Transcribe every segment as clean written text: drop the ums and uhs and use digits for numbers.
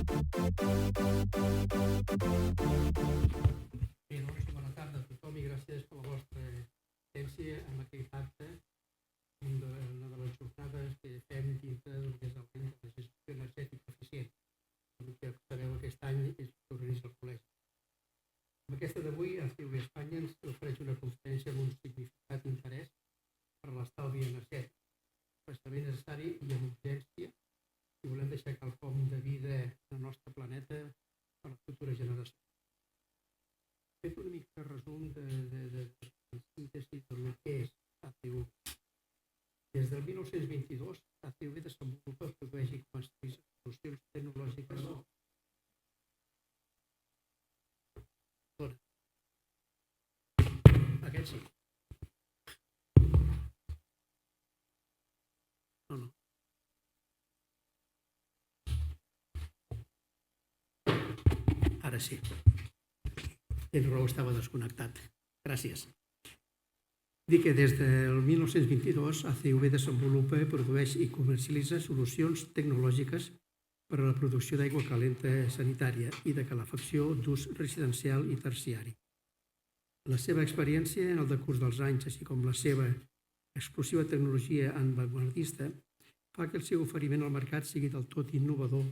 Bé, doncs, bona tarda a tothom i gràcies per la vostra assistència en aquest acte, una de les jornades que fem dintre del que és el l'any de la gestió energètica eficient. El que sabeu aquest any és que organitza el col·legi. Amb aquesta d'avui, ACV Espanya ens ofereix una conferència amb un significat interès per l'estalvi energètic, especialment necessari i amb urgència, si volem deixar quelcom de vida al nostre planeta per a la futura generació. He fet una mica de resum de síntesi del que és ACV. Des del 1922, ACV desenvolupa, produeix i comercialitza solucions tecnològiques. Aquest sí. No. Ara sí. Tens raó, estava desconnectat. Gràcies. Dic que des del 1922 ACV desenvolupa, produeix i comercialitza solucions tecnològiques per a la producció d'aigua calenta sanitària i de calefacció d'ús residencial i terciari. La seva experiència en el decurs dels anys, així com la seva exclusiva tecnologia avantguardista, fa que el seu oferiment al mercat sigui del tot innovador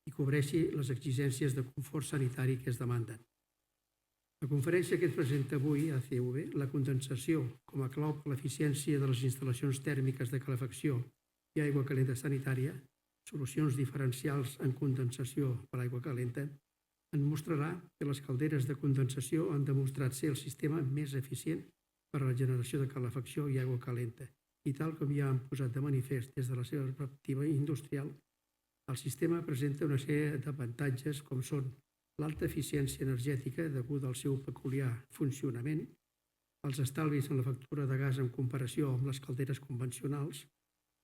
i cobreixi les exigències de confort sanitari que es demanden. La conferència que ens presenta avui, ACV, la condensació com a clau per l'eficiència de les instal·lacions tèrmiques de calefacció i aigua calenta sanitària, solucions diferencials en condensació per aigua calenta, ens mostrarà que les calderes de condensació han demostrat ser el sistema més eficient per a la generació de calefacció i aigua calenta. I tal com ja han posat de manifest des de la seva perspectiva industrial, el sistema presenta una sèrie d'avantatges com són l'alta eficiència energètica deguda al seu peculiar funcionament, els estalvis en la factura de gas en comparació amb les calderes convencionals,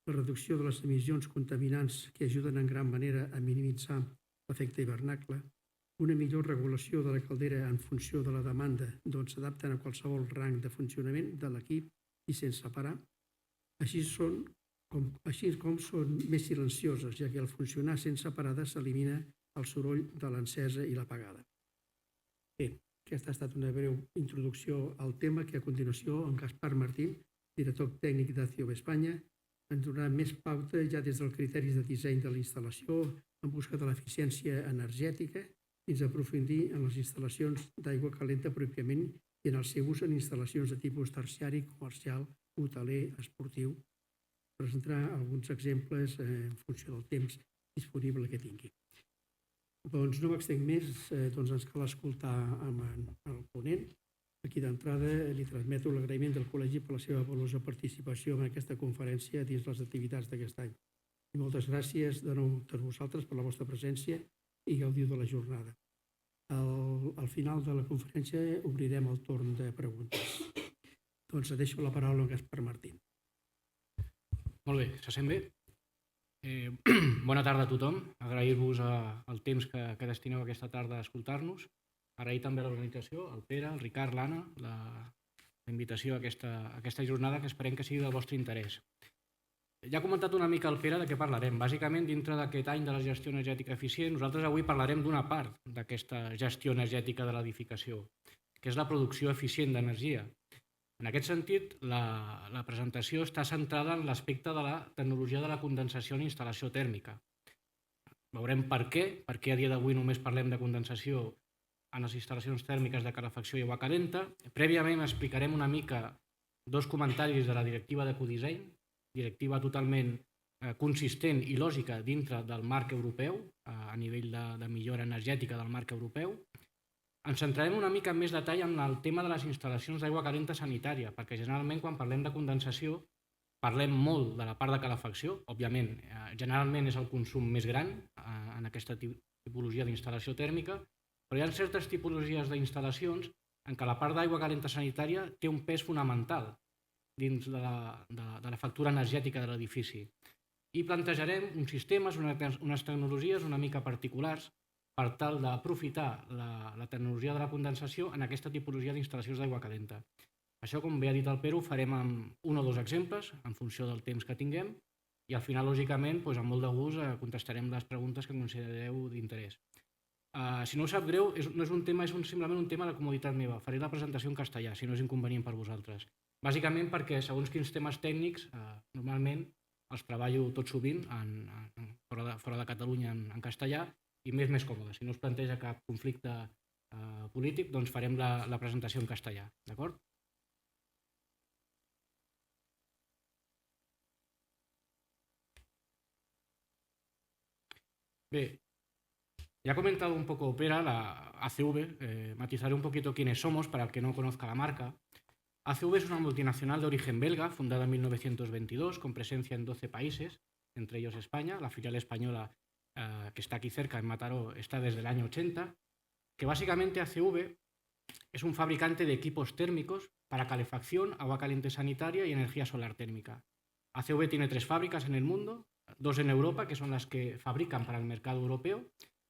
la reducció de les emissions contaminants que ajuden en gran manera a minimitzar l'efecte hivernacle, una millor regulació de la caldera en funció de la demanda d'on s'adapten a qualsevol rang de funcionament de l'equip i sense parar, així com són més silencioses, ja que al funcionar sense parada s'elimina el soroll de l'encesa i l'apagada. Bé, aquesta ha estat una breu introducció al tema que a continuació en Gaspar Martín, director tècnic d'ACV Espanya, ens donarà més pauta ja des dels criteris de disseny de la instal·lació en busca de l'eficiència energètica fins a aprofundir en les instal·lacions d'aigua calenta pròpiament i en el seu ús en instal·lacions de tipus terciari, comercial, hoteler, esportiu. Presentarà alguns exemples en funció del temps disponible que tingui. Doncs no m'extenc més, doncs ens cal escoltar amb el ponent. Aquí d'entrada li transmeto l'agraïment del col·legi per la seva valuosa participació en aquesta conferència dins les activitats d'aquest any. I moltes gràcies de nou a tots vosaltres per la vostra presència i gaudiu de la jornada. Al final de la conferència obrirem el torn de preguntes. Doncs deixo la paraula a Gaspar Martín. Molt bé, se sent bé? Bona tarda a tothom. Agrair-vos el temps que destineu aquesta tarda a escoltar-nos. Agrair també a l'organització, al Pere, al Ricard, l'Anna, la invitació a aquesta jornada que esperem que sigui del vostre interès. Ja ha comentat una mica el Pere de què parlarem. Bàsicament, dintre d'aquest any de la gestió energètica eficient, nosaltres avui parlarem d'una part d'aquesta gestió energètica de l'edificació, que és la producció eficient d'energia. En aquest sentit, la presentació està centrada en l'aspecte de la tecnologia de la condensació en instal·lació tèrmica. Veurem per què a dia d'avui només parlem de condensació en les instal·lacions tèrmiques de calefacció i aigua calenta. Prèviament explicarem una mica dos comentaris de la directiva d'ecodisseny, directiva totalment consistent i lògica dintre del marc europeu, a nivell de millora energètica del marc europeu. Ens centrarem una mica en més detall en el tema de les instal·lacions d'aigua calenta sanitària, perquè generalment quan parlem de condensació parlem molt de la part de calefacció, òbviament, generalment és el consum més gran en aquesta tipologia d'instal·lació tèrmica, però hi ha certes tipologies d'instal·lacions en què la part d'aigua calenta sanitària té un pes fonamental dins de la factura energètica de l'edifici. I plantejarem uns sistemes, unes tecnologies una mica particulars per tal d'aprofitar la tecnologia de la condensació en aquesta tipologia d'instal·lacions d'aigua calenta. Això, com bé ha dit el Pere, ho farem amb un o dos exemples, en funció del temps que tinguem, i al final, lògicament, doncs, amb molt de gust contestarem les preguntes que considereu d'interès. Si no us sap greu, no és un tema, és simplement un tema de comoditat meva. Faré la presentació en castellà, si no és inconvenient per vosaltres. Bàsicament perquè segons quins temes tècnics, normalment els treballo tot sovint fora de Catalunya en castellà i m'és més còmode. Si no us planteja cap conflicte polític, doncs farem la presentació en castellà, d'acord? Bé, ya ha comentado un poco Pera, la ACV, matizaré un poquito quiénes somos para el que no conozca la marca. ACV es una multinacional de origen belga, fundada en 1922, con presencia en 12 países, entre ellos España. La filial española, que está aquí cerca, en Mataró, está desde el año 80, que básicamente ACV es un fabricante de equipos térmicos para calefacción, agua caliente sanitaria y energía solar térmica. ACV tiene 3 fábricas en el mundo, 2 en Europa, que son las que fabrican para el mercado europeo,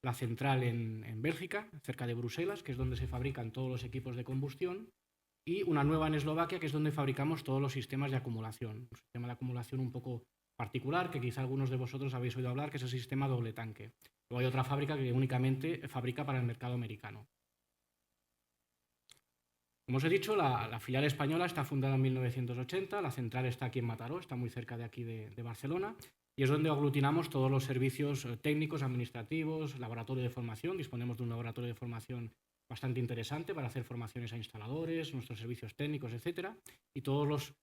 la central en Bélgica, cerca de Bruselas, que es donde se fabrican todos los equipos de combustión, y una nueva en Eslovaquia, que es donde fabricamos todos los sistemas de acumulación. Un sistema de acumulación un poco particular, que quizá algunos de vosotros habéis oído hablar, que es el sistema doble tanque. Luego hay otra fábrica que únicamente fabrica para el mercado americano. Como os he dicho, la filial española está fundada en 1980, la central está aquí en Mataró, está muy cerca de aquí de Barcelona, y es donde aglutinamos todos los servicios técnicos, administrativos, laboratorio de formación. Disponemos de un laboratorio de formación bastante interesante para hacer formaciones a instaladores, nuestros servicios técnicos, etcétera, y todos los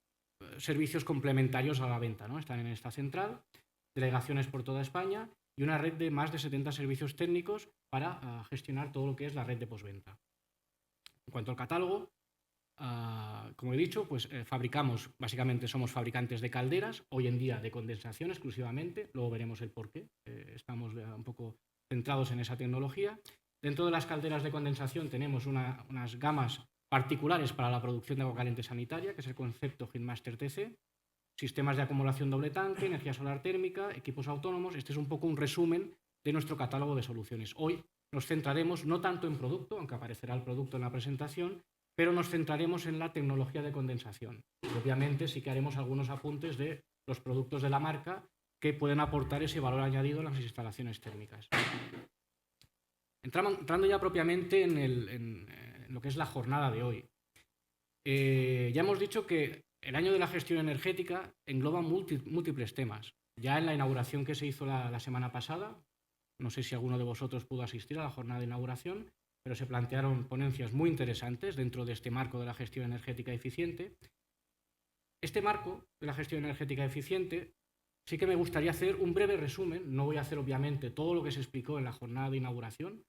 servicios complementarios a la venta, ¿no? Están en esta central, delegaciones por toda España y una red de más de 70 servicios técnicos para gestionar todo lo que es la red de postventa. En cuanto al catálogo, como he dicho, pues fabricamos, básicamente somos fabricantes de calderas, hoy en día de condensación exclusivamente, luego veremos el porqué, estamos un poco centrados en esa tecnología. Dentro de las calderas de condensación tenemos unas gamas particulares para la producción de agua caliente sanitaria, que es el concepto Heatmaster TC, sistemas de acumulación doble tanque, energía solar térmica, equipos autónomos. Este es un poco un resumen de nuestro catálogo de soluciones. Hoy nos centraremos no tanto en producto, aunque aparecerá el producto en la presentación, pero nos centraremos en la tecnología de condensación. Obviamente sí que haremos algunos apuntes de los productos de la marca que pueden aportar ese valor añadido en las instalaciones térmicas. Entrando ya propiamente en lo que es la jornada de hoy. Ya hemos dicho que el año de la gestión energética engloba múltiples temas. Ya en la inauguración que se hizo la semana pasada, no sé si alguno de vosotros pudo asistir a la jornada de inauguración, pero se plantearon ponencias muy interesantes dentro de este marco de la gestión energética eficiente. Este marco de la gestión energética eficiente sí que me gustaría hacer un breve resumen. No voy a hacer obviamente todo lo que se explicó en la jornada de inauguración,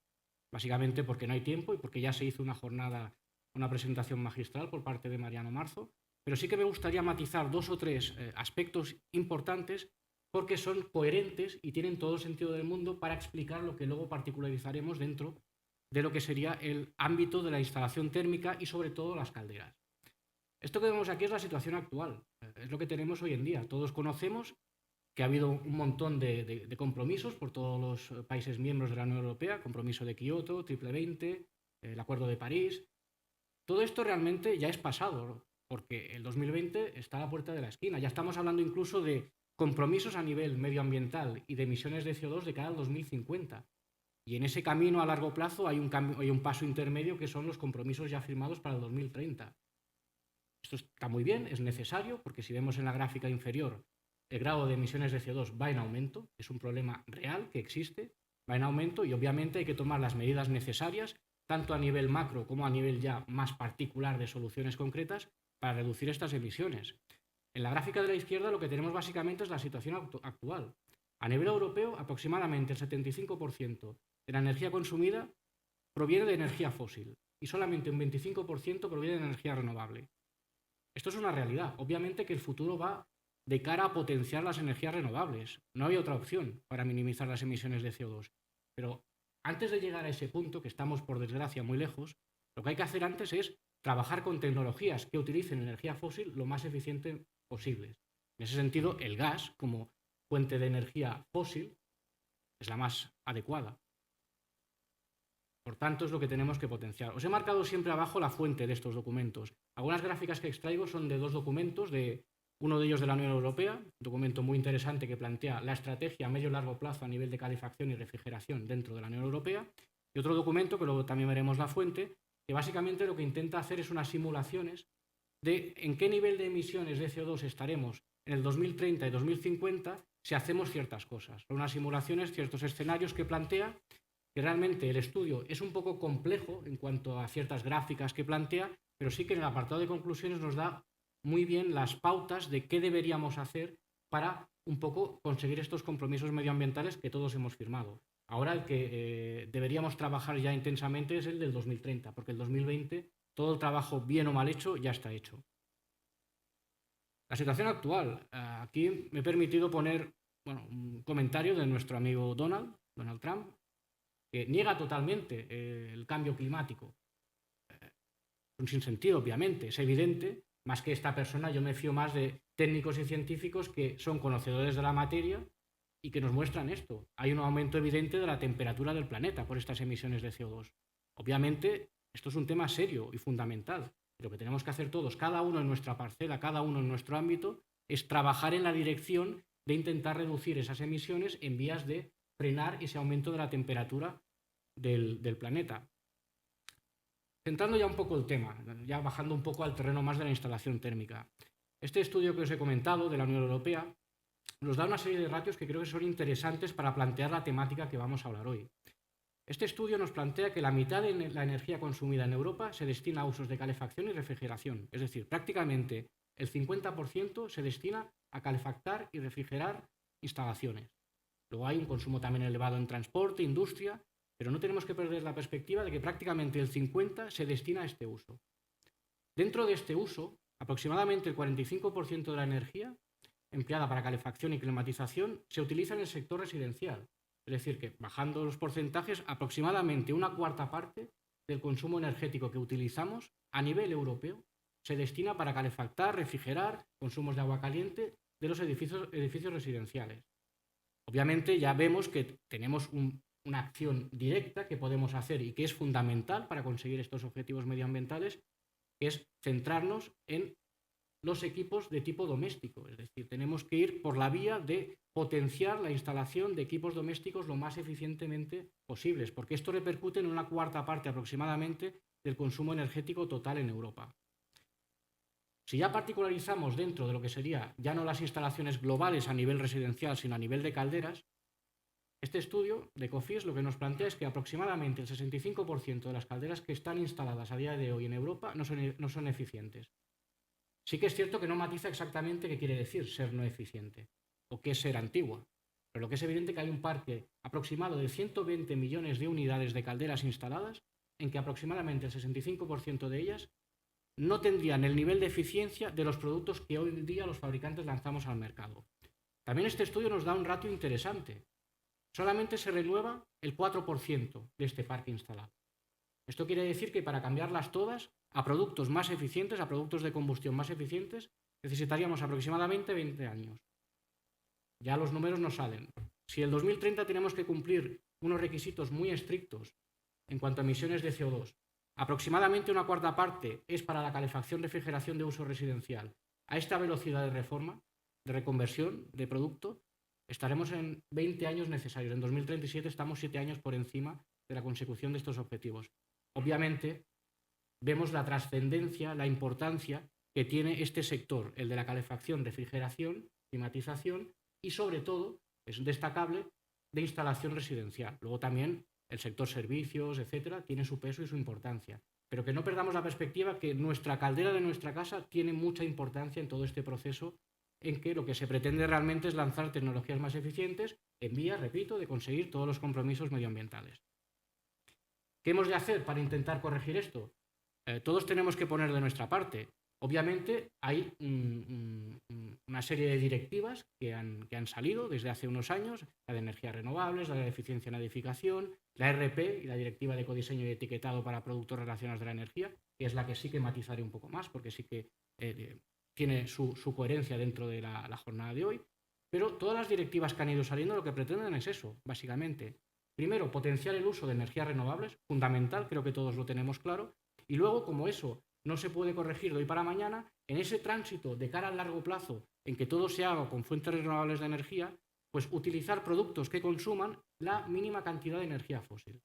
básicamente porque no hay tiempo y porque ya se hizo una presentación magistral por parte de Mariano Marzo, pero sí que me gustaría matizar 2 o 3 aspectos importantes porque son coherentes y tienen todo el sentido del mundo para explicar lo que luego particularizaremos dentro de lo que sería el ámbito de la instalación térmica y sobre todo las calderas. Esto que vemos aquí es la situación actual, es lo que tenemos hoy en día. Todos conocemos que ha habido un montón de compromisos por todos los países miembros de la Unión Europea, compromiso de Kioto, Triple 20, el Acuerdo de París. Todo esto realmente ya es pasado, porque el 2020 está a la puerta de la esquina. Ya estamos hablando incluso de compromisos a nivel medioambiental y de emisiones de CO2 de cara al 2050. Y en ese camino a largo plazo hay un paso intermedio que son los compromisos ya firmados para el 2030. Esto está muy bien, es necesario, porque si vemos en la gráfica inferior, el grado de emisiones de CO2 va en aumento, es un problema real que existe, va en aumento y obviamente hay que tomar las medidas necesarias, tanto a nivel macro como a nivel ya más particular de soluciones concretas, para reducir estas emisiones. En la gráfica de la izquierda lo que tenemos básicamente es la situación actual. A nivel europeo, aproximadamente el 75% de la energía consumida proviene de energía fósil y solamente un 25% proviene de energía renovable. Esto es una realidad. Obviamente que el futuro va de cara a potenciar las energías renovables. No hay otra opción para minimizar las emisiones de CO2. Pero antes de llegar a ese punto, que estamos por desgracia muy lejos, lo que hay que hacer antes es trabajar con tecnologías que utilicen energía fósil lo más eficiente posible. En ese sentido, el gas como fuente de energía fósil es la más adecuada. Por tanto, es lo que tenemos que potenciar. Os he marcado siempre abajo la fuente de estos documentos. Algunas gráficas que extraigo son de 2 documentos de Uno de ellos de la Unión Europea, un documento muy interesante que plantea la estrategia a medio y largo plazo a nivel de calefacción y refrigeración dentro de la Unión Europea, y otro documento, que luego también veremos la fuente, que básicamente lo que intenta hacer es unas simulaciones de en qué nivel de emisiones de CO2 estaremos en el 2030 y 2050 si hacemos ciertas cosas. Son unas simulaciones, ciertos escenarios que plantea, que realmente el estudio es un poco complejo en cuanto a ciertas gráficas que plantea, pero sí que en el apartado de conclusiones nos da muy bien las pautas de qué deberíamos hacer para un poco conseguir estos compromisos medioambientales que todos hemos firmado. Ahora el que deberíamos trabajar ya intensamente es el del 2030, porque el 2020 todo el trabajo bien o mal hecho ya está hecho. La situación actual. Aquí me he permitido poner un comentario de nuestro amigo Donald Trump, que niega totalmente el cambio climático. Un sinsentido, obviamente, es evidente. Más que esta persona, yo me fío más de técnicos y científicos que son conocedores de la materia y que nos muestran esto. Hay un aumento evidente de la temperatura del planeta por estas emisiones de CO2. Obviamente, esto es un tema serio y fundamental. Lo que tenemos que hacer todos, cada uno en nuestra parcela, cada uno en nuestro ámbito, es trabajar en la dirección de intentar reducir esas emisiones en vías de frenar ese aumento de la temperatura del planeta. Centrando ya un poco el tema, ya bajando un poco al terreno más de la instalación térmica. Este estudio que os he comentado de la Unión Europea nos da una serie de ratios que creo que son interesantes para plantear la temática que vamos a hablar hoy. Este estudio nos plantea que la mitad de la energía consumida en Europa se destina a usos de calefacción y refrigeración, es decir, prácticamente el 50% se destina a calefactar y refrigerar instalaciones. Luego hay un consumo también elevado en transporte, industria, pero no tenemos que perder la perspectiva de que prácticamente el 50% se destina a este uso. Dentro de este uso, aproximadamente el 45% de la energía empleada para calefacción y climatización se utiliza en el sector residencial. Es decir, que bajando los porcentajes, aproximadamente una cuarta parte del consumo energético que utilizamos a nivel europeo se destina para calefactar, refrigerar, consumos de agua caliente de los edificios residenciales. Obviamente ya vemos que tenemos una acción directa que podemos hacer y que es fundamental para conseguir estos objetivos medioambientales, que es centrarnos en los equipos de tipo doméstico. Es decir, tenemos que ir por la vía de potenciar la instalación de equipos domésticos lo más eficientemente posibles, porque esto repercute en una cuarta parte aproximadamente del consumo energético total en Europa. Si ya particularizamos dentro de lo que sería ya no las instalaciones globales a nivel residencial, sino a nivel de calderas, este estudio de Ecofis lo que nos plantea es que aproximadamente el 65% de las calderas que están instaladas a día de hoy en Europa no son eficientes. Sí que es cierto que no matiza exactamente qué quiere decir ser no eficiente o qué es ser antigua, pero lo que es evidente es que hay un parque aproximado de 120 millones de unidades de calderas instaladas en que aproximadamente el 65% de ellas no tendrían el nivel de eficiencia de los productos que hoy en día los fabricantes lanzamos al mercado. También este estudio nos da un ratio interesante. Solamente se renueva el 4% de este parque instalado. Esto quiere decir que para cambiarlas todas a productos más eficientes, a productos de combustión más eficientes, necesitaríamos aproximadamente 20 años. Ya los números nos salen. Si el 2030 tenemos que cumplir unos requisitos muy estrictos en cuanto a emisiones de CO2, aproximadamente una cuarta parte es para la calefacción y refrigeración de uso residencial. A esta velocidad de reforma, de reconversión de producto, estaremos en 20 años necesarios. En 2037 estamos 7 años por encima de la consecución de estos objetivos. Obviamente, vemos la trascendencia, la importancia que tiene este sector, el de la calefacción, refrigeración, climatización y, sobre todo, es destacable, de instalación residencial. Luego también el sector servicios, etcétera, tiene su peso y su importancia. Pero que no perdamos la perspectiva que nuestra caldera de nuestra casa tiene mucha importancia en todo este proceso, en que lo que se pretende realmente es lanzar tecnologías más eficientes en vías, repito, de conseguir todos los compromisos medioambientales. ¿Qué hemos de hacer para intentar corregir esto? Todos tenemos que poner de nuestra parte. Obviamente hay una serie de directivas que han salido desde hace unos años, la de energías renovables, la de eficiencia en la edificación, la RP y la Directiva de Ecodiseño y Etiquetado para Productos Relacionados de la Energía, que es la que sí que matizaré un poco más, porque sí que tiene su coherencia dentro de la jornada de hoy. Pero todas las directivas que han ido saliendo lo que pretenden es eso, básicamente. Primero, potenciar el uso de energías renovables, fundamental, creo que todos lo tenemos claro, y luego, como eso no se puede corregir de hoy para mañana, en ese tránsito de cara al largo plazo, en que todo se haga con fuentes renovables de energía, pues utilizar productos que consuman la mínima cantidad de energía fósil.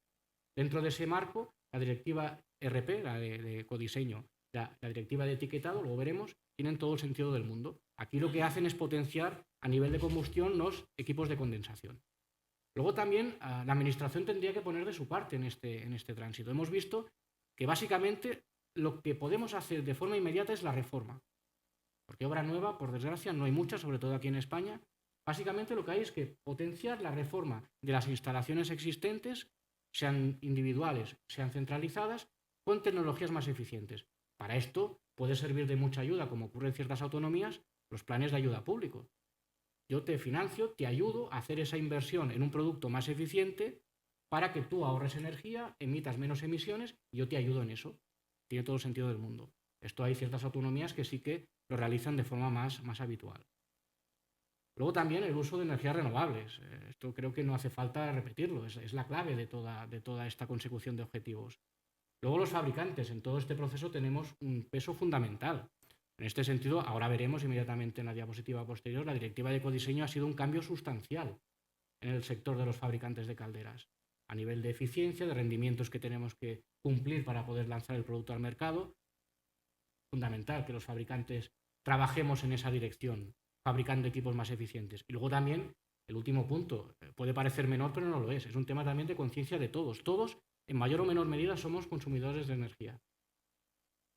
Dentro de ese marco, la directiva RP, la de ecodiseño, la directiva de etiquetado, luego veremos, tienen todo el sentido del mundo. Aquí lo que hacen es potenciar a nivel de combustión los equipos de condensación. Luego también la administración tendría que poner de su parte en este tránsito. Hemos visto que básicamente lo que podemos hacer de forma inmediata es la reforma. Porque obra nueva, por desgracia, no hay mucha, sobre todo aquí en España. Básicamente lo que hay es que potenciar la reforma de las instalaciones existentes, sean individuales, sean centralizadas, con tecnologías más eficientes. Para esto puede servir de mucha ayuda, como ocurre en ciertas autonomías, los planes de ayuda público. Yo te financio, te ayudo a hacer esa inversión en un producto más eficiente para que tú ahorres energía, emitas menos emisiones y yo te ayudo en eso. Tiene todo el sentido del mundo. Esto hay ciertas autonomías que sí que lo realizan de forma más habitual. Luego también el uso de energías renovables. Esto creo que no hace falta repetirlo, es la clave de toda esta consecución de objetivos. Luego los fabricantes, en todo este proceso tenemos un peso fundamental. En este sentido, ahora veremos inmediatamente en la diapositiva posterior, la directiva de ecodiseño ha sido un cambio sustancial en el sector de los fabricantes de calderas, a nivel de eficiencia, de rendimientos que tenemos que cumplir para poder lanzar el producto al mercado. Fundamental que los fabricantes trabajemos en esa dirección, fabricando equipos más eficientes. Y luego también, el último punto, puede parecer menor, pero no lo es un tema también de conciencia de todos. Todos, en mayor o menor medida, somos consumidores de energía.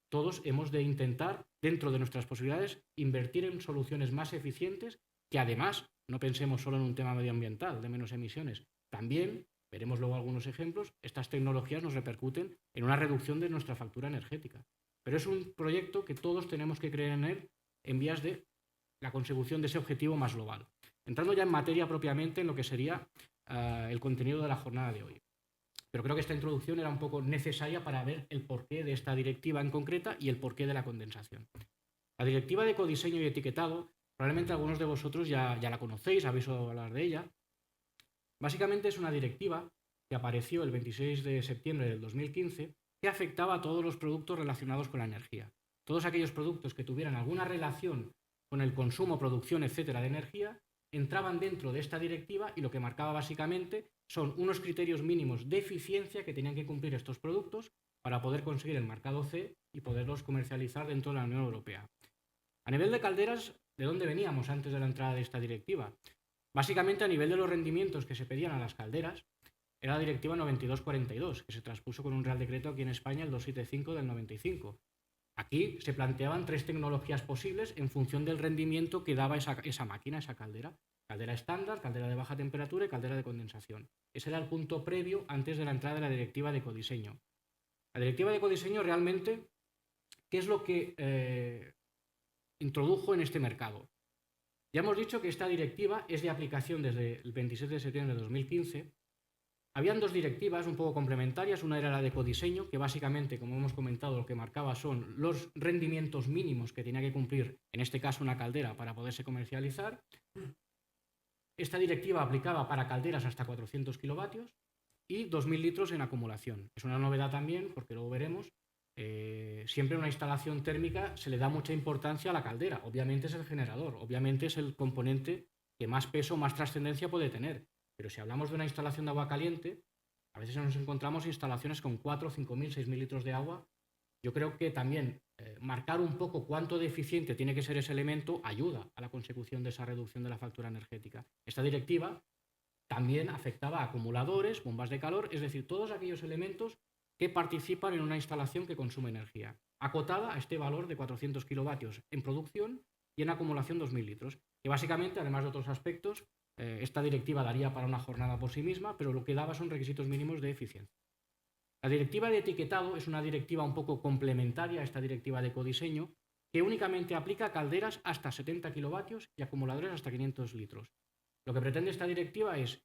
Todos hemos de intentar, dentro de nuestras posibilidades, invertir en soluciones más eficientes que además, no pensemos solo en un tema medioambiental, de menos emisiones, también, veremos luego algunos ejemplos, estas tecnologías nos repercuten en una reducción de nuestra factura energética. Pero es un proyecto que todos tenemos que creer en él en vías de la consecución de ese objetivo más global. Entrando ya en materia propiamente en lo que sería el contenido de la jornada de hoy. Pero creo que esta introducción era un poco necesaria para ver el porqué de esta directiva en concreta y el porqué de la condensación. La directiva de ecodiseño y etiquetado, probablemente algunos de vosotros ya la conocéis, habéis oído hablar de ella. Básicamente es una directiva que apareció el 26 de septiembre del 2015 que afectaba a todos los productos relacionados con la energía. Todos aquellos productos que tuvieran alguna relación con el consumo, producción, etcétera, de energía, entraban dentro de esta directiva y lo que marcaba básicamente son unos criterios mínimos de eficiencia que tenían que cumplir estos productos para poder conseguir el marcado C y poderlos comercializar dentro de la Unión Europea. A nivel de calderas, ¿de dónde veníamos antes de la entrada de esta directiva? Básicamente a nivel de los rendimientos que se pedían a las calderas, era la directiva 9242, que se transpuso con un Real Decreto aquí en España el 275 del 95. Aquí se planteaban 3 tecnologías posibles en función del rendimiento que daba esa máquina, esa caldera. Caldera estándar, caldera de baja temperatura y caldera de condensación. Ese era el punto previo antes de la entrada de la directiva de ecodiseño. La directiva de ecodiseño realmente, ¿qué es lo que introdujo en este mercado? Ya hemos dicho que esta directiva es de aplicación desde el 27 de septiembre de 2015. Habían 2 directivas un poco complementarias, una era la de ecodiseño, que básicamente, como hemos comentado, lo que marcaba son los rendimientos mínimos que tenía que cumplir, en este caso una caldera, para poderse comercializar. Esta directiva aplicaba para calderas hasta 400 kilovatios y 2.000 litros en acumulación. Es una novedad también, porque luego veremos, siempre en una instalación térmica se le da mucha importancia a la caldera. Obviamente es el generador, obviamente es el componente que más peso, más trascendencia puede tener. Pero si hablamos de una instalación de agua caliente, a veces nos encontramos instalaciones con 4, 5.000, 6.000 litros de agua. Yo creo que también marcar un poco cuánto de eficiente tiene que ser ese elemento ayuda a la consecución de esa reducción de la factura energética. Esta directiva también afectaba a acumuladores, bombas de calor, es decir, todos aquellos elementos que participan en una instalación que consume energía, acotada a este valor de 400 kilovatios en producción y en acumulación 2.000 litros, que básicamente, además de otros aspectos, esta directiva daría para una jornada por sí misma, pero lo que daba son requisitos mínimos de eficiencia. La directiva de etiquetado es una directiva un poco complementaria a esta directiva de ecodiseño, que únicamente aplica calderas hasta 70 kilovatios y acumuladores hasta 500 litros. Lo que pretende esta directiva es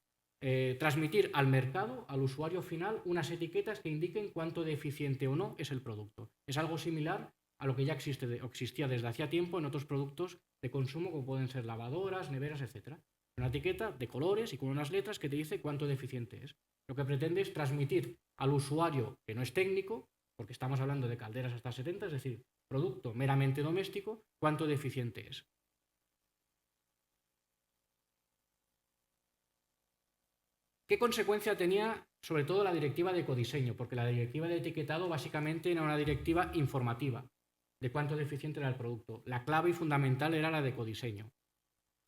transmitir al mercado, al usuario final, unas etiquetas que indiquen cuánto de eficiente o no es el producto. Es algo similar a lo que ya existía desde hacía tiempo en otros productos de consumo, como pueden ser lavadoras, neveras, etc. Una etiqueta de colores y con unas letras que te dice cuánto de eficiente es. Lo que pretende es transmitir al usuario que no es técnico, porque estamos hablando de calderas hasta 70, es decir, producto meramente doméstico, cuánto de eficiente es. ¿Qué consecuencia tenía sobre todo la directiva de ecodiseño? Porque la directiva de etiquetado básicamente era una directiva informativa de cuánto de eficiente era el producto. La clave y fundamental era la de ecodiseño.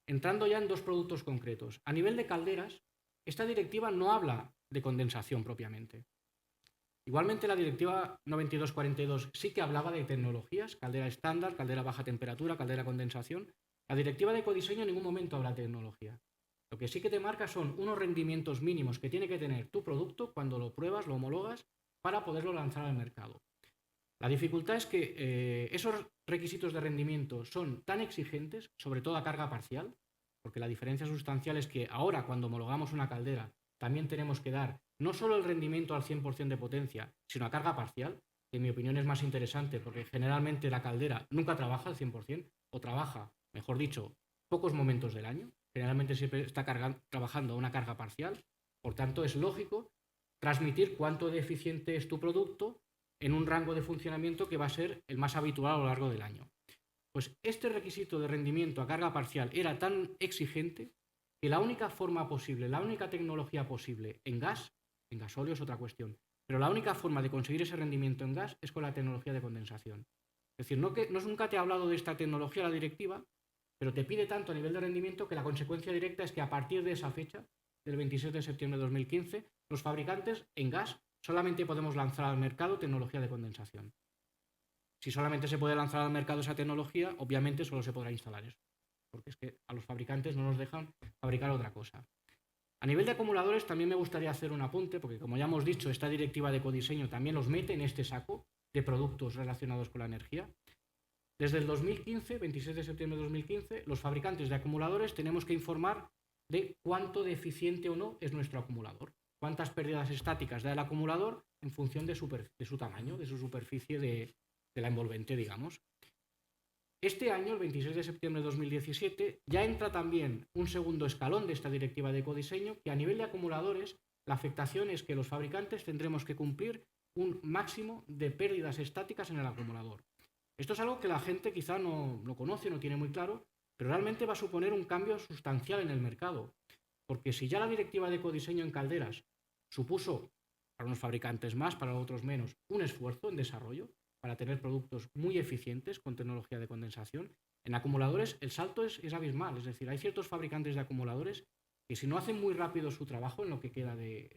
Entrando ya en dos productos concretos. A nivel de calderas, esta directiva no habla de condensación propiamente. Igualmente la directiva 9242 sí que hablaba de tecnologías, caldera estándar, caldera baja temperatura, caldera condensación. La directiva de ecodiseño en ningún momento habla de tecnología. Lo que sí que te marca son unos rendimientos mínimos que tiene que tener tu producto cuando lo pruebas, lo homologas, para poderlo lanzar al mercado. La dificultad es que esos requisitos de rendimiento son tan exigentes, sobre todo a carga parcial, porque la diferencia sustancial es que ahora cuando homologamos una caldera también tenemos que dar no solo el rendimiento al 100% de potencia, sino a carga parcial, que en mi opinión es más interesante porque generalmente la caldera nunca trabaja al 100% o trabaja, mejor dicho, pocos momentos del año. Generalmente siempre está trabajando a una carga parcial, por tanto es lógico transmitir cuánto de eficiente es tu producto en un rango de funcionamiento que va a ser el más habitual a lo largo del año. Pues este requisito de rendimiento a carga parcial era tan exigente que la única forma posible, la única tecnología posible en gas, en gasóleo es otra cuestión, pero la única forma de conseguir ese rendimiento en gas es con la tecnología de condensación. Es decir, nunca te he hablado de esta tecnología, la directiva, pero te pide tanto a nivel de rendimiento que la consecuencia directa es que a partir de esa fecha, del 26 de septiembre de 2015, los fabricantes en gas solamente podemos lanzar al mercado tecnología de condensación. Si solamente se puede lanzar al mercado esa tecnología, obviamente solo se podrá instalar eso, porque es que a los fabricantes no nos dejan fabricar otra cosa. A nivel de acumuladores también me gustaría hacer un apunte, porque como ya hemos dicho, esta directiva de ecodiseño también los mete en este saco de productos relacionados con la energía. Desde el 2015, 26 de septiembre de 2015, los fabricantes de acumuladores tenemos que informar de cuánto de eficiente o no es nuestro acumulador, cuántas pérdidas estáticas da el acumulador en función de su tamaño, de su superficie de la envolvente, digamos. Este año, el 26 de septiembre de 2017, ya entra también un segundo escalón de esta directiva de ecodiseño, que a nivel de acumuladores la afectación es que los fabricantes tendremos que cumplir un máximo de pérdidas estáticas en el acumulador. Esto es algo que la gente quizá no conoce, no tiene muy claro, pero realmente va a suponer un cambio sustancial en el mercado. Porque si ya la directiva de ecodiseño en calderas supuso, para unos fabricantes más, para otros menos, un esfuerzo en desarrollo para tener productos muy eficientes con tecnología de condensación, en acumuladores el salto es abismal. Es decir, hay ciertos fabricantes de acumuladores que si no hacen muy rápido su trabajo en lo que queda de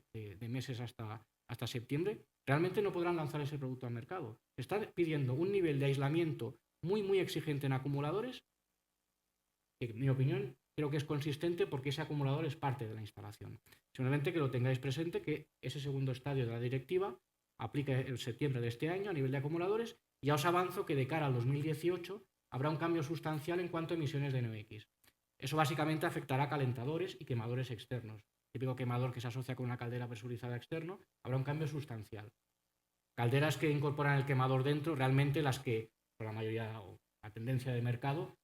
meses hasta septiembre, realmente no podrán lanzar ese producto al mercado. Se está pidiendo un nivel de aislamiento muy exigente en acumuladores, que en mi opinión creo que es consistente porque ese acumulador es parte de la instalación. Simplemente que lo tengáis presente que ese segundo estadio de la directiva aplica en septiembre de este año a nivel de acumuladores. Ya os avanzo que de cara al 2018 habrá un cambio sustancial en cuanto a emisiones de NOx. Eso básicamente afectará a calentadores y quemadores externos. Típico quemador que se asocia con una caldera presurizada externo, habrá un cambio sustancial. Calderas que incorporan el quemador dentro, realmente las que, por la mayoría o la tendencia de mercado,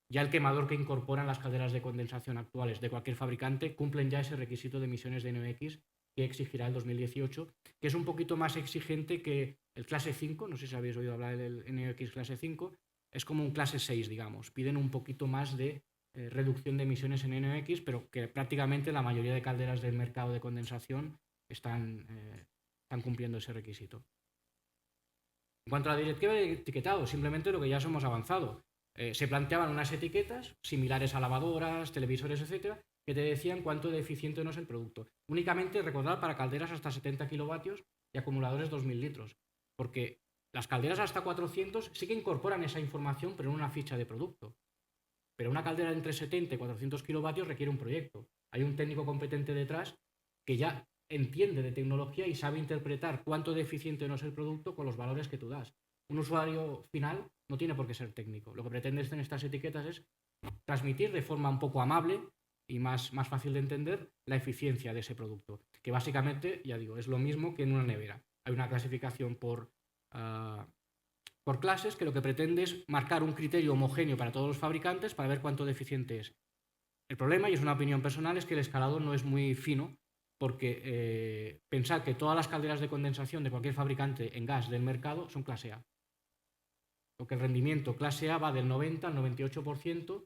ya el quemador que incorporan las calderas de condensación actuales de cualquier fabricante cumplen ya ese requisito de emisiones de NOx que exigirá el 2018, que es un poquito más exigente que el clase 5, no sé si habéis oído hablar del NOx clase 5, es como un clase 6, digamos, piden un poquito más de reducción de emisiones en NOx, pero que prácticamente la mayoría de calderas del mercado de condensación están cumpliendo ese requisito. En cuanto a la directiva de etiquetado, simplemente lo que ya os hemos avanzado. Se planteaban unas etiquetas similares a lavadoras, televisores, etcétera, que te decían cuánto de eficiente no es el producto. Únicamente recordar para calderas hasta 70 kilovatios y acumuladores 2.000 litros, porque las calderas hasta 400 sí que incorporan esa información, pero en una ficha de producto. Pero una caldera entre 70 y 400 kilovatios requiere un proyecto. Hay un técnico competente detrás que ya entiende de tecnología y sabe interpretar cuánto de eficiente no es el producto con los valores que tú das. Un usuario final no tiene por qué ser técnico. Lo que pretende en estas etiquetas es transmitir de forma un poco amable y más fácil de entender la eficiencia de ese producto, que básicamente, ya digo, es lo mismo que en una nevera. Hay una clasificación por clases que lo que pretende es marcar un criterio homogéneo para todos los fabricantes para ver cuánto de eficiente es. El problema, y es una opinión personal, es que el escalado no es muy fino porque pensad que todas las calderas de condensación de cualquier fabricante en gas del mercado son clase A. Porque el rendimiento clase A va del 90 al 98%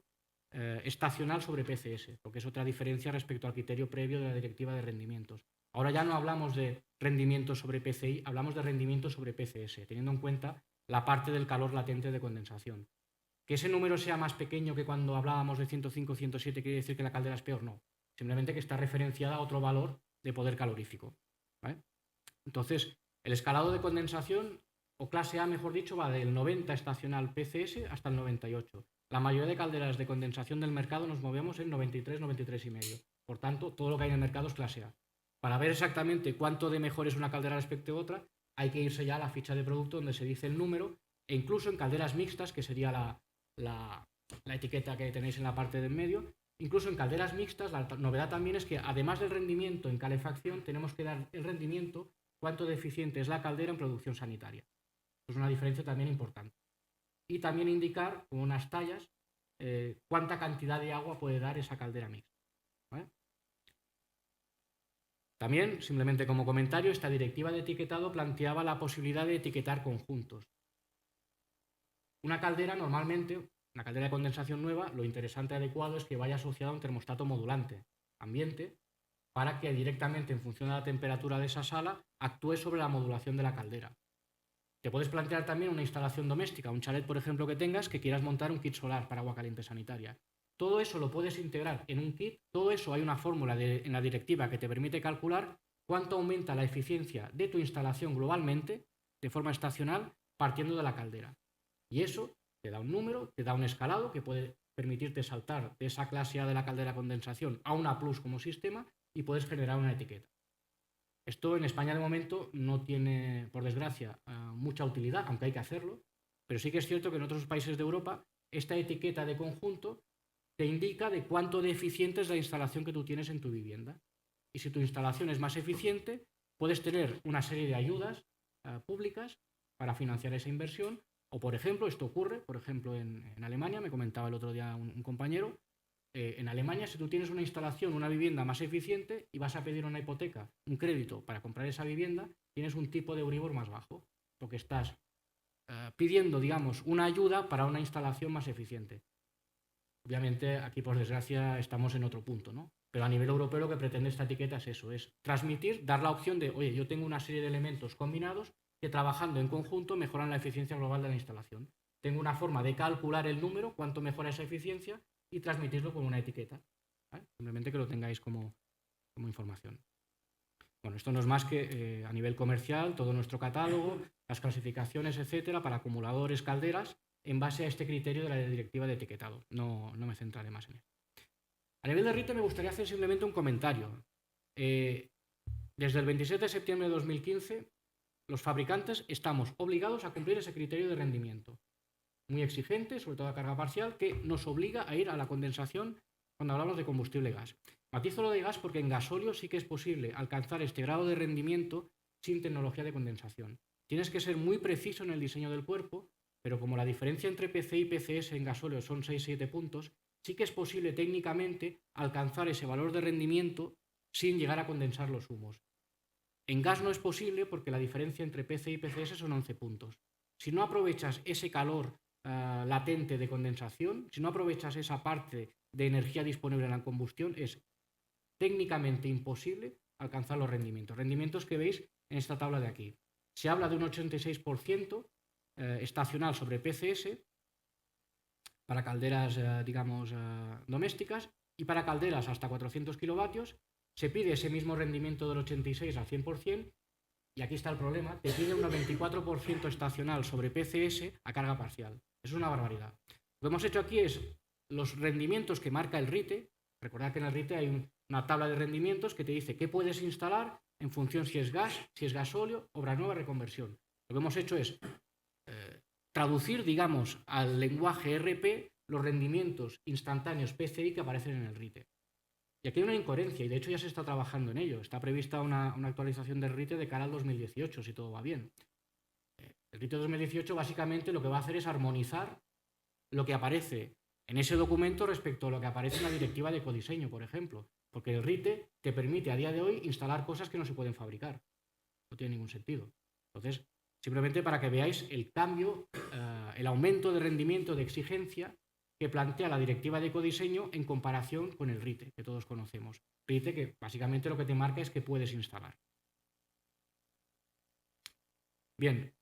estacional sobre PCS, porque es otra diferencia respecto al criterio previo de la directiva de rendimientos. Ahora ya no hablamos de rendimiento sobre PCI, hablamos de rendimiento sobre PCS, teniendo en cuenta la parte del calor latente de condensación. Que ese número sea más pequeño que cuando hablábamos de 105, 107, quiere decir que la caldera es peor, no. Simplemente que está referenciada a otro valor de poder calorífico, ¿vale? Entonces, el escalado de condensación, o clase A, mejor dicho, va del 90 estacional PCS hasta el 98. La mayoría de calderas de condensación del mercado nos movemos en 93, 93,5. Por tanto, todo lo que hay en el mercado es clase A. Para ver exactamente cuánto de mejor es una caldera respecto a otra, hay que irse ya a la ficha de producto donde se dice el número, e incluso en calderas mixtas, que sería la etiqueta que tenéis en la parte del medio, incluso en calderas mixtas, la novedad también es que además del rendimiento en calefacción, tenemos que dar el rendimiento, cuánto de eficiente es la caldera en producción sanitaria. Es una diferencia también importante. Y también indicar con unas tallas cuánta cantidad de agua puede dar esa caldera mixta, ¿vale? También, simplemente como comentario, esta directiva de etiquetado planteaba la posibilidad de etiquetar conjuntos. Una caldera normalmente, una caldera de condensación nueva, lo interesante y adecuado es que vaya asociada a un termostato modulante ambiente para que directamente en función de la temperatura de esa sala actúe sobre la modulación de la caldera. Te puedes plantear también una instalación doméstica, un chalet por ejemplo que tengas, que quieras montar un kit solar para agua caliente sanitaria. Todo eso lo puedes integrar en un kit, todo eso hay una fórmula en la directiva que te permite calcular cuánto aumenta la eficiencia de tu instalación globalmente de forma estacional partiendo de la caldera. Y eso te da un número, te da un escalado que puede permitirte saltar de esa clase A de la caldera condensación a una plus como sistema y puedes generar una etiqueta. Esto en España de momento no tiene, por desgracia, mucha utilidad, aunque hay que hacerlo, pero sí que es cierto que en otros países de Europa esta etiqueta de conjunto te indica de cuánto de eficiente es la instalación que tú tienes en tu vivienda. Y si tu instalación es más eficiente, puedes tener una serie de ayudas públicas para financiar esa inversión. O, por ejemplo, esto ocurre, por ejemplo, en Alemania, me comentaba el otro día un compañero, en Alemania, si tú tienes una instalación, una vivienda más eficiente y vas a pedir una hipoteca, un crédito para comprar esa vivienda, tienes un tipo de Euribor más bajo, porque estás pidiendo, digamos, una ayuda para una instalación más eficiente. Obviamente, aquí, por desgracia, estamos en otro punto, ¿no? Pero a nivel europeo lo que pretende esta etiqueta es eso, es transmitir, dar la opción de, oye, yo tengo una serie de elementos combinados que trabajando en conjunto mejoran la eficiencia global de la instalación. Tengo una forma de calcular el número, cuánto mejora esa eficiencia, y transmitirlo con una etiqueta, ¿vale? Simplemente que lo tengáis como información. Bueno, esto no es más que a nivel comercial, todo nuestro catálogo, las clasificaciones, etcétera, para acumuladores, calderas, en base a este criterio de la directiva de etiquetado. No me centraré más en esto. A nivel de RITE me gustaría hacer simplemente un comentario. Desde el 27 de septiembre de 2015, los fabricantes estamos obligados a cumplir ese criterio de rendimiento. Muy exigente, sobre todo a carga parcial, que nos obliga a ir a la condensación cuando hablamos de combustible gas. Matizo lo de gas porque en gasóleo sí que es posible alcanzar este grado de rendimiento sin tecnología de condensación. Tienes que ser muy preciso en el diseño del cuerpo, pero como la diferencia entre PCI y PCS en gasóleo son 6-7 puntos, sí que es posible técnicamente alcanzar ese valor de rendimiento sin llegar a condensar los humos. En gas no es posible porque la diferencia entre PCI y PCS son 11 puntos. Si no aprovechas ese calor latente de condensación, si no aprovechas esa parte de energía disponible en la combustión, es técnicamente imposible alcanzar los rendimientos. Rendimientos que veis en esta tabla de aquí. Se habla de un 86% estacional sobre PCS para calderas, digamos, domésticas, y para calderas hasta 400 kilovatios se pide ese mismo rendimiento del 86 al 100%, y aquí está el problema, te pide un 94% estacional sobre PCS a carga parcial. Es una barbaridad. Lo que hemos hecho aquí es los rendimientos que marca el RITE. Recordad que en el RITE hay una tabla de rendimientos que te dice qué puedes instalar en función si es gas, si es gasóleo, obra nueva, reconversión. Lo que hemos hecho es traducir, digamos, al lenguaje RP los rendimientos instantáneos PCI que aparecen en el RITE. Y aquí hay una incoherencia, y de hecho ya se está trabajando en ello. Está prevista una actualización del RITE de cara al 2018, si todo va bien. El RITE 2018 básicamente lo que va a hacer es armonizar lo que aparece en ese documento respecto a lo que aparece en la directiva de ecodiseño, por ejemplo. porque el RITE te permite a día de hoy instalar cosas que no se pueden fabricar. No tiene ningún sentido. Entonces, simplemente para que veáis el cambio, el aumento de rendimiento, de exigencia que plantea la directiva de ecodiseño en comparación con el RITE, que todos conocemos. RITE que básicamente lo que te marca es que puedes instalar. Bien,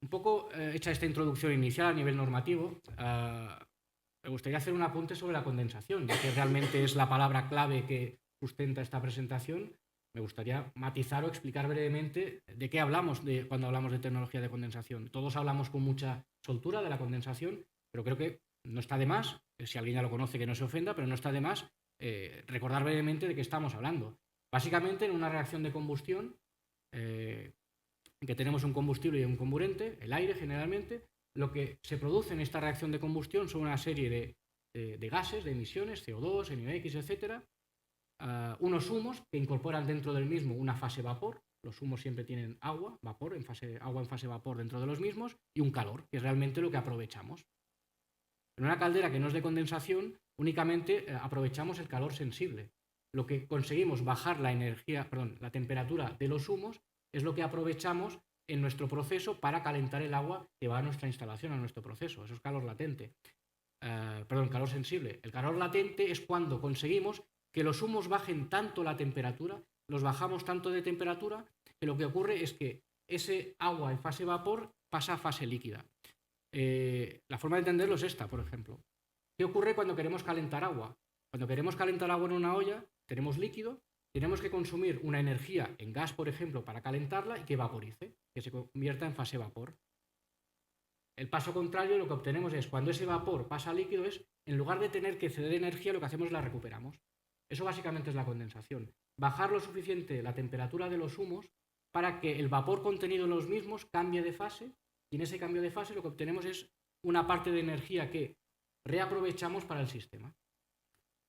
un poco hecha esta introducción inicial a nivel normativo, me gustaría hacer un apunte sobre la condensación, ya que realmente es la palabra clave que sustenta esta presentación. Me gustaría matizar o explicar brevemente de qué hablamos cuando hablamos de tecnología de condensación. Todos hablamos con mucha soltura de la condensación, pero creo que no está de más, si alguien ya lo conoce que no se ofenda, pero no está de más recordar brevemente de qué estamos hablando. Básicamente, en una reacción de combustión, en que tenemos un combustible y un comburente, el aire generalmente, lo que se produce en esta reacción de combustión son una serie de gases, de emisiones, CO2, NOx, etc., unos humos que incorporan dentro del mismo una fase vapor. Los humos siempre tienen agua, vapor, agua en fase vapor dentro de los mismos, y un calor, que es realmente lo que aprovechamos. En una caldera que no es de condensación, únicamente aprovechamos el calor sensible. Lo que conseguimos bajar la temperatura de los humos es lo que aprovechamos en nuestro proceso para calentar el agua que va a nuestra instalación, a nuestro proceso. Eso es calor latente. Calor sensible. El calor latente es cuando conseguimos que los humos bajen tanto la temperatura, los bajamos tanto de temperatura, que lo que ocurre es que ese agua en fase vapor pasa a fase líquida. La forma de entenderlo es esta, por ejemplo. ¿Qué ocurre cuando queremos calentar agua? Cuando queremos calentar agua en una olla, tenemos líquido, tenemos que consumir una energía en gas, por ejemplo, para calentarla y que vaporice, que se convierta en fase vapor. El paso contrario, lo que obtenemos es, cuando ese vapor pasa a líquido, en lugar de tener que ceder energía, lo que hacemos es la recuperamos. Eso básicamente es la condensación. Bajar lo suficiente la temperatura de los humos para que el vapor contenido en los mismos cambie de fase, y en ese cambio de fase lo que obtenemos es una parte de energía que reaprovechamos para el sistema.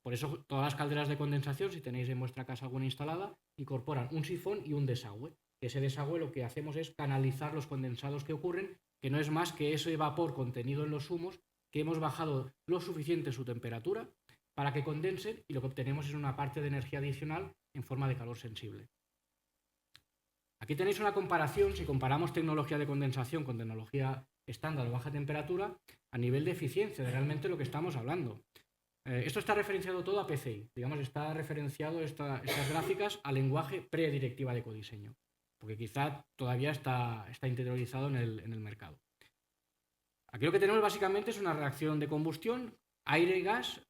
Por eso todas las calderas de condensación, si tenéis en vuestra casa alguna instalada, incorporan un sifón y un desagüe. Ese desagüe lo que hacemos es canalizar los condensados que ocurren, que no es más que ese vapor contenido en los humos que hemos bajado lo suficiente su temperatura para que condensen, y lo que obtenemos es una parte de energía adicional en forma de calor sensible. Aquí tenéis una comparación, si comparamos tecnología de condensación con tecnología estándar o baja temperatura, a nivel de eficiencia, de realmente lo que estamos hablando. Esto está referenciado todo a PCI, digamos, está referenciado estas gráficas al lenguaje pre-directiva de ecodiseño, porque quizá todavía está interiorizado en el mercado. Aquí lo que tenemos básicamente es una reacción de combustión, aire y gas.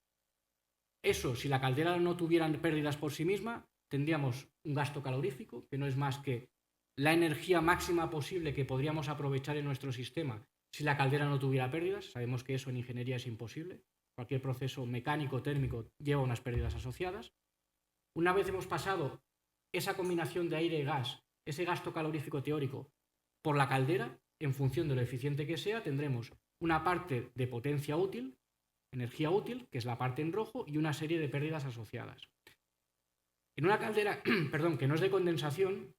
Eso, si la caldera no tuviera pérdidas por sí misma, tendríamos un gasto calorífico, que no es más que la energía máxima posible que podríamos aprovechar en nuestro sistema si la caldera no tuviera pérdidas. Sabemos que eso en ingeniería es imposible. Cualquier proceso mecánico o térmico lleva unas pérdidas asociadas. Una vez hemos pasado esa combinación de aire y gas, ese gasto calorífico teórico, por la caldera, en función de lo eficiente que sea, tendremos una parte de potencia útil, energía útil, que es la parte en rojo, y una serie de pérdidas asociadas. En una caldera que no es de condensación,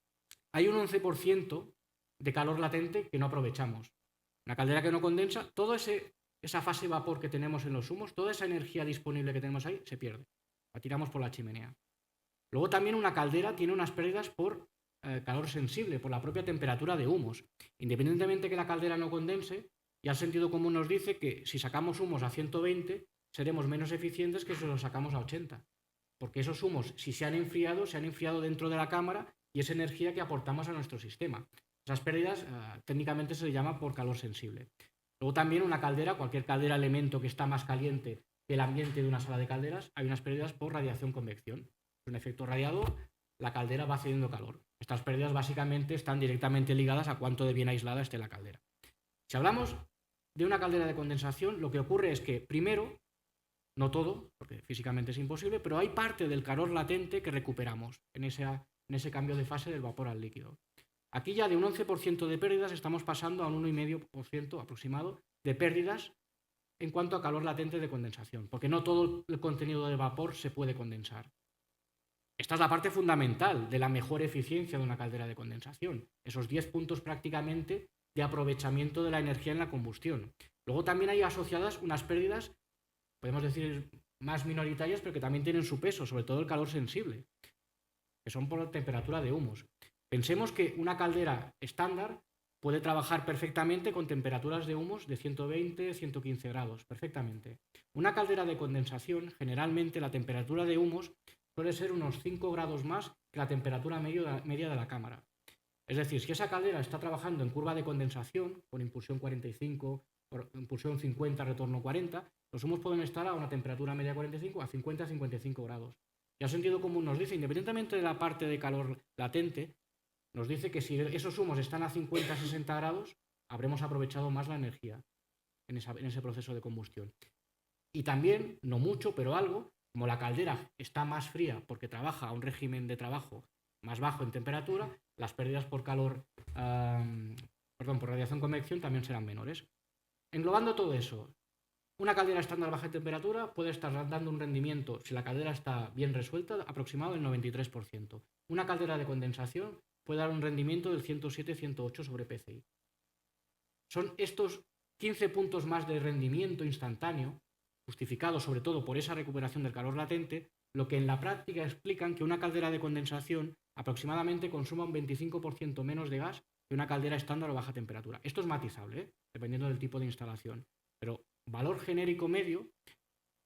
hay un 11% de calor latente que no aprovechamos. Una caldera que no condensa, toda esa fase vapor que tenemos en los humos, toda esa energía disponible que tenemos ahí, se pierde. La tiramos por la chimenea. Luego también una caldera tiene unas pérdidas por calor sensible, por la propia temperatura de humos. Independientemente que la caldera no condense, ya el sentido común nos dice que si sacamos humos a 120, seremos menos eficientes que si los sacamos a 80. Porque esos humos, si se han enfriado dentro de la cámara, y es energía que aportamos a nuestro sistema. Esas pérdidas técnicamente se le llama por calor sensible. Luego también una caldera, cualquier caldera elemento que está más caliente que el ambiente de una sala de calderas, hay unas pérdidas por radiación-convección. Es un efecto radiador, la caldera va cediendo calor. Estas pérdidas básicamente están directamente ligadas a cuánto de bien aislada esté la caldera. Si hablamos de una caldera de condensación, lo que ocurre es que primero, no todo, porque físicamente es imposible, pero hay parte del calor latente que recuperamos en ese cambio de fase del vapor al líquido. Aquí ya de un 11% de pérdidas estamos pasando a un 1,5% aproximado de pérdidas en cuanto a calor latente de condensación, porque no todo el contenido de vapor se puede condensar. Esta es la parte fundamental de la mejor eficiencia de una caldera de condensación, esos 10 puntos prácticamente de aprovechamiento de la energía en la combustión. Luego también hay asociadas unas pérdidas, podemos decir más minoritarias, pero que también tienen su peso, sobre todo el calor sensible, que son por la temperatura de humos. Pensemos que una caldera estándar puede trabajar perfectamente con temperaturas de humos de 120, 115 grados, perfectamente. Una caldera de condensación, generalmente la temperatura de humos suele ser unos 5 grados más que la temperatura media de la cámara. Es decir, si esa caldera está trabajando en curva de condensación, con impulsión 45, impulsión 50, retorno 40, los humos pueden estar a una temperatura media 45 a 50-55 grados. Y el sentido común nos dice, independientemente de la parte de calor latente, nos dice que si esos humos están a 50-60 grados, habremos aprovechado más la energía en ese proceso de combustión. Y también, no mucho, pero algo, como la caldera está más fría porque trabaja a un régimen de trabajo más bajo en temperatura, las pérdidas por calor, por radiación convección también serán menores. Englobando todo eso, una caldera estándar baja temperatura puede estar dando un rendimiento, si la caldera está bien resuelta, aproximado del 93%. Una caldera de condensación puede dar un rendimiento del 107-108 sobre PCI. Son estos 15 puntos más de rendimiento instantáneo, justificados sobre todo por esa recuperación del calor latente, lo que en la práctica explican que una caldera de condensación aproximadamente consuma un 25% menos de gas que una caldera estándar o baja temperatura. Esto es matizable, dependiendo del tipo de instalación, pero valor genérico medio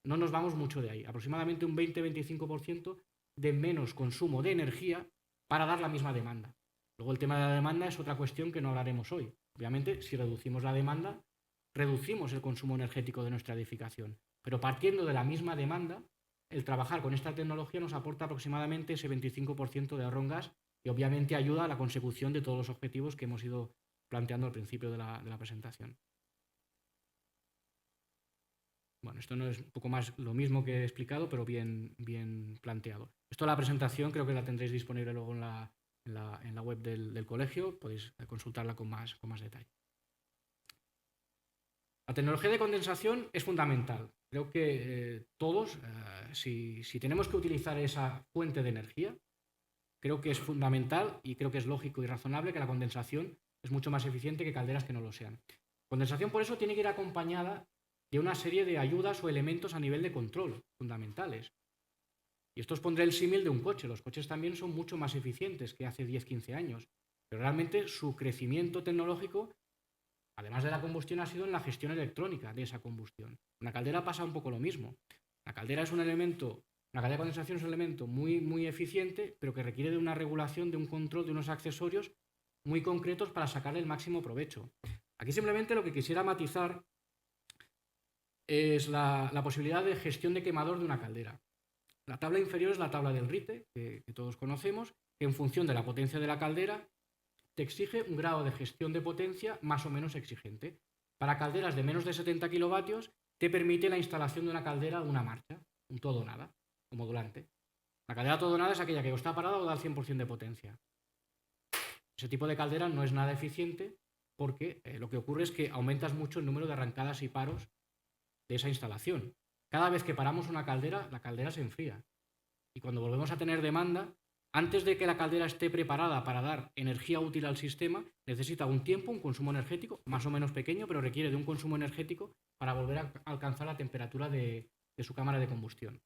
no nos vamos mucho de ahí, aproximadamente un 20-25% de menos consumo de energía para dar la misma demanda. Luego el tema de la demanda es otra cuestión que no hablaremos hoy. Obviamente, si reducimos la demanda, reducimos el consumo energético de nuestra edificación, pero partiendo de la misma demanda, el trabajar con esta tecnología nos aporta aproximadamente ese 25% de ahorro en gas y obviamente ayuda a la consecución de todos los objetivos que hemos ido planteando al principio de la presentación. Bueno, esto no es un poco más lo mismo que he explicado, pero bien planteado. Esto la presentación creo que la tendréis disponible luego en la web del colegio, podéis consultarla con más detalle. La tecnología de condensación es fundamental. Creo que todos, si tenemos que utilizar esa fuente de energía, creo que es fundamental y creo que es lógico y razonable que la condensación es mucho más eficiente que calderas que no lo sean. Condensación, por eso, tiene que ir acompañada de una serie de ayudas o elementos a nivel de control fundamentales. Y esto os pondré el símil de un coche. Los coches también son mucho más eficientes que hace 10-15 años, pero realmente su crecimiento tecnológico, además de la combustión, ha sido en la gestión electrónica de esa combustión. Una caldera pasa un poco lo mismo. La caldera de condensación es un elemento muy eficiente, pero que requiere de una regulación, de un control, de unos accesorios muy concretos para sacarle el máximo provecho. Aquí simplemente lo que quisiera matizar es la posibilidad de gestión de quemador de una caldera. La tabla inferior es la tabla del RITE, que todos conocemos, que en función de la potencia de la caldera te exige un grado de gestión de potencia más o menos exigente. Para calderas de menos de 70 kilovatios te permite la instalación de una caldera de una marcha, un todo o nada, o modulante. La caldera todo o nada es aquella que o está parada o da el 100% de potencia. Ese tipo de caldera no es nada eficiente porque lo que ocurre es que aumentas mucho el número de arrancadas y paros de esa instalación. Cada vez que paramos una caldera, la caldera se enfría. Y cuando volvemos a tener demanda, antes de que la caldera esté preparada para dar energía útil al sistema, necesita un tiempo, un consumo energético, más o menos pequeño, pero requiere de un consumo energético para volver a alcanzar la temperatura de su cámara de combustión.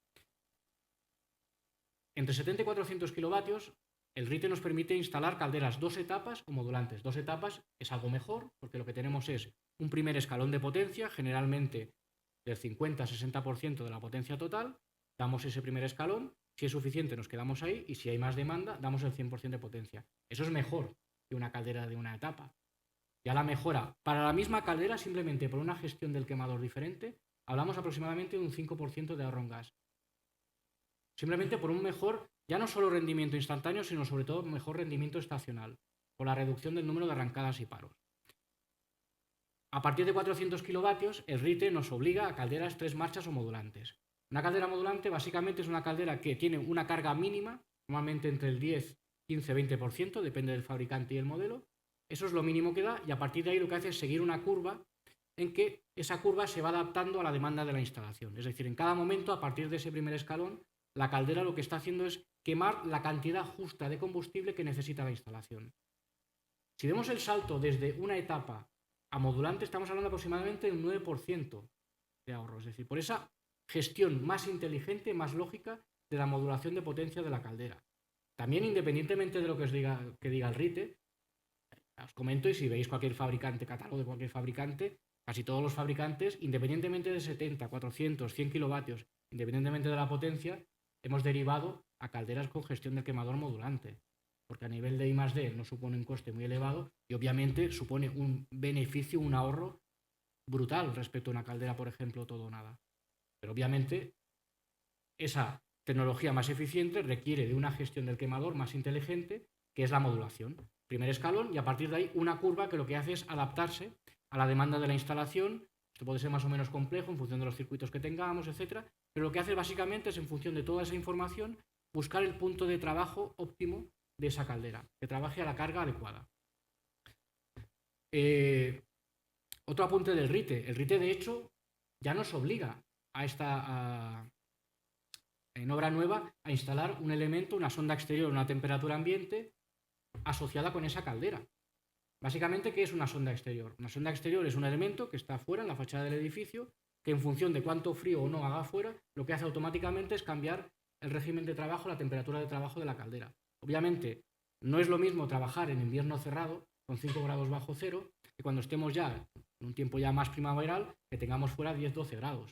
Entre 70 y 400 kilovatios, el RITE nos permite instalar calderas 2 etapas o modulantes. 2 etapas es algo mejor, porque lo que tenemos es un primer escalón de potencia, generalmente del 50-60% de la potencia total, damos ese primer escalón, si es suficiente nos quedamos ahí y si hay más demanda damos el 100% de potencia. Eso es mejor que una caldera de una etapa. Ya la mejora para la misma caldera, simplemente por una gestión del quemador diferente, hablamos aproximadamente de un 5% de ahorro en gas. Simplemente por un mejor, ya no solo rendimiento instantáneo, sino sobre todo mejor rendimiento estacional, por la reducción del número de arrancadas y paros. A partir de 400 kilovatios, el RITE nos obliga a calderas 3 marchas o modulantes. Una caldera modulante básicamente es una caldera que tiene una carga mínima, normalmente entre el 10, 15, 20%, depende del fabricante y el modelo. Eso es lo mínimo que da y a partir de ahí lo que hace es seguir una curva en que esa curva se va adaptando a la demanda de la instalación. Es decir, en cada momento, a partir de ese primer escalón, la caldera lo que está haciendo es quemar la cantidad justa de combustible que necesita la instalación. Si vemos el salto desde una etapa a modulante, estamos hablando aproximadamente de un 9% de ahorro. Es decir, por esa gestión más inteligente, más lógica de la modulación de potencia de la caldera. También, independientemente de lo que diga el RITE, os comento, y si veis cualquier fabricante, catálogo de cualquier fabricante, casi todos los fabricantes, independientemente de 70, 400, 100 kilovatios, independientemente de la potencia, hemos derivado a calderas con gestión del quemador modulante, porque a nivel de I+D no supone un coste muy elevado y obviamente supone un beneficio, un ahorro brutal respecto a una caldera, por ejemplo, todo o nada. Pero obviamente esa tecnología más eficiente requiere de una gestión del quemador más inteligente, que es la modulación. Primer escalón, y a partir de ahí una curva que lo que hace es adaptarse a la demanda de la instalación. Esto puede ser más o menos complejo en función de los circuitos que tengamos, etcétera, pero lo que hace básicamente es, en función de toda esa información, buscar el punto de trabajo óptimo de esa caldera, que trabaje a la carga adecuada. Otro apunte del RITE. El RITE, de hecho, ya nos obliga en obra nueva a instalar un elemento, una sonda exterior a una temperatura ambiente asociada con esa caldera. Básicamente, ¿qué es una sonda exterior? Una sonda exterior es un elemento que está fuera, en la fachada del edificio, que en función de cuánto frío o no haga fuera, lo que hace automáticamente es cambiar el régimen de trabajo, la temperatura de trabajo de la caldera. Obviamente, no es lo mismo trabajar en invierno cerrado, con 5 grados bajo cero, que cuando estemos ya en un tiempo ya más primaveral, que tengamos fuera 10-12 grados.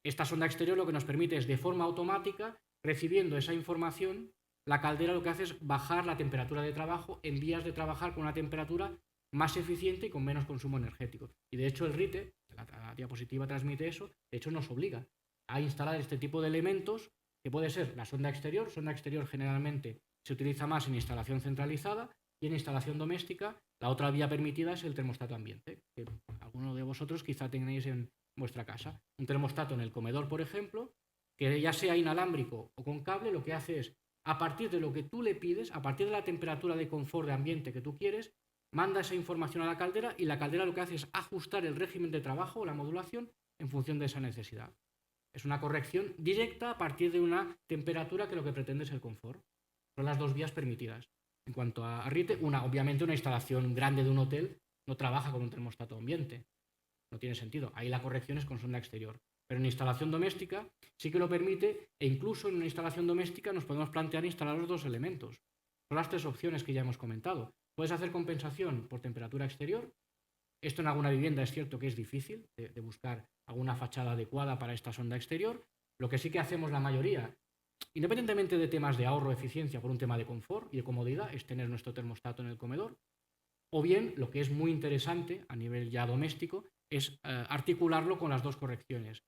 Esta sonda exterior lo que nos permite es, de forma automática, recibiendo esa información, la caldera lo que hace es bajar la temperatura de trabajo en vías de trabajar con una temperatura más eficiente y con menos consumo energético. Y de hecho el RITE, la diapositiva transmite eso, de hecho nos obliga a instalar este tipo de elementos, que puede ser la sonda exterior. Sonda exterior generalmente se utiliza más en instalación centralizada, y en instalación doméstica la otra vía permitida es el termostato ambiente, que alguno de vosotros quizá tengáis en vuestra casa. Un termostato en el comedor, por ejemplo, que ya sea inalámbrico o con cable, lo que hace es, a partir de lo que tú le pides, a partir de la temperatura de confort de ambiente que tú quieres, manda esa información a la caldera, y la caldera lo que hace es ajustar el régimen de trabajo o la modulación en función de esa necesidad. Es una corrección directa a partir de una temperatura que lo que pretende es el confort. Son las dos vías permitidas. En cuanto a RITE, obviamente una instalación grande de un hotel no trabaja con un termostato ambiente. No tiene sentido. Ahí la corrección es con sonda exterior. Pero en instalación doméstica sí que lo permite, e incluso en una instalación doméstica nos podemos plantear instalar los dos elementos. Son las tres opciones que ya hemos comentado. Puedes hacer compensación por temperatura exterior. Esto en alguna vivienda es cierto que es difícil de buscar alguna fachada adecuada para esta sonda exterior. Lo que sí que hacemos la mayoría, independientemente de temas de ahorro o eficiencia, por un tema de confort y de comodidad, es tener nuestro termostato en el comedor. O bien, lo que es muy interesante a nivel ya doméstico, es articularlo con las dos correcciones.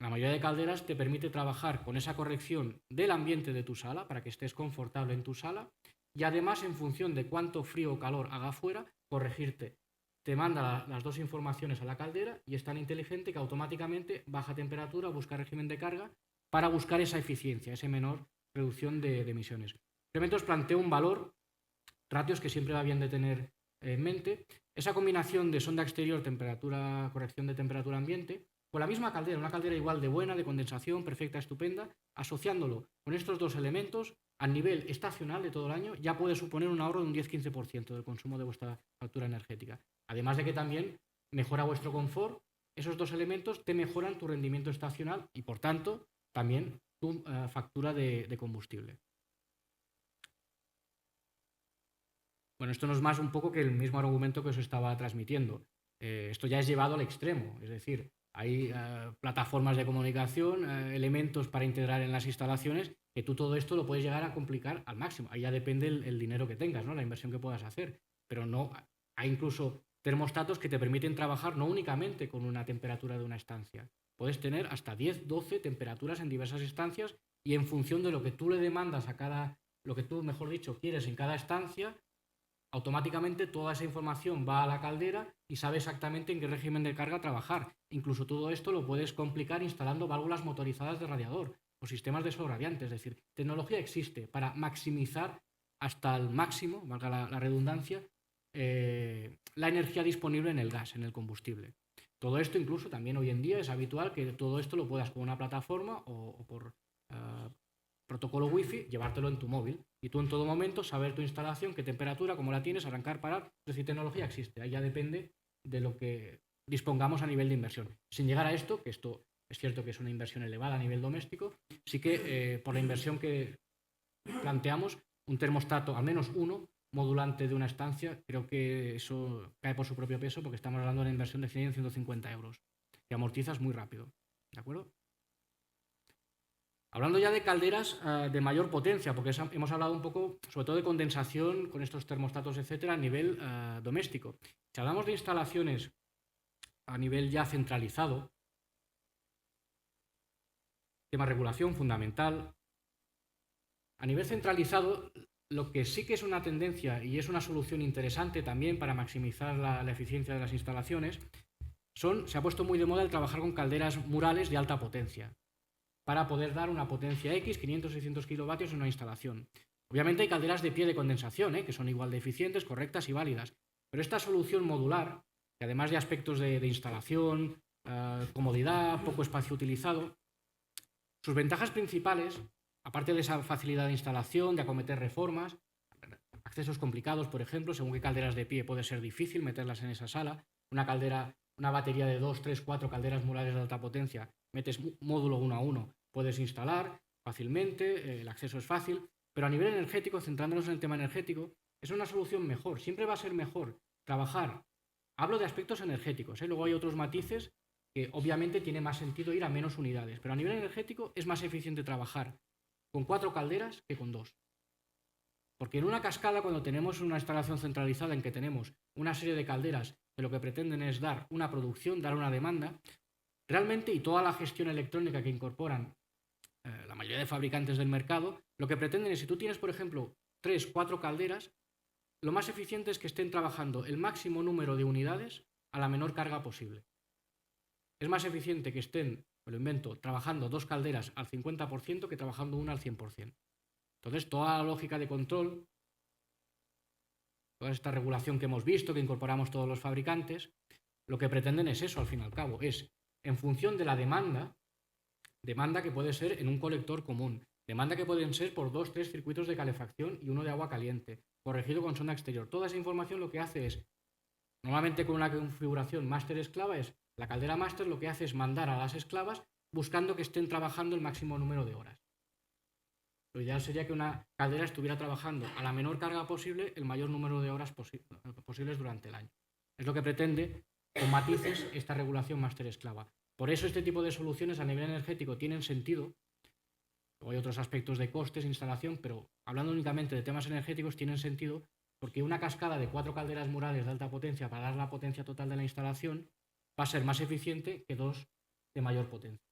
La mayoría de calderas te permite trabajar con esa corrección del ambiente de tu sala para que estés confortable en tu sala, y además, en función de cuánto frío o calor haga fuera, corregirte. Te manda las dos informaciones a la caldera y es tan inteligente que automáticamente baja temperatura, busca régimen de carga para buscar esa eficiencia, esa menor reducción de emisiones. Simplemente os planteo un valor, ratios que siempre va bien de tener en mente. Esa combinación de sonda exterior, temperatura, corrección de temperatura ambiente, con la misma caldera, una caldera igual de buena, de condensación, perfecta, estupenda, asociándolo con estos dos elementos, a nivel estacional de todo el año, ya puede suponer un ahorro de un 10-15% del consumo de vuestra factura energética. Además de que también mejora vuestro confort, esos dos elementos te mejoran tu rendimiento estacional y, por tanto, también tu factura de combustible. Bueno, esto no es más un poco que el mismo argumento que os estaba transmitiendo. Esto ya es llevado al extremo, es decir, hay plataformas de comunicación, elementos para integrar en las instalaciones, que tú todo esto lo puedes llegar a complicar al máximo. Ahí ya depende el dinero que tengas, ¿no? La inversión que puedas hacer. Pero no, hay incluso termostatos que te permiten trabajar no únicamente con una temperatura de una estancia. Puedes tener hasta 10, 12 temperaturas en diversas estancias, y en función de lo que tú le demandas lo que tú, mejor dicho, quieres en cada estancia, automáticamente toda esa información va a la caldera y sabe exactamente en qué régimen de carga trabajar. Incluso todo esto lo puedes complicar instalando válvulas motorizadas de radiador o sistemas de sobradiante. Es decir, tecnología existe para maximizar hasta el máximo, valga la redundancia, la energía disponible en el gas, en el combustible. Todo esto incluso también hoy en día es habitual que todo esto lo puedas con una plataforma o por protocolo wifi, llevártelo en tu móvil y tú en todo momento saber tu instalación, qué temperatura, cómo la tienes, arrancar, parar. Es decir, tecnología existe, ahí ya depende de lo que dispongamos a nivel de inversión. Sin llegar a esto, que esto Es cierto que es una inversión elevada a nivel doméstico. Sí que por la inversión que planteamos, un termostato, al menos uno, modulante de una estancia, creo que eso cae por su propio peso porque estamos hablando de una inversión de 100 150 euros, que amortizas muy rápido. ¿De acuerdo? Hablando ya de calderas de mayor potencia, porque hemos hablado un poco, sobre todo de condensación con estos termostatos, etcétera, a nivel doméstico. Si hablamos de instalaciones a nivel ya centralizado, tema regulación fundamental. A nivel centralizado, lo que sí que es una tendencia y es una solución interesante también para maximizar la eficiencia de las instalaciones, se ha puesto muy de moda el trabajar con calderas murales de alta potencia, para poder dar una potencia X, 500-600 kilovatios en una instalación. Obviamente hay calderas de pie de condensación, que son igual de eficientes, correctas y válidas, pero esta solución modular, que además de aspectos de instalación, comodidad, poco espacio utilizado, sus ventajas principales, aparte de esa facilidad de instalación, de acometer reformas, accesos complicados, por ejemplo, según qué calderas de pie puede ser difícil meterlas en esa sala, una batería de 2, 3, 4 calderas murales de alta potencia, metes módulo 1 a 1, puedes instalar fácilmente, el acceso es fácil, pero a nivel energético, centrándonos en el tema energético, es una solución mejor, siempre va a ser mejor trabajar, hablo de aspectos energéticos, luego hay otros matices que obviamente tiene más sentido ir a menos unidades, pero a nivel energético es más eficiente trabajar con 4 calderas que con 2. Porque en una cascada, cuando tenemos una instalación centralizada en que tenemos una serie de calderas que lo que pretenden es dar una producción, dar una demanda, realmente, y toda la gestión electrónica que incorporan la mayoría de fabricantes del mercado, lo que pretenden es, si tú tienes, por ejemplo, 3, 4 calderas, lo más eficiente es que estén trabajando el máximo número de unidades a la menor carga posible. Es más eficiente que estén, me lo invento, trabajando 2 calderas al 50% que trabajando una al 100%. Entonces, toda la lógica de control, toda esta regulación que hemos visto, que incorporamos todos los fabricantes, lo que pretenden es eso, al fin y al cabo, es, en función de la demanda que puede ser en un colector común, demanda que pueden ser por 2, 3 circuitos de calefacción y uno de agua caliente, corregido con sonda exterior. Toda esa información lo que hace es, normalmente con una configuración máster-esclava, es la caldera máster lo que hace es mandar a las esclavas buscando que estén trabajando el máximo número de horas. Lo ideal sería que una caldera estuviera trabajando a la menor carga posible el mayor número de horas posibles durante el año. Es lo que pretende, con matices, esta regulación máster-esclava. Por eso este tipo de soluciones a nivel energético tienen sentido. Luego hay otros aspectos de costes, instalación, pero hablando únicamente de temas energéticos tienen sentido porque una cascada de 4 calderas murales de alta potencia para dar la potencia total de la instalación va a ser más eficiente que 2 de mayor potencia,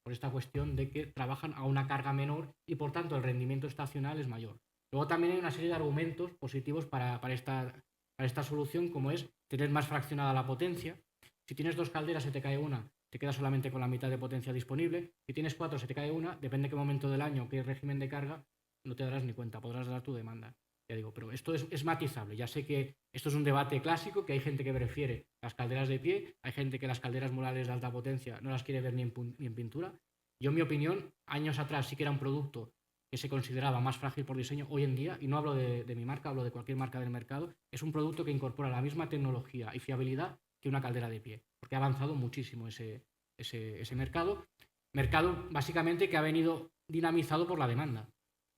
por esta cuestión de que trabajan a una carga menor y por tanto el rendimiento estacional es mayor. Luego también hay una serie de argumentos positivos para esta solución, como es tener más fraccionada la potencia. Si tienes 2 calderas se te cae una, te quedas solamente con la mitad de potencia disponible. Si tienes 4 se te cae una, depende de qué momento del año, qué régimen de carga, no te darás ni cuenta, podrás dar tu demanda. Ya digo, pero esto es matizable. Ya sé que esto es un debate clásico, que hay gente que prefiere las calderas de pie, hay gente que las calderas murales de alta potencia no las quiere ver ni en pintura. Yo, en mi opinión, años atrás sí que era un producto que se consideraba más frágil por diseño. Hoy en día, y no hablo de mi marca, hablo de cualquier marca del mercado, es un producto que incorpora la misma tecnología y fiabilidad que una caldera de pie, porque ha avanzado muchísimo ese mercado. Mercado básicamente que ha venido dinamizado por la demanda,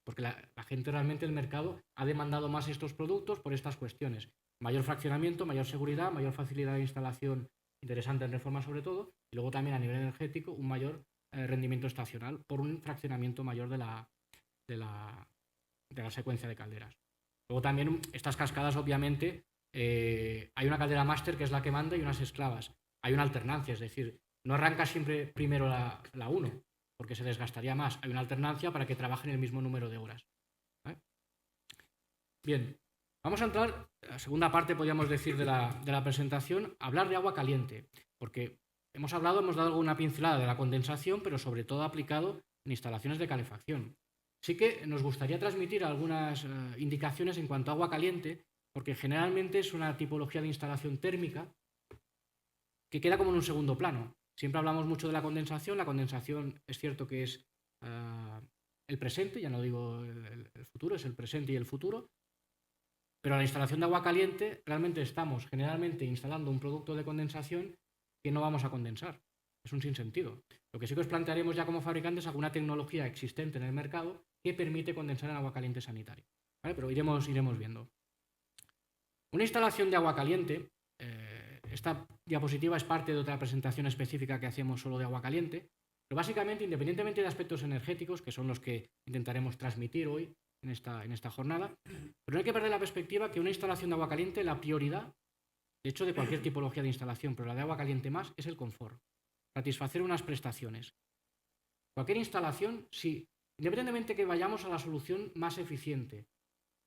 porque la gente realmente, el mercado, ha demandado más estos productos por estas cuestiones. Mayor fraccionamiento, mayor seguridad, mayor facilidad de instalación, interesante en reforma sobre todo, y luego también a nivel energético un mayor rendimiento estacional por un fraccionamiento mayor de la secuencia de calderas. Luego también estas cascadas, obviamente, hay una caldera máster que es la que manda y unas esclavas. Hay una alternancia, es decir, no arranca siempre primero la 1, porque se desgastaría más. Hay una alternancia para que trabajen el mismo número de horas. Bien, vamos a entrar, la segunda parte, podríamos decir, de la presentación, hablar de agua caliente, porque hemos dado alguna pincelada de la condensación, pero sobre todo aplicado en instalaciones de calefacción. Sí que nos gustaría transmitir algunas indicaciones en cuanto a agua caliente, porque generalmente es una tipología de instalación térmica que queda como en un segundo plano. Siempre hablamos mucho de la condensación es cierto que es el presente, ya no digo el futuro, es el presente y el futuro, pero la instalación de agua caliente realmente estamos generalmente instalando un producto de condensación que no vamos a condensar. Es un sinsentido. Lo que sí que os plantearemos ya como fabricantes es alguna tecnología existente en el mercado que permite condensar en agua caliente sanitaria. ¿Vale? Pero iremos viendo. Una instalación de agua caliente, esta diapositiva es parte de otra presentación específica que hacemos solo de agua caliente, pero básicamente, independientemente de aspectos energéticos, que son los que intentaremos transmitir hoy en esta jornada, pero no hay que perder la perspectiva que una instalación de agua caliente, la prioridad, de hecho de cualquier tipología de instalación, pero la de agua caliente más, es el confort, satisfacer unas prestaciones. Cualquier instalación, si independientemente que vayamos a la solución más eficiente,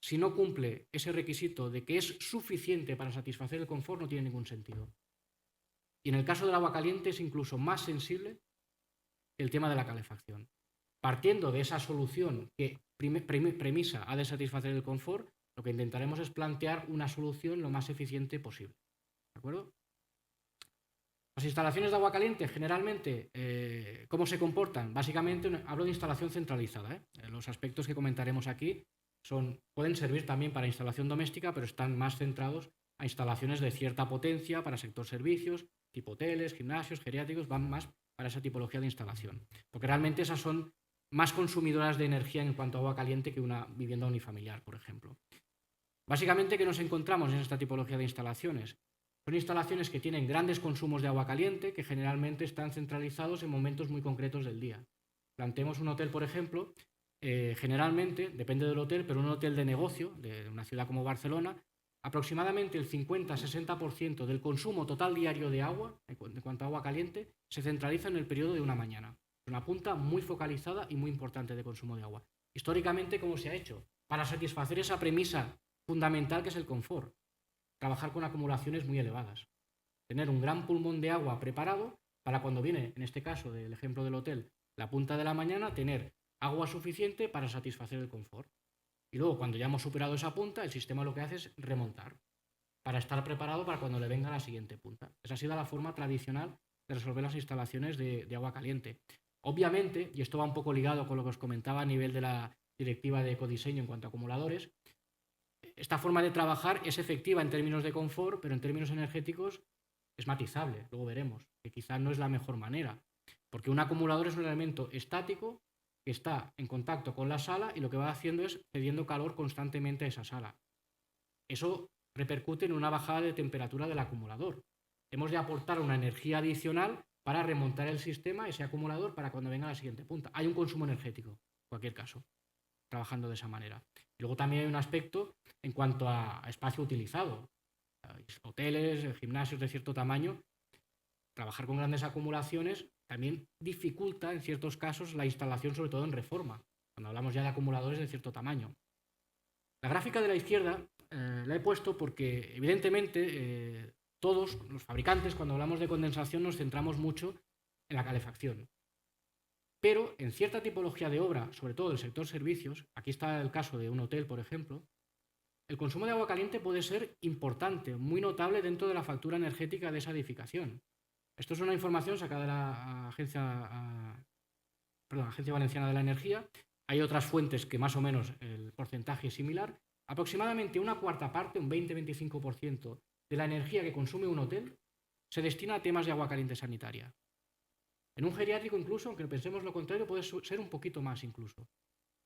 si no cumple ese requisito de que es suficiente para satisfacer el confort, no tiene ningún sentido. Y en el caso del agua caliente es incluso más sensible que el tema de la calefacción. Partiendo de esa solución que premisa ha de satisfacer el confort, lo que intentaremos es plantear una solución lo más eficiente posible. ¿De acuerdo? Las instalaciones de agua caliente, generalmente, ¿cómo se comportan? Básicamente, hablo de instalación centralizada. Los aspectos que comentaremos aquí pueden servir también para instalación doméstica, pero están más centrados a instalaciones de cierta potencia para sector servicios, tipo hoteles, gimnasios, geriátricos, van más para esa tipología de instalación. Porque realmente esas son más consumidoras de energía en cuanto a agua caliente que una vivienda unifamiliar, por ejemplo. Básicamente, ¿qué nos encontramos en esta tipología de instalaciones? Son instalaciones que tienen grandes consumos de agua caliente, que generalmente están centralizados en momentos muy concretos del día. Planteemos un hotel, por ejemplo, generalmente, depende del hotel, pero un hotel de negocio, de una ciudad como Barcelona, aproximadamente el 50-60% del consumo total diario de agua, en cuanto a agua caliente, se centraliza en el periodo de una mañana. Una punta muy focalizada y muy importante de consumo de agua. Históricamente, ¿cómo se ha hecho? Para satisfacer esa premisa fundamental que es el confort. Trabajar con acumulaciones muy elevadas. Tener un gran pulmón de agua preparado para cuando viene, en este caso del ejemplo del hotel, la punta de la mañana, tener agua suficiente para satisfacer el confort. Y luego, cuando ya hemos superado esa punta, el sistema lo que hace es remontar para estar preparado para cuando le venga la siguiente punta. Esa ha sido la forma tradicional de resolver las instalaciones de agua caliente. Obviamente, y esto va un poco ligado con lo que os comentaba a nivel de la directiva de ecodiseño en cuanto a acumuladores, esta forma de trabajar es efectiva en términos de confort, pero en términos energéticos es matizable, luego veremos, que quizá no es la mejor manera, porque un acumulador es un elemento estático que está en contacto con la sala y lo que va haciendo es cediendo calor constantemente a esa sala. Eso repercute en una bajada de temperatura del acumulador. Hemos de aportar una energía adicional para remontar el sistema, ese acumulador, para cuando venga la siguiente punta. Hay un consumo energético, en cualquier caso, trabajando de esa manera. Y luego también hay un aspecto en cuanto a espacio utilizado. Hoteles, gimnasios de cierto tamaño, trabajar con grandes acumulaciones también dificulta en ciertos casos la instalación, sobre todo en reforma, cuando hablamos ya de acumuladores de cierto tamaño. La gráfica de la izquierda la he puesto porque evidentemente todos los fabricantes, cuando hablamos de condensación, nos centramos mucho en la calefacción. Pero en cierta tipología de obra, sobre todo del sector servicios, aquí está el caso de un hotel, por ejemplo, el consumo de agua caliente puede ser importante, muy notable dentro de la factura energética de esa edificación. Esto es una información sacada de la Agencia Valenciana de la Energía. Hay otras fuentes que más o menos el porcentaje es similar. Aproximadamente una cuarta parte, un 20-25% de la energía que consume un hotel se destina a temas de agua caliente sanitaria. En un geriátrico incluso, aunque pensemos lo contrario, puede ser un poquito más incluso.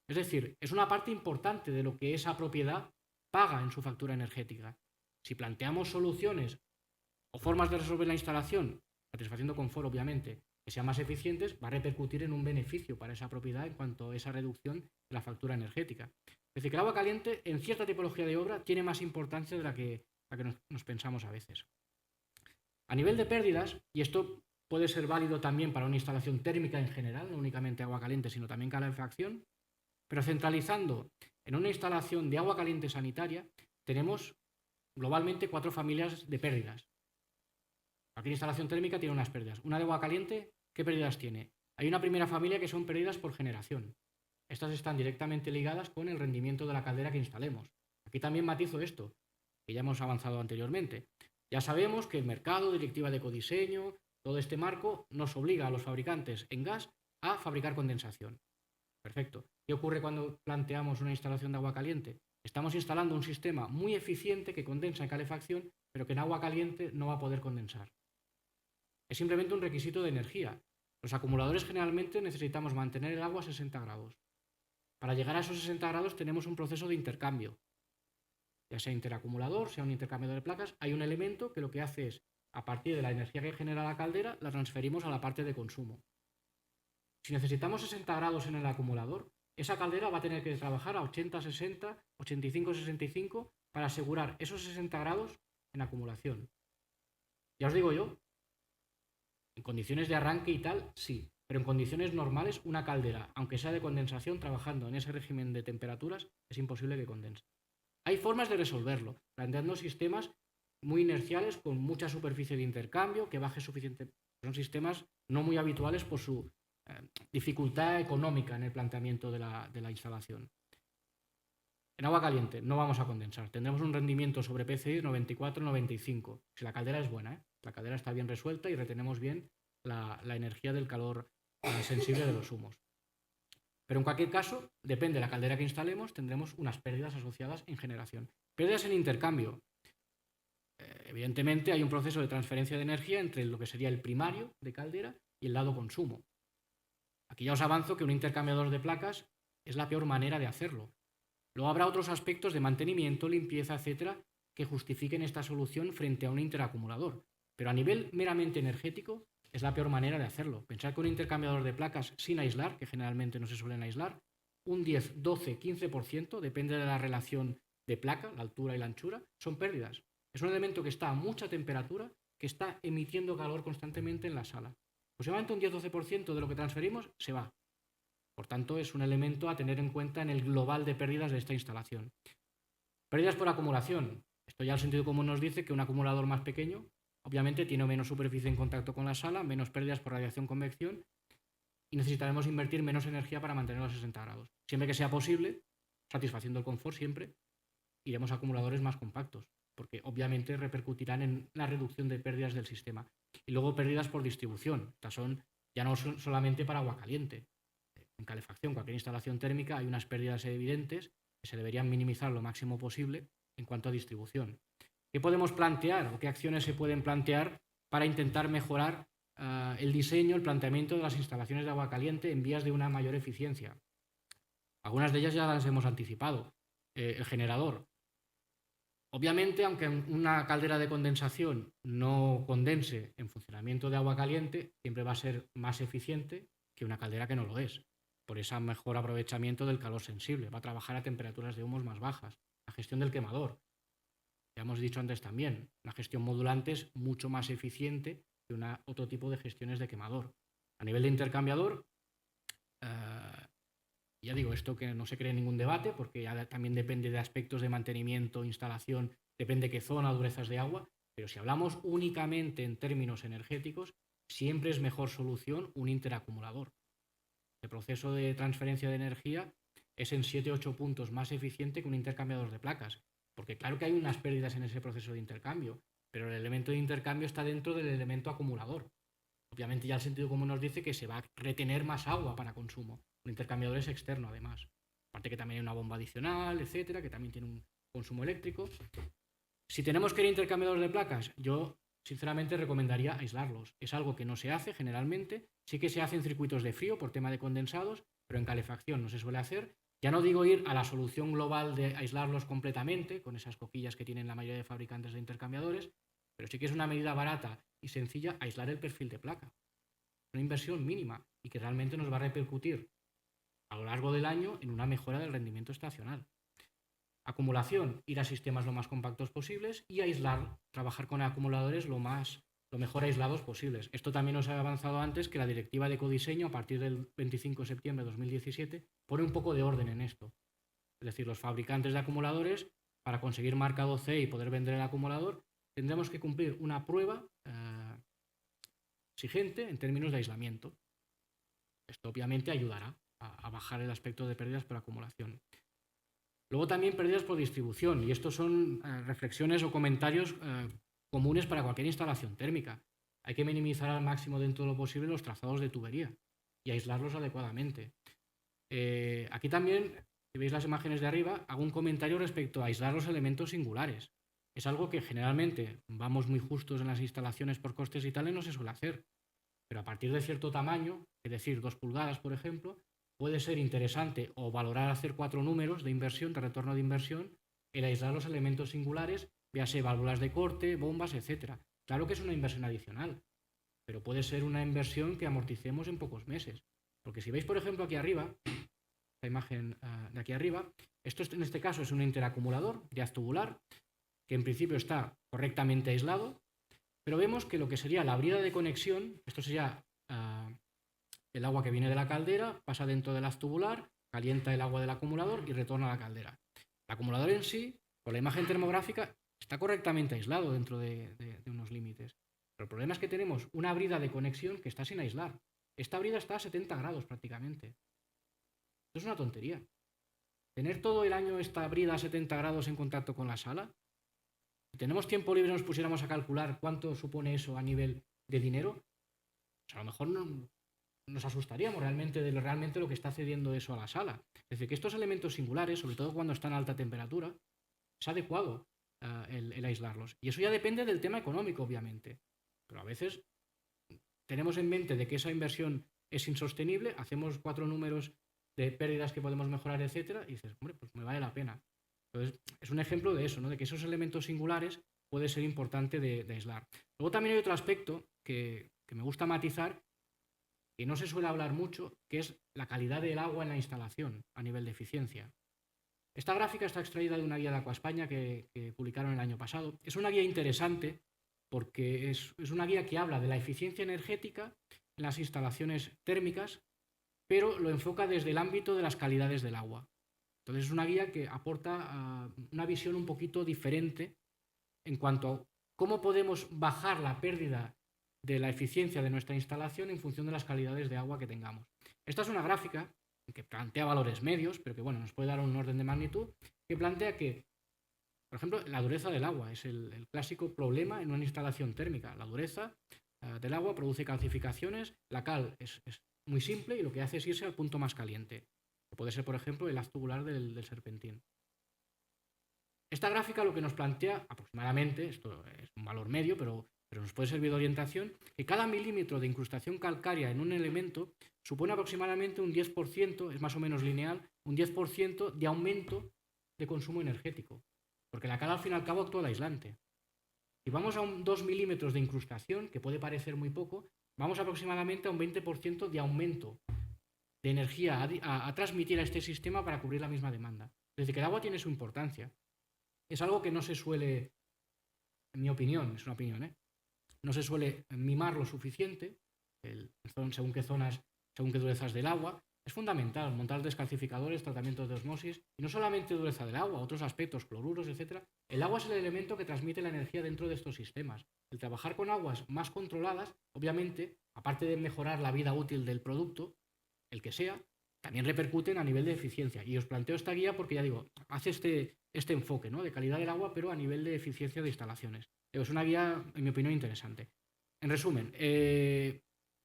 Es decir, es una parte importante de lo que esa propiedad paga en su factura energética. Si planteamos soluciones o formas de resolver la instalación, satisfaciendo confort obviamente, que sean más eficientes, va a repercutir en un beneficio para esa propiedad en cuanto a esa reducción de la factura energética. Es decir, que el agua caliente en cierta tipología de obra tiene más importancia de la que nos pensamos a veces. A nivel de pérdidas, y esto puede ser válido también para una instalación térmica en general, no únicamente agua caliente, sino también calefacción, pero centralizando en una instalación de agua caliente sanitaria, tenemos globalmente 4 familias de pérdidas. Cualquier instalación térmica tiene unas pérdidas. Una de agua caliente, ¿qué pérdidas tiene? Hay una primera familia que son pérdidas por generación. Estas están directamente ligadas con el rendimiento de la caldera que instalemos. Aquí también matizo esto, que ya hemos avanzado anteriormente. Ya sabemos que el mercado, directiva de ecodiseño, todo este marco nos obliga a los fabricantes en gas a fabricar condensación. Perfecto. ¿Qué ocurre cuando planteamos una instalación de agua caliente? Estamos instalando un sistema muy eficiente que condensa en calefacción, pero que en agua caliente no va a poder condensar. es simplemente un requisito de energía. Los acumuladores generalmente necesitamos mantener el agua a 60 grados. Para llegar a esos 60 grados tenemos un proceso de intercambio. Ya sea interacumulador, sea un intercambio de placas, hay un elemento que lo que hace es, a partir de la energía que genera la caldera, la transferimos a la parte de consumo. Si necesitamos 60 grados en el acumulador, esa caldera va a tener que trabajar a 80-60, 85-65 para asegurar esos 60 grados en acumulación. Ya os digo yo, en condiciones de arranque y tal, sí, pero en condiciones normales una caldera, aunque sea de condensación, trabajando en ese régimen de temperaturas, es imposible que condense. Hay formas de resolverlo, planteando sistemas muy inerciales con mucha superficie de intercambio, que baje suficiente. Son sistemas no muy habituales por su dificultad económica en el planteamiento de la instalación. En agua caliente no vamos a condensar, tendremos un rendimiento sobre PCI 94-95, si la caldera es buena, la caldera está bien resuelta y retenemos bien la energía del calor sensible de los humos. Pero en cualquier caso, depende de la caldera que instalemos, tendremos unas pérdidas asociadas en generación. Pérdidas en intercambio. Evidentemente hay un proceso de transferencia de energía entre lo que sería el primario de caldera y el lado consumo. Aquí ya os avanzo que un intercambiador de placas es la peor manera de hacerlo. Luego habrá otros aspectos de mantenimiento, limpieza, etcétera, que justifiquen esta solución frente a un interacumulador. Pero a nivel meramente energético es la peor manera de hacerlo. Pensar que un intercambiador de placas sin aislar, que generalmente no se suelen aislar, un 10, 12, 15%, depende de la relación de placa, la altura y la anchura, son pérdidas. Es un elemento que está a mucha temperatura, que está emitiendo calor constantemente en la sala. Posiblemente un 10-12% de lo que transferimos se va. Por tanto, es un elemento a tener en cuenta en el global de pérdidas de esta instalación. Pérdidas por acumulación. Esto ya el sentido común nos dice que un acumulador más pequeño, obviamente, tiene menos superficie en contacto con la sala, menos pérdidas por radiación-convección y necesitaremos invertir menos energía para mantener los 60 grados. Siempre que sea posible, satisfaciendo el confort siempre, iremos a acumuladores más compactos, porque obviamente repercutirán en la reducción de pérdidas del sistema. Y luego pérdidas por distribución. Estas son ya no son solamente para agua caliente. En calefacción, cualquier instalación térmica, hay unas pérdidas evidentes que se deberían minimizar lo máximo posible en cuanto a distribución. ¿Qué podemos plantear o qué acciones se pueden plantear para intentar mejorar el diseño, el planteamiento de las instalaciones de agua caliente en vías de una mayor eficiencia? Algunas de ellas ya las hemos anticipado. El generador. Obviamente, aunque una caldera de condensación no condense en funcionamiento de agua caliente, siempre va a ser más eficiente que una caldera que no lo es, por ese mejor aprovechamiento del calor sensible. Va a trabajar a temperaturas de humos más bajas. La gestión del quemador. Ya hemos dicho antes también, la gestión modulante es mucho más eficiente que otro tipo de gestiones de quemador. A nivel de intercambiador, ya digo, esto que no se cree ningún debate, porque ya también depende de aspectos de mantenimiento, instalación, depende de qué zona, durezas de agua, pero si hablamos únicamente en términos energéticos, siempre es mejor solución un interacumulador. El proceso de transferencia de energía es en 7-8 puntos más eficiente que un intercambiador de placas, porque claro que hay unas pérdidas en ese proceso de intercambio, pero el elemento de intercambio está dentro del elemento acumulador. Obviamente ya el sentido común nos dice que se va a retener más agua para consumo. Un intercambiador es externo además. Aparte que también hay una bomba adicional, etcétera, que también tiene un consumo eléctrico. Si tenemos que ir a intercambiadores de placas, yo sinceramente recomendaría aislarlos. Es algo que no se hace generalmente. Sí que se hace en circuitos de frío por tema de condensados, pero en calefacción no se suele hacer. Ya no digo ir a la solución global de aislarlos completamente, con esas coquillas que tienen la mayoría de fabricantes de intercambiadores, pero sí que es una medida barata y sencilla aislar el perfil de placa. Una inversión mínima y que realmente nos va a repercutir a lo largo del año en una mejora del rendimiento estacional. Acumulación, ir a sistemas lo más compactos posibles y aislar, trabajar con acumuladores lo mejor aislados posibles. Esto también os he avanzado antes que la directiva de ecodiseño a partir del 25 de septiembre de 2017 pone un poco de orden en esto. Es decir, los fabricantes de acumuladores, para conseguir marcado C y poder vender el acumulador, tendremos que cumplir una prueba exigente en términos de aislamiento. Esto obviamente ayudará a bajar el aspecto de pérdidas por acumulación. Luego también pérdidas por distribución, y estos son reflexiones o comentarios comunes para cualquier instalación térmica. Hay que minimizar al máximo dentro de lo posible los trazados de tubería y aislarlos adecuadamente. Aquí también, si veis las imágenes de arriba, hago un comentario respecto a aislar los elementos singulares. Es algo que generalmente vamos muy justos en las instalaciones por costes y tal y no se suele hacer. Pero a partir de cierto tamaño, es decir, 2 pulgadas, por ejemplo, puede ser interesante o valorar hacer 4 números de inversión, de retorno de inversión, el aislar los elementos singulares, véase válvulas de corte, bombas, etc. Claro que es una inversión adicional, pero puede ser una inversión que amorticemos en pocos meses. Porque si veis, por ejemplo, aquí arriba, la imagen de aquí arriba, esto en este caso es un interacumulador de haz tubular, que en principio está correctamente aislado, pero vemos que lo que sería la brida de conexión, esto sería el agua que viene de la caldera, pasa dentro del haz tubular, calienta el agua del acumulador y retorna a la caldera. El acumulador en sí, con la imagen termográfica, está correctamente aislado dentro de unos límites. Pero el problema es que tenemos una brida de conexión que está sin aislar. Esta brida está a 70 grados prácticamente. Esto es una tontería. Tener todo el año esta brida a 70 grados en contacto con la sala. Si tenemos tiempo libre y nos pusiéramos a calcular cuánto supone eso a nivel de dinero, pues a lo mejor nos asustaríamos realmente de lo que está cediendo eso a la sala. Es decir, que estos elementos singulares, sobre todo cuando están a alta temperatura, es adecuado el aislarlos. Y eso ya depende del tema económico, obviamente. Pero a veces tenemos en mente de que esa inversión es insostenible, hacemos 4 números de pérdidas que podemos mejorar, etcétera, y dices, hombre, pues me vale la pena. Entonces, es un ejemplo de eso, ¿no? De que esos elementos singulares puede ser importante de aislar. Luego también hay otro aspecto que me gusta matizar, que no se suele hablar mucho, que es la calidad del agua en la instalación a nivel de eficiencia. Esta gráfica está extraída de una guía de Aquaespaña que publicaron el año pasado. Es una guía interesante porque es una guía que habla de la eficiencia energética en las instalaciones térmicas, pero lo enfoca desde el ámbito de las calidades del agua. Entonces es una guía que aporta una visión un poquito diferente en cuanto a cómo podemos bajar la pérdida de la eficiencia de nuestra instalación en función de las calidades de agua que tengamos. Esta es una gráfica que plantea valores medios, pero que bueno, nos puede dar un orden de magnitud, que plantea que, por ejemplo, la dureza del agua es el clásico problema en una instalación térmica. La dureza del agua produce calcificaciones, la cal es muy simple y lo que hace es irse al punto más caliente, que puede ser, por ejemplo, el haz tubular del serpentín. Esta gráfica lo que nos plantea aproximadamente, esto es un valor medio, pero nos puede servir de orientación, que cada milímetro de incrustación calcárea en un elemento supone aproximadamente un 10%, es más o menos lineal, un 10% de aumento de consumo energético, porque la cal al fin y al cabo actúa de aislante. Si vamos a 2 milímetros de incrustación, que puede parecer muy poco, vamos aproximadamente a un 20% de aumento de energía a transmitir a este sistema para cubrir la misma demanda. Es decir, que el agua tiene su importancia. Es algo que no se suele, en mi opinión, es una opinión, no se suele mimar lo suficiente, según qué zonas, según qué durezas del agua. Es fundamental montar descalcificadores, tratamientos de osmosis, y no solamente dureza del agua, otros aspectos, cloruros, etc. El agua es el elemento que transmite la energía dentro de estos sistemas. El trabajar con aguas más controladas, obviamente, aparte de mejorar la vida útil del producto, el que sea, también repercuten a nivel de eficiencia. Y os planteo esta guía porque, ya digo, hace este enfoque, ¿no?, de calidad del agua, pero a nivel de eficiencia de instalaciones. Es una guía, en mi opinión, interesante. En resumen,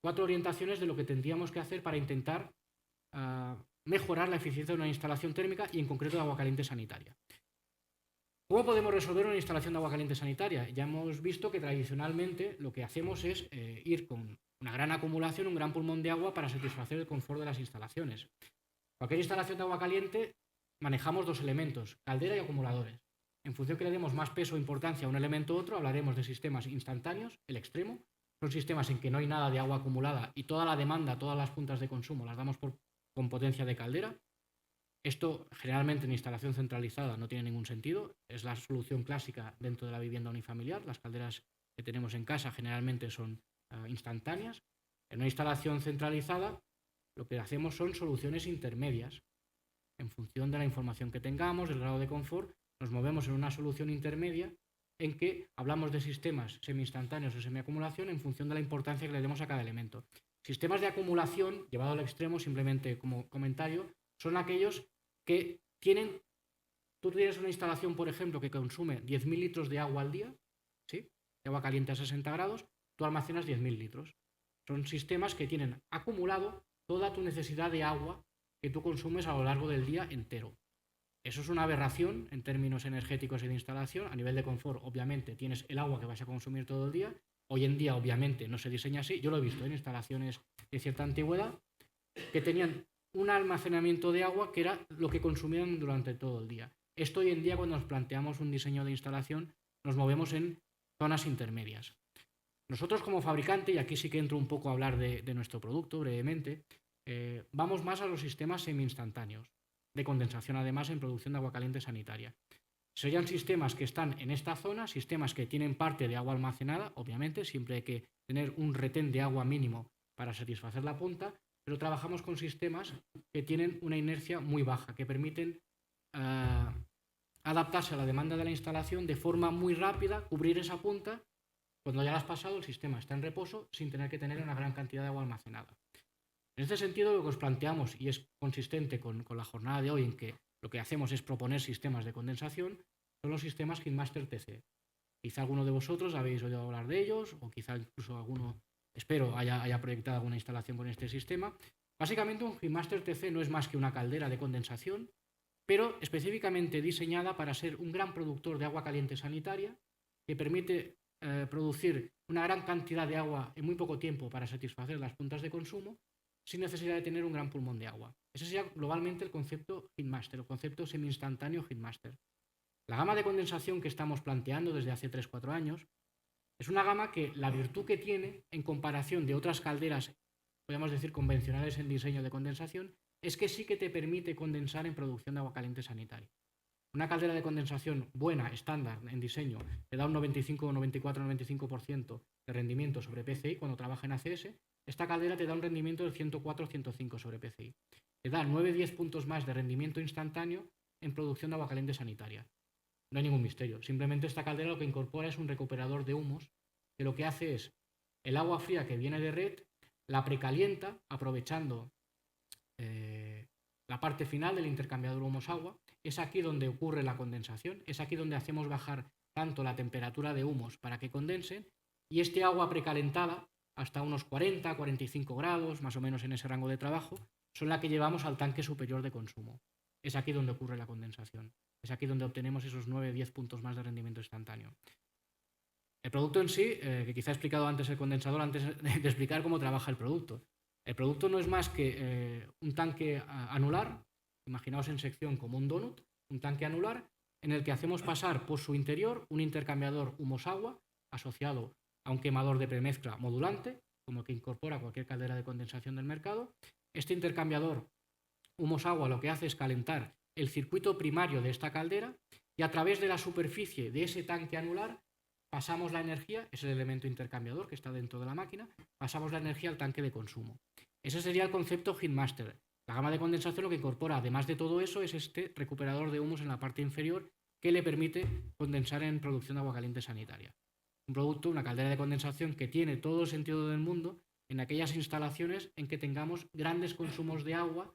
4 orientaciones de lo que tendríamos que hacer para intentar mejorar la eficiencia de una instalación térmica y en concreto de agua caliente sanitaria. ¿Cómo podemos resolver una instalación de agua caliente sanitaria? Ya hemos visto que tradicionalmente lo que hacemos es ir con una gran acumulación, un gran pulmón de agua para satisfacer el confort de las instalaciones. Cualquier instalación de agua caliente manejamos 2 elementos, caldera y acumuladores. En función que le demos más peso o importancia a un elemento u otro, hablaremos de sistemas instantáneos, el extremo. Son sistemas en que no hay nada de agua acumulada y toda la demanda, todas las puntas de consumo las damos con potencia de caldera. Esto generalmente en instalación centralizada no tiene ningún sentido. Es la solución clásica dentro de la vivienda unifamiliar. Las calderas que tenemos en casa generalmente son instantáneas. En una instalación centralizada lo que hacemos son soluciones intermedias. En función de la información que tengamos, del grado de confort, nos movemos en una solución intermedia en que hablamos de sistemas semi-instantáneos o semi-acumulación en función de la importancia que le demos a cada elemento. Sistemas de acumulación, llevado al extremo, simplemente como comentario, son aquellos que tú tienes una instalación, por ejemplo, que consume 10.000 litros de agua al día, ¿sí?, de agua caliente a 60 grados, tú almacenas 10.000 litros. Son sistemas que tienen acumulado toda tu necesidad de agua que tú consumes a lo largo del día entero. Eso es una aberración en términos energéticos y de instalación. A nivel de confort, obviamente, tienes el agua que vas a consumir todo el día. Hoy en día, obviamente, no se diseña así. Yo lo he visto en instalaciones de cierta antigüedad que tenían un almacenamiento de agua que era lo que consumían durante todo el día. Esto hoy en día, cuando nos planteamos un diseño de instalación, nos movemos en zonas intermedias. Nosotros como fabricante, y aquí sí que entro un poco a hablar de nuestro producto brevemente, vamos más a los sistemas semi-instantáneos de condensación, además, en producción de agua caliente sanitaria. Serían sistemas que están en esta zona, sistemas que tienen parte de agua almacenada, obviamente, siempre hay que tener un retén de agua mínimo para satisfacer la punta, pero trabajamos con sistemas que tienen una inercia muy baja, que permiten adaptarse a la demanda de la instalación de forma muy rápida, cubrir esa punta. Cuando ya la has pasado, el sistema está en reposo sin tener que tener una gran cantidad de agua almacenada. En este sentido, lo que os planteamos, y es consistente con la jornada de hoy, en que lo que hacemos es proponer sistemas de condensación, son los sistemas HeatMaster TC. Quizá alguno de vosotros habéis oído hablar de ellos, o quizá incluso alguno, espero, haya proyectado alguna instalación con este sistema. Básicamente, un HeatMaster TC no es más que una caldera de condensación, pero específicamente diseñada para ser un gran productor de agua caliente sanitaria, que permite producir una gran cantidad de agua en muy poco tiempo para satisfacer las puntas de consumo, sin necesidad de tener un gran pulmón de agua. Ese sería globalmente el concepto HeatMaster, el concepto semi-instantáneo HeatMaster. La gama de condensación que estamos planteando desde hace 3-4 años es una gama que la virtud que tiene en comparación de otras calderas, podríamos decir convencionales en diseño de condensación, es que sí que te permite condensar en producción de agua caliente sanitaria. Una caldera de condensación buena, estándar, en diseño, te da un 95, 94, 95% de rendimiento sobre PCI cuando trabaja en ACS. Esta caldera te da un rendimiento del 104-105 sobre PCI. Te da 9-10 puntos más de rendimiento instantáneo en producción de agua caliente sanitaria. No hay ningún misterio. Simplemente esta caldera lo que incorpora es un recuperador de humos, que lo que hace es el agua fría que viene de red, la precalienta aprovechando la parte final del intercambiador humos-agua. Es aquí donde ocurre la condensación, es aquí donde hacemos bajar tanto la temperatura de humos para que condensen, y este agua precalentada, hasta unos 40-45 grados, más o menos en ese rango de trabajo, son la que llevamos al tanque superior de consumo. Es aquí donde ocurre la condensación. Es aquí donde obtenemos esos 9-10 puntos más de rendimiento instantáneo. El producto en sí, que quizá he explicado antes el condensador, antes de explicar cómo trabaja el producto. El producto no es más que un tanque anular, imaginaos en sección como un donut, un tanque anular en el que hacemos pasar por su interior un intercambiador humos-agua asociado a un quemador de premezcla modulante, como que incorpora cualquier caldera de condensación del mercado. Este intercambiador humos-agua lo que hace es calentar el circuito primario de esta caldera y a través de la superficie de ese tanque anular pasamos la energía, es el elemento intercambiador que está dentro de la máquina, pasamos la energía al tanque de consumo. Ese sería el concepto HeatMaster. La gama de condensación lo que incorpora, además de todo eso, es este recuperador de humos en la parte inferior que le permite condensar en producción de agua caliente sanitaria. Un producto, una caldera de condensación que tiene todo el sentido del mundo en aquellas instalaciones en que tengamos grandes consumos de agua,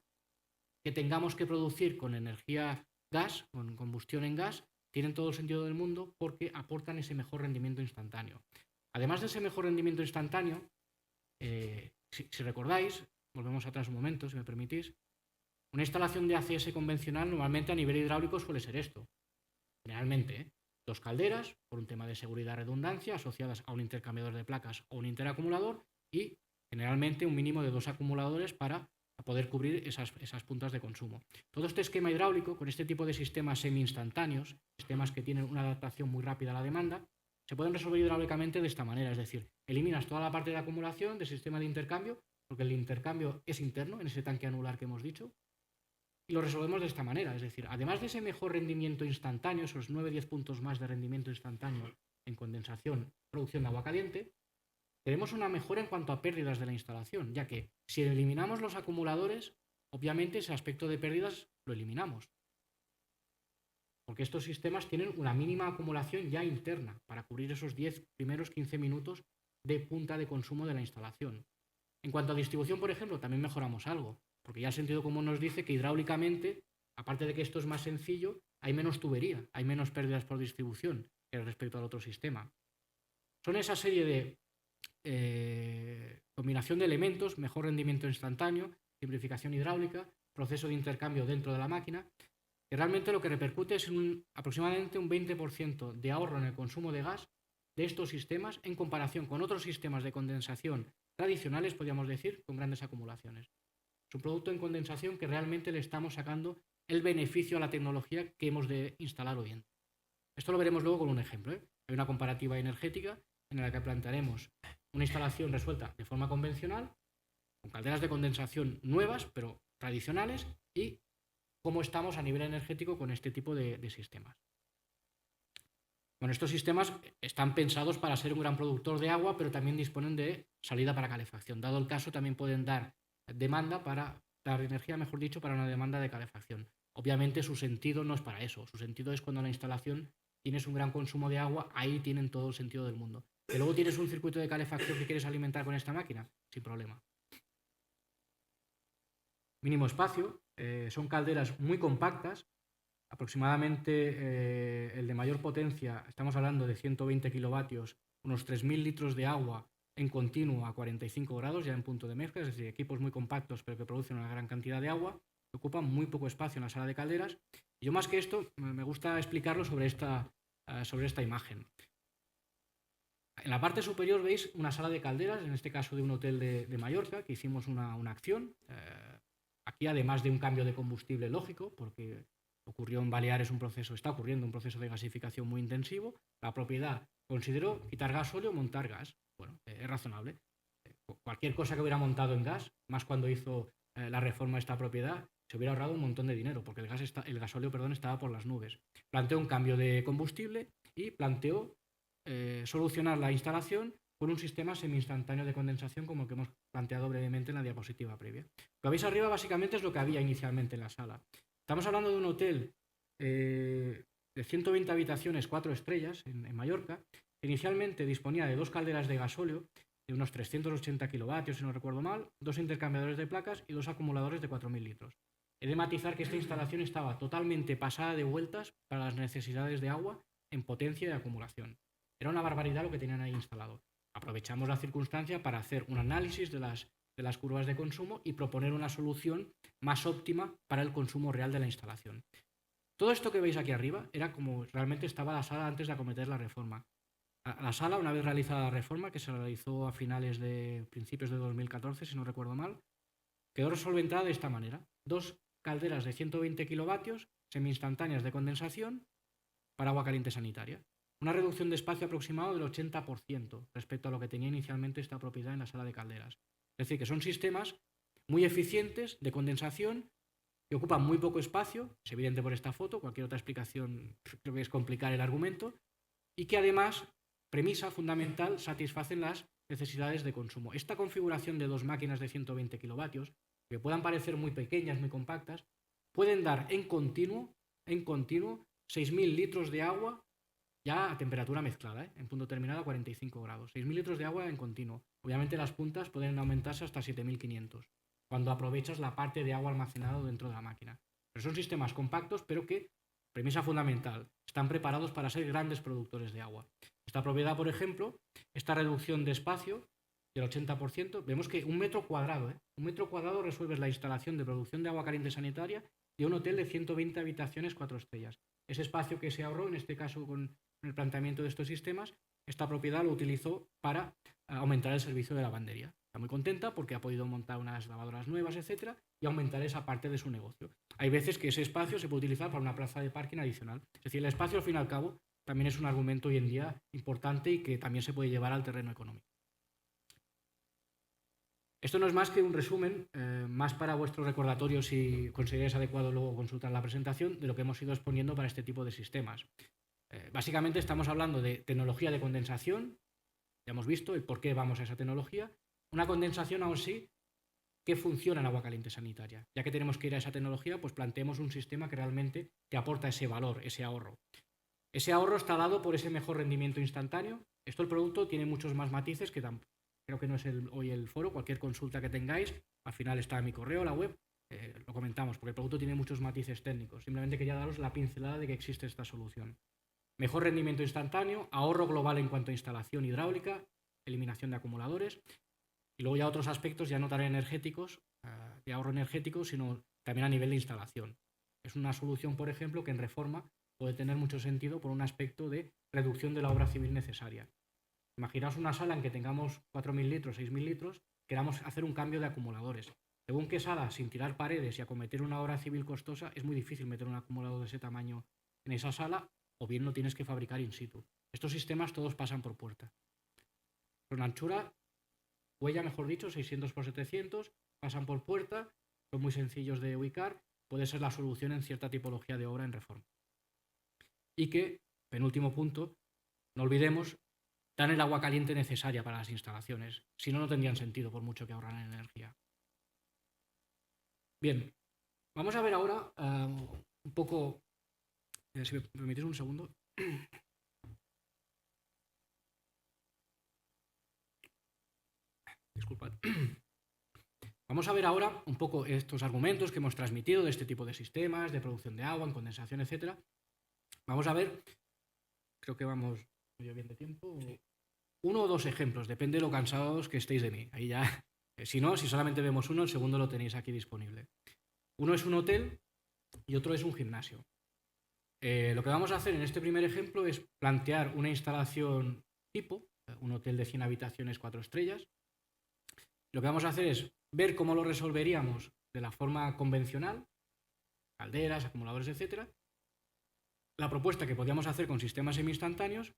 que tengamos que producir con energía gas, con combustión en gas, tienen todo el sentido del mundo porque aportan ese mejor rendimiento instantáneo. Además de ese mejor rendimiento instantáneo, si recordáis, volvemos atrás un momento, si me permitís, una instalación de ACS convencional normalmente a nivel hidráulico suele ser esto. Generalmente, dos calderas, por un tema de seguridad y redundancia, asociadas a un intercambiador de placas o un interacumulador, y generalmente un mínimo de 2 acumuladores para poder cubrir esas puntas de consumo. Todo este esquema hidráulico, con este tipo de sistemas semi-instantáneos, sistemas que tienen una adaptación muy rápida a la demanda, se pueden resolver hidráulicamente de esta manera, es decir, eliminas toda la parte de acumulación del sistema de intercambio, porque el intercambio es interno en ese tanque anular que hemos dicho, y lo resolvemos de esta manera, es decir, además de ese mejor rendimiento instantáneo, esos 9-10 puntos más de rendimiento instantáneo en condensación, producción de agua caliente, tenemos una mejora en cuanto a pérdidas de la instalación, ya que si eliminamos los acumuladores, obviamente ese aspecto de pérdidas lo eliminamos. Porque estos sistemas tienen una mínima acumulación ya interna para cubrir esos 10 primeros 15 minutos de punta de consumo de la instalación. En cuanto a distribución, por ejemplo, también mejoramos algo, porque ya el sentido común nos dice que hidráulicamente, aparte de que esto es más sencillo, hay menos tubería, hay menos pérdidas por distribución que respecto al otro sistema. Son esa serie de combinación de elementos, mejor rendimiento instantáneo, simplificación hidráulica, proceso de intercambio dentro de la máquina, que realmente lo que repercute es en aproximadamente un 20% de ahorro en el consumo de gas de estos sistemas en comparación con otros sistemas de condensación tradicionales, podríamos decir, con grandes acumulaciones. Es un producto en condensación que realmente le estamos sacando el beneficio a la tecnología que hemos de instalar hoy en día. Esto lo veremos luego con un ejemplo. Hay una comparativa energética en la que plantearemos una instalación resuelta de forma convencional, con calderas de condensación nuevas, pero tradicionales, y cómo estamos a nivel energético con este tipo de sistemas. Bueno, estos sistemas están pensados para ser un gran productor de agua, pero también disponen de salida para calefacción. Dado el caso, también pueden dar energía, mejor dicho, para una demanda de calefacción. Obviamente su sentido no es para eso. Su sentido es cuando en la instalación tienes un gran consumo de agua, ahí tienen todo el sentido del mundo. Que luego tienes un circuito de calefacción que quieres alimentar con esta máquina, sin problema. Mínimo espacio, son calderas muy compactas, aproximadamente el de mayor potencia, estamos hablando de 120 kilovatios, unos 3.000 litros de agua en continuo a 45 grados, ya en punto de mezcla, es decir, equipos muy compactos pero que producen una gran cantidad de agua, que ocupan muy poco espacio en la sala de calderas. Y yo más que esto, me gusta explicarlo sobre esta imagen. En la parte superior veis una sala de calderas, en este caso de un hotel de Mallorca, que hicimos una acción. Aquí, además de un cambio de combustible lógico, porque ocurrió en Baleares está ocurriendo un proceso de gasificación muy intensivo, la propiedad consideró quitar gasóleo o montar gas. Bueno, es razonable. Cualquier cosa que hubiera montado en gas, más cuando hizo la reforma de esta propiedad, se hubiera ahorrado un montón de dinero, porque el gasóleo estaba por las nubes. Planteó un cambio de combustible y planteó solucionar la instalación con un sistema semi-instantáneo de condensación como el que hemos planteado brevemente en la diapositiva previa. Lo que veis arriba básicamente es lo que había inicialmente en la sala. Estamos hablando de un hotel de 120 habitaciones, 4 estrellas en Mallorca, que inicialmente disponía de 2 calderas de gasóleo de unos 380 kilovatios, si no recuerdo mal, 2 intercambiadores de placas y 2 acumuladores de 4.000 litros. He de matizar que esta instalación estaba totalmente pasada de vueltas para las necesidades de agua en potencia de acumulación. Era una barbaridad lo que tenían ahí instalado. Aprovechamos la circunstancia para hacer un análisis de las curvas de consumo y proponer una solución más óptima para el consumo real de la instalación. Todo esto que veis aquí arriba era como realmente estaba la sala antes de acometer la reforma. La sala, una vez realizada la reforma, que se realizó a principios de 2014, si no recuerdo mal, quedó solventada de esta manera. 2 calderas de 120 kilovatios semi-instantáneas de condensación para agua caliente sanitaria. Una reducción de espacio aproximado del 80% respecto a lo que tenía inicialmente esta propiedad en la sala de calderas. Es decir, que son sistemas muy eficientes de condensación que ocupan muy poco espacio, es evidente por esta foto, cualquier otra explicación creo que es complicar el argumento, y que además, premisa fundamental, satisfacen las necesidades de consumo. Esta configuración de 2 máquinas de 120 kilovatios, que puedan parecer muy pequeñas, muy compactas, pueden dar en continuo 6.000 litros de agua ya a temperatura mezclada, en punto terminado a 45 grados. 6.000 litros de agua en continuo. Obviamente las puntas pueden aumentarse hasta 7.500, cuando aprovechas la parte de agua almacenado dentro de la máquina. Pero son sistemas compactos, pero que, premisa fundamental, están preparados para ser grandes productores de agua. Esta propiedad, por ejemplo, esta reducción de espacio del 80%, vemos que un metro cuadrado resuelves la instalación de producción de agua caliente sanitaria de un hotel de 120 habitaciones, 4 estrellas. Ese espacio que se ahorró, en este caso con el planteamiento de estos sistemas, esta propiedad lo utilizó para aumentar el servicio de lavandería. Está muy contenta porque ha podido montar unas lavadoras nuevas, etcétera, y aumentar esa parte de su negocio. Hay veces que ese espacio se puede utilizar para una plaza de parking adicional. Es decir, el espacio, al fin y al cabo, también es un argumento hoy en día importante y que también se puede llevar al terreno económico. Esto no es más que un resumen, más para vuestro recordatorio, si consideráis adecuado luego consultar la presentación, de lo que hemos ido exponiendo para este tipo de sistemas. Básicamente estamos hablando de tecnología de condensación, ya hemos visto el por qué vamos a esa tecnología, una condensación aún sí que funciona en agua caliente sanitaria. Ya que tenemos que ir a esa tecnología, pues planteemos un sistema que realmente te aporta ese valor, ese ahorro. Ese ahorro está dado por ese mejor rendimiento instantáneo. El producto tiene muchos más matices que creo que no es hoy el foro. Cualquier consulta que tengáis, al final está en mi correo, la web, lo comentamos, porque el producto tiene muchos matices técnicos. Simplemente quería daros la pincelada de que existe esta solución. Mejor rendimiento instantáneo, ahorro global en cuanto a instalación hidráulica, eliminación de acumuladores, y luego ya otros aspectos ya no tan energéticos, de ahorro energético, sino también a nivel de instalación. Es una solución, por ejemplo, que en reforma puede tener mucho sentido por un aspecto de reducción de la obra civil necesaria. Imaginaos una sala en que tengamos 4.000 litros, 6.000 litros, queramos hacer un cambio de acumuladores. Según qué sala, sin tirar paredes y acometer una obra civil costosa, es muy difícil meter un acumulador de ese tamaño en esa sala, o bien lo tienes que fabricar in situ. Estos sistemas todos pasan por puerta. Con anchura, huella, mejor dicho, 600 por 700, pasan por puerta, son muy sencillos de ubicar, puede ser la solución en cierta tipología de obra en reforma. Y que, penúltimo punto, no olvidemos, dan el agua caliente necesaria para las instalaciones, si no, no tendrían sentido por mucho que ahorran en energía. Bien, vamos a ver ahora un poco, si me permitís un segundo. Disculpad. Vamos a ver ahora un poco estos argumentos que hemos transmitido de este tipo de sistemas, de producción de agua, en condensación, etc. Vamos a ver, creo que vamos medio bien de tiempo. Sí. 1 o 2 ejemplos, depende de lo cansados que estéis de mí. Ahí ya, si no, si solamente vemos uno, el segundo lo tenéis aquí disponible. Uno es un hotel y otro es un gimnasio. Lo que vamos a hacer en este primer ejemplo es plantear una instalación tipo, un hotel de 100 habitaciones 4 estrellas. Lo que vamos a hacer es ver cómo lo resolveríamos de la forma convencional, calderas, acumuladores, etc. La propuesta que podríamos hacer con sistemas semi-instantáneos,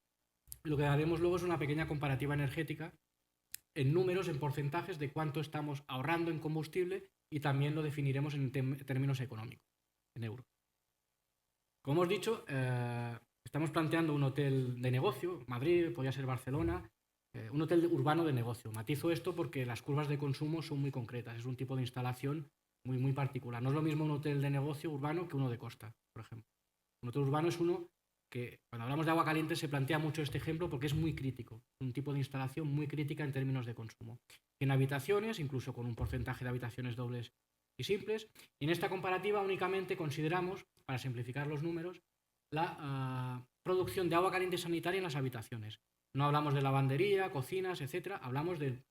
lo que haremos luego es una pequeña comparativa energética en números, en porcentajes de cuánto estamos ahorrando en combustible y también lo definiremos en términos económicos, en euros. Como hemos dicho, estamos planteando un hotel de negocio, Madrid, podría ser Barcelona, un hotel urbano de negocio. Matizo esto porque las curvas de consumo son muy concretas, es un tipo de instalación muy particular. No es lo mismo un hotel de negocio urbano que uno de costa, por ejemplo. Un hotel urbano es uno que, cuando hablamos de agua caliente, se plantea mucho este ejemplo porque es muy crítico, un tipo de instalación muy crítica en términos de consumo. En habitaciones, incluso con un porcentaje de habitaciones dobles y simples, y en esta comparativa únicamente consideramos, para simplificar los números, la producción de agua caliente sanitaria en las habitaciones. No hablamos de lavandería, cocinas, etc. Hablamos del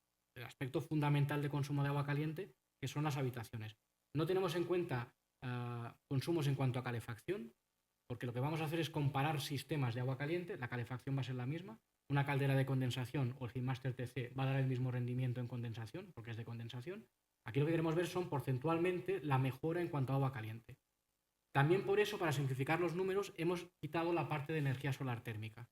aspecto fundamental de consumo de agua caliente, que son las habitaciones. No tenemos en cuenta consumos en cuanto a calefacción, porque lo que vamos a hacer es comparar sistemas de agua caliente, la calefacción va a ser la misma, una caldera de condensación o el Heatmaster TC va a dar el mismo rendimiento en condensación, porque es de condensación. Aquí lo que queremos ver son porcentualmente la mejora en cuanto a agua caliente. También por eso, para simplificar los números, hemos quitado la parte de energía solar térmica.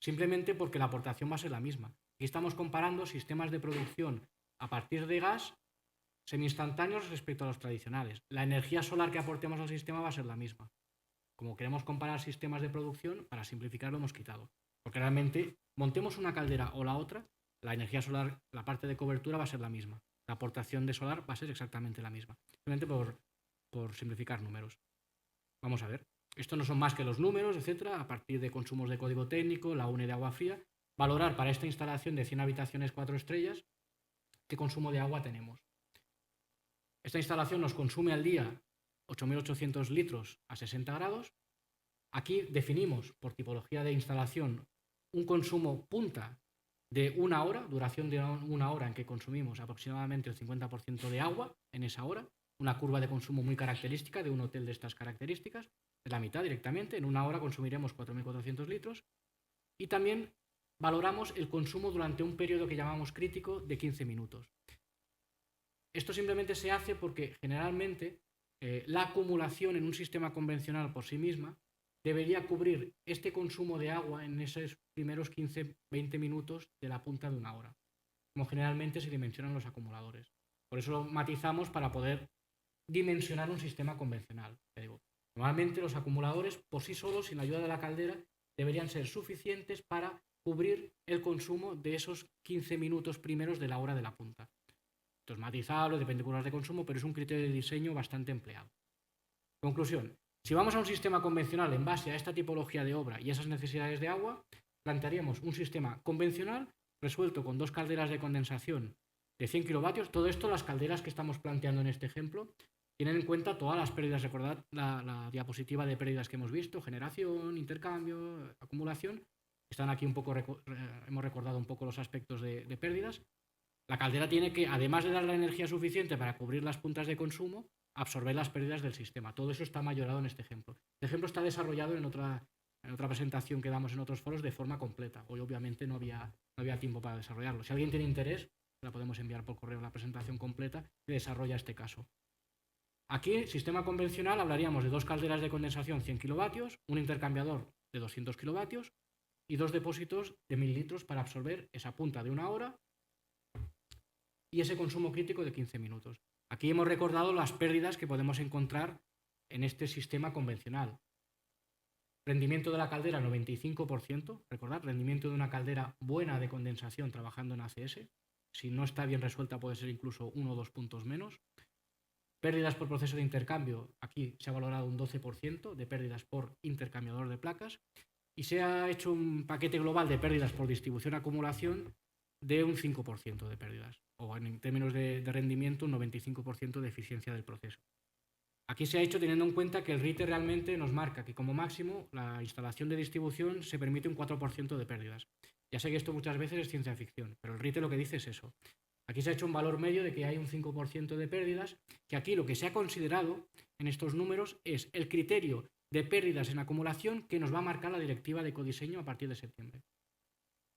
Simplemente porque la aportación va a ser la misma. Aquí estamos comparando sistemas de producción a partir de gas semi-instantáneos respecto a los tradicionales. La energía solar que aportemos al sistema va a ser la misma. Como queremos comparar sistemas de producción, para simplificar lo hemos quitado. Porque realmente, montemos una caldera o la otra, la energía solar, la parte de cobertura va a ser la misma. La aportación de solar va a ser exactamente la misma. Simplemente por simplificar números. Vamos a ver. Estos no son más que los números, etcétera, a partir de consumos de código técnico, la UNE de agua fría. Valorar para esta instalación de 100 habitaciones 4 estrellas qué consumo de agua tenemos. Esta instalación nos consume al día 8.800 litros a 60 grados. Aquí definimos, por tipología de instalación, un consumo punta de 1 hora, duración de 1 hora en que consumimos aproximadamente el 50% de agua en esa hora, una curva de consumo muy característica de un hotel de estas características, es la mitad directamente, en 1 hora consumiremos 4.400 litros, y también valoramos el consumo durante un periodo que llamamos crítico de 15 minutos. Esto simplemente se hace porque generalmente la acumulación en un sistema convencional por sí misma debería cubrir este consumo de agua en esos primeros 15-20 minutos de la punta de 1 hora, como generalmente se dimensionan los acumuladores. Por eso lo matizamos para poder dimensionar un sistema convencional. Normalmente los acumuladores por sí solos, sin la ayuda de la caldera, deberían ser suficientes para cubrir el consumo de esos 15 minutos primeros de la hora de la punta. Esto es matizable, depende de curvas de consumo, pero es un criterio de diseño bastante empleado. Conclusión. Si vamos a un sistema convencional en base a esta tipología de obra y esas necesidades de agua, plantearíamos un sistema convencional resuelto con 2 calderas de condensación de 100 kilovatios. Todo esto, las calderas que estamos planteando en este ejemplo, tienen en cuenta todas las pérdidas. Recordad la diapositiva de pérdidas que hemos visto: generación, intercambio, acumulación. Están aquí un poco, hemos recordado un poco los aspectos de pérdidas. La caldera tiene que, además de dar la energía suficiente para cubrir las puntas de consumo, absorber las pérdidas del sistema. Todo eso está mayorado en este ejemplo. Este ejemplo está desarrollado en otra presentación que damos en otros foros de forma completa. Hoy obviamente no había tiempo para desarrollarlo. Si alguien tiene interés, la podemos enviar por correo la presentación completa que desarrolla este caso. Aquí, sistema convencional, hablaríamos de 2 calderas de condensación 100 kilovatios, un intercambiador de 200 kilovatios y 2 depósitos de 1000 litros para absorber esa punta de 1 hora y ese consumo crítico de 15 minutos. Aquí hemos recordado las pérdidas que podemos encontrar en este sistema convencional. Rendimiento de la caldera 95%, recordad, rendimiento de una caldera buena de condensación trabajando en ACS. Si no está bien resuelta puede ser incluso 1 o 2 puntos menos. Pérdidas por proceso de intercambio, aquí se ha valorado un 12% de pérdidas por intercambiador de placas y se ha hecho un paquete global de pérdidas por distribución-acumulación de un 5% de pérdidas, o en términos de rendimiento un 95% de eficiencia del proceso. Aquí se ha hecho teniendo en cuenta que el RITE realmente nos marca que como máximo la instalación de distribución se permite un 4% de pérdidas. Ya sé que esto muchas veces es ciencia ficción, pero el RITE lo que dice es eso. Aquí se ha hecho un valor medio de que hay un 5% de pérdidas, que aquí lo que se ha considerado en estos números es el criterio de pérdidas en acumulación que nos va a marcar la directiva de ecodiseño a partir de septiembre.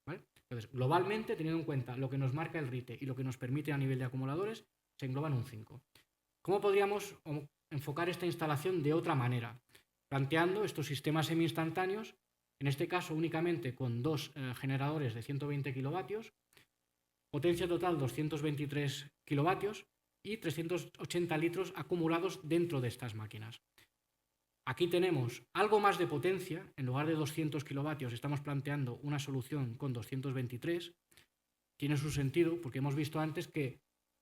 ¿Vale? Entonces, globalmente, teniendo en cuenta lo que nos marca el RITE y lo que nos permite a nivel de acumuladores, se engloba en un 5. ¿Cómo podríamos enfocar esta instalación de otra manera? Planteando estos sistemas semi-instantáneos, en este caso únicamente con 2 generadores de 120 kilovatios, potencia total 223 kilovatios y 380 litros acumulados dentro de estas máquinas. Aquí tenemos algo más de potencia, en lugar de 200 kilovatios estamos planteando una solución con 223. Tiene su sentido porque hemos visto antes que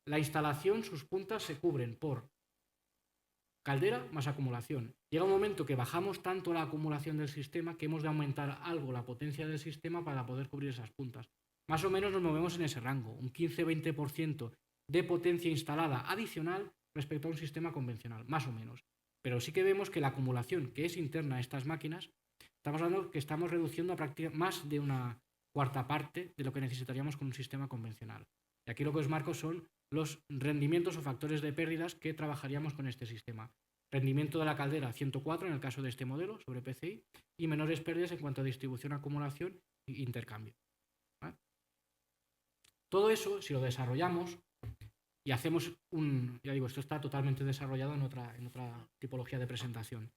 la instalación, sus puntas se cubren por caldera más acumulación. Llega un momento que bajamos tanto la acumulación del sistema que hemos de aumentar algo la potencia del sistema para poder cubrir esas puntas. Más o menos nos movemos en ese rango, un 15-20% de potencia instalada adicional respecto a un sistema convencional, más o menos. Pero sí que vemos que la acumulación que es interna a estas máquinas, estamos hablando que estamos reduciendo a prácticamente más de una cuarta parte de lo que necesitaríamos con un sistema convencional. Y aquí lo que os marco son los rendimientos o factores de pérdidas que trabajaríamos con este sistema. Rendimiento de la caldera 104 en el caso de este modelo sobre PCI y menores pérdidas en cuanto a distribución, acumulación e intercambio. ¿Vale? Todo eso, si lo desarrollamos y hacemos ya digo, esto está totalmente desarrollado en otra tipología de presentación.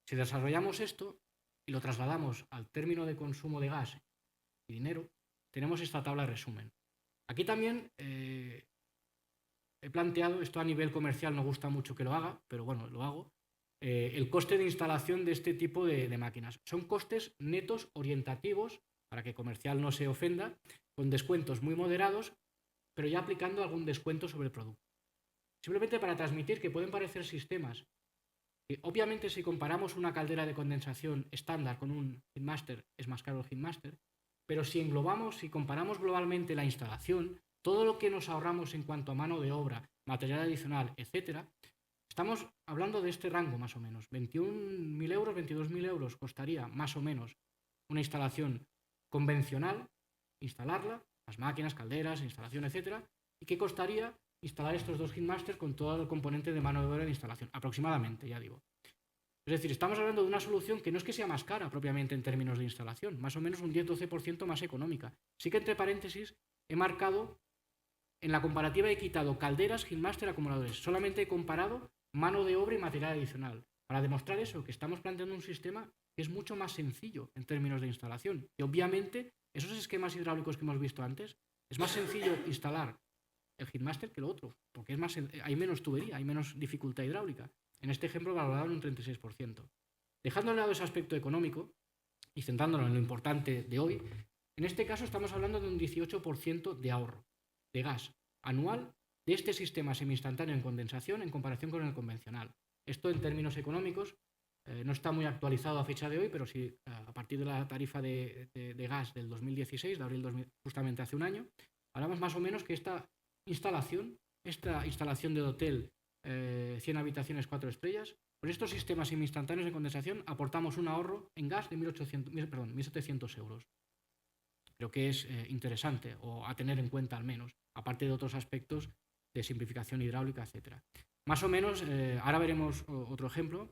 Si desarrollamos esto y lo trasladamos al término de consumo de gas y dinero, tenemos esta tabla de resumen. Aquí también he planteado, esto a nivel comercial no gusta mucho que lo haga, pero bueno, lo hago, el coste de instalación de este tipo de máquinas. Son costes netos orientativos, para que comercial no se ofenda, con descuentos muy moderados, pero ya aplicando algún descuento sobre el producto. Simplemente para transmitir que pueden parecer sistemas que, obviamente, si comparamos una caldera de condensación estándar con un Heatmaster, es más caro el Heatmaster, pero si comparamos globalmente la instalación, todo lo que nos ahorramos en cuanto a mano de obra, material adicional, etc., estamos hablando de este rango más o menos. 21.000 euros, 22.000 euros costaría más o menos una instalación convencional, instalarla, las máquinas, calderas, instalación, etc., y qué costaría instalar estos 2 Heatmasters con todo el componente de mano de obra de instalación, aproximadamente, ya digo. Es decir, estamos hablando de una solución que no es que sea más cara propiamente en términos de instalación, más o menos un 10-12% más económica. Sí que entre paréntesis he marcado, en la comparativa he quitado calderas, Heatmaster, acumuladores. Solamente he comparado mano de obra y material adicional. Para demostrar eso, que estamos planteando un sistema que es mucho más sencillo en términos de instalación. Y obviamente, esos esquemas hidráulicos que hemos visto antes, es más sencillo instalar el Heatmaster que lo otro, porque hay menos tubería, hay menos dificultad hidráulica. En este ejemplo valorado en un 36%. Dejando de lado ese aspecto económico y centrándolo en lo importante de hoy, en este caso estamos hablando de un 18% de ahorro de gas anual de este sistema semi-instantáneo en condensación en comparación con el convencional. Esto en términos económicos no está muy actualizado a fecha de hoy, pero sí a partir de la tarifa de gas del 2016, de abril 2000, justamente hace un año, hablamos más o menos que esta instalación de hotel 100 habitaciones 4 estrellas, con estos sistemas semi-instantáneos de condensación aportamos un ahorro en gas de 1.700 euros. Creo que es interesante, o a tener en cuenta al menos, aparte de otros aspectos de simplificación hidráulica, etc. Más o menos, ahora veremos otro ejemplo,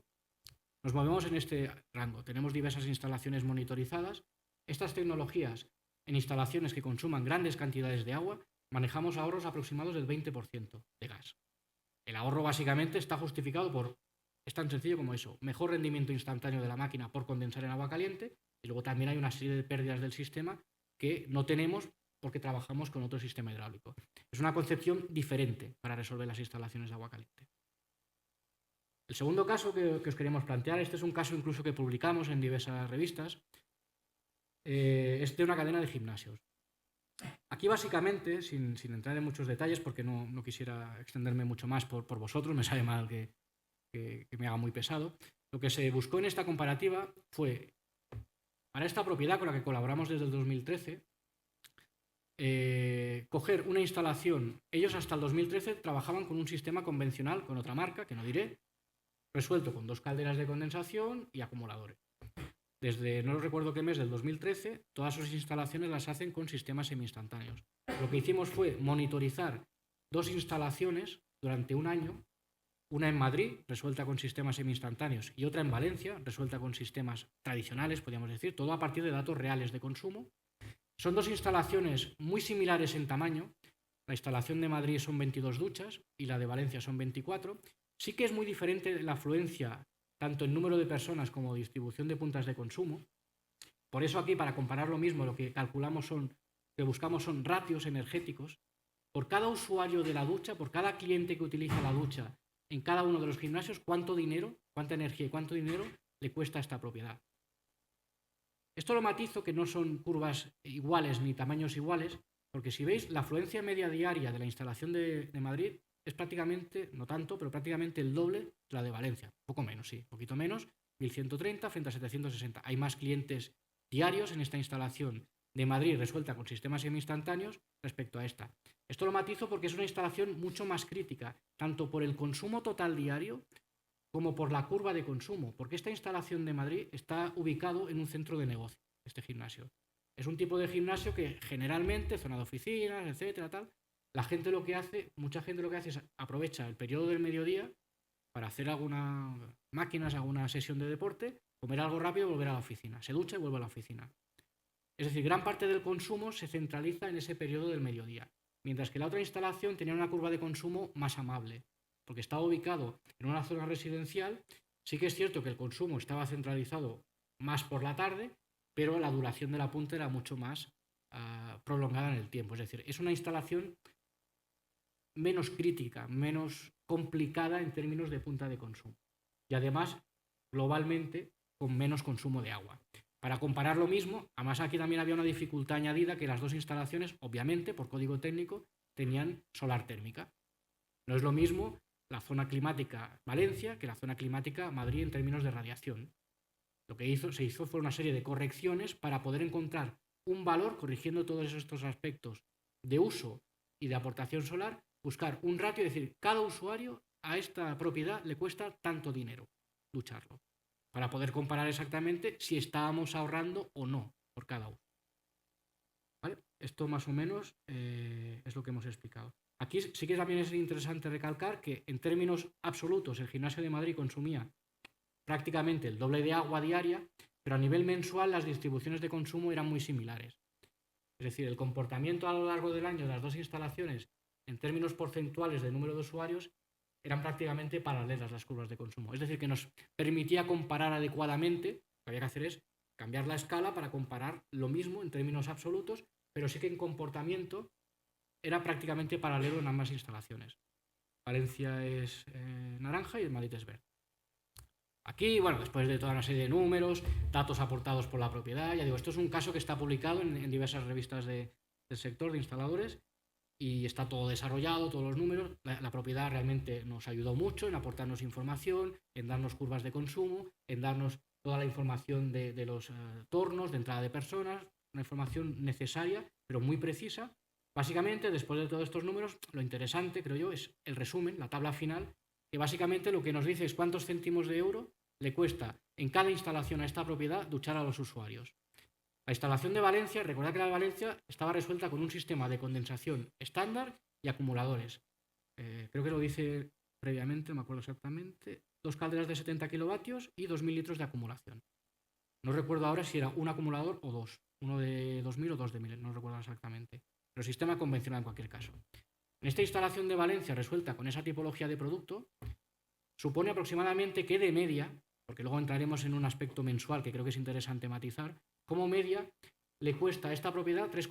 nos movemos en este rango. Tenemos diversas instalaciones monitorizadas. Estas tecnologías, en instalaciones que consuman grandes cantidades de agua, manejamos ahorros aproximados del 20% de gas. El ahorro básicamente está justificado por, es tan sencillo como eso, mejor rendimiento instantáneo de la máquina por condensar en agua caliente, y luego también hay una serie de pérdidas del sistema que no tenemos porque trabajamos con otro sistema hidráulico. Es una concepción diferente para resolver las instalaciones de agua caliente. El segundo caso que os queríamos plantear, este es un caso incluso que publicamos en diversas revistas, es de una cadena de gimnasios. Aquí básicamente, sin entrar en muchos detalles, porque no quisiera extenderme mucho más por vosotros, me sabe mal que me haga muy pesado, lo que se buscó en esta comparativa fue, para esta propiedad con la que colaboramos desde el 2013, coger una instalación. Ellos hasta el 2013 trabajaban con un sistema convencional, con otra marca, que no diré, resuelto con 2 calderas de condensación y acumuladores. Desde, no recuerdo qué mes del 2013, todas sus instalaciones las hacen con sistemas semi-instantáneos. Lo que hicimos fue monitorizar 2 instalaciones durante un año, una en Madrid, resuelta con sistemas semi-instantáneos, y otra en Valencia, resuelta con sistemas tradicionales, podríamos decir, todo a partir de datos reales de consumo. Son 2 instalaciones muy similares en tamaño. La instalación de Madrid son 22 duchas y la de Valencia son 24. Sí que es muy diferente la afluencia, tanto en número de personas como distribución de puntas de consumo. Por eso aquí, para comparar lo mismo, lo que buscamos son ratios energéticos. Por cada usuario de la ducha, por cada cliente que utiliza la ducha en cada uno de los gimnasios, cuánta energía y cuánto dinero le cuesta esta propiedad. Esto lo matizo, que no son curvas iguales ni tamaños iguales, porque si veis, la afluencia media diaria de la instalación de Madrid es prácticamente, no tanto, pero prácticamente el doble de la de Valencia. Poco menos, sí, poquito menos, 1130 frente a 760. Hay más clientes diarios en esta instalación de Madrid resuelta con sistemas semi-instantáneos respecto a esta. Esto lo matizo porque es una instalación mucho más crítica, tanto por el consumo total diario como por la curva de consumo, porque esta instalación de Madrid está ubicado en un centro de negocio, este gimnasio. Es un tipo de gimnasio que generalmente, zona de oficinas, etcétera, tal, mucha gente lo que hace es aprovecha el periodo del mediodía para hacer alguna sesión de deporte, comer algo rápido y volver a la oficina. Se ducha y vuelve a la oficina. Es decir, gran parte del consumo se centraliza en ese periodo del mediodía, mientras que la otra instalación tenía una curva de consumo más amable, porque estaba ubicado en una zona residencial. Sí que es cierto que el consumo estaba centralizado más por la tarde, pero la duración de la punta era mucho más prolongada en el tiempo. Es decir, es una instalación menos crítica, menos complicada en términos de punta de consumo. Y además, globalmente, con menos consumo de agua. Para comparar lo mismo, además aquí también había una dificultad añadida, que las 2 instalaciones, obviamente, por código técnico, tenían solar térmica. No es lo mismo la zona climática Valencia que la zona climática Madrid en términos de radiación. Lo que se hizo fue una serie de correcciones para poder encontrar un valor, corrigiendo todos estos aspectos de uso y de aportación solar, buscar un ratio, es decir, cada usuario a esta propiedad le cuesta tanto dinero ducharlo, para poder comparar exactamente si estábamos ahorrando o no por cada uno. ¿Vale? Esto más o menos es lo que hemos explicado. Aquí sí que también es interesante recalcar que en términos absolutos el gimnasio de Madrid consumía prácticamente el doble de agua diaria, pero a nivel mensual las distribuciones de consumo eran muy similares. Es decir, el comportamiento a lo largo del año de las 2 instalaciones en términos porcentuales de número de usuarios eran prácticamente paralelas las curvas de consumo. Es decir, que nos permitía comparar adecuadamente. Lo que había que hacer es cambiar la escala para comparar lo mismo en términos absolutos, pero sí que en comportamiento era prácticamente paralelo en ambas instalaciones. Valencia es naranja y el Madrid es verde. Aquí, bueno, después de toda una serie de números, datos aportados por la propiedad, ya digo, esto es un caso que está publicado en diversas revistas del sector de instaladores y está todo desarrollado, todos los números. La propiedad realmente nos ayudó mucho en aportarnos información, en darnos curvas de consumo, en darnos toda la información de los tornos, de entrada de personas, una información necesaria, pero muy precisa. Básicamente, después de todos estos números, lo interesante, creo yo, es el resumen, la tabla final, que básicamente lo que nos dice es cuántos céntimos de euro le cuesta en cada instalación a esta propiedad duchar a los usuarios. La instalación de Valencia, recordad que la de Valencia estaba resuelta con un sistema de condensación estándar y acumuladores. Creo que lo dice previamente, no me acuerdo exactamente, 2 calderas de 70 kilovatios y 2.000 litros de acumulación. No recuerdo ahora si era un acumulador o dos, uno de 2.000 o dos de 1.000, no recuerdo exactamente, pero sistema convencional en cualquier caso. En esta instalación de Valencia resuelta con esa tipología de producto, supone aproximadamente que de media, porque luego entraremos en un aspecto mensual que creo que es interesante matizar, como media le cuesta a esta propiedad 3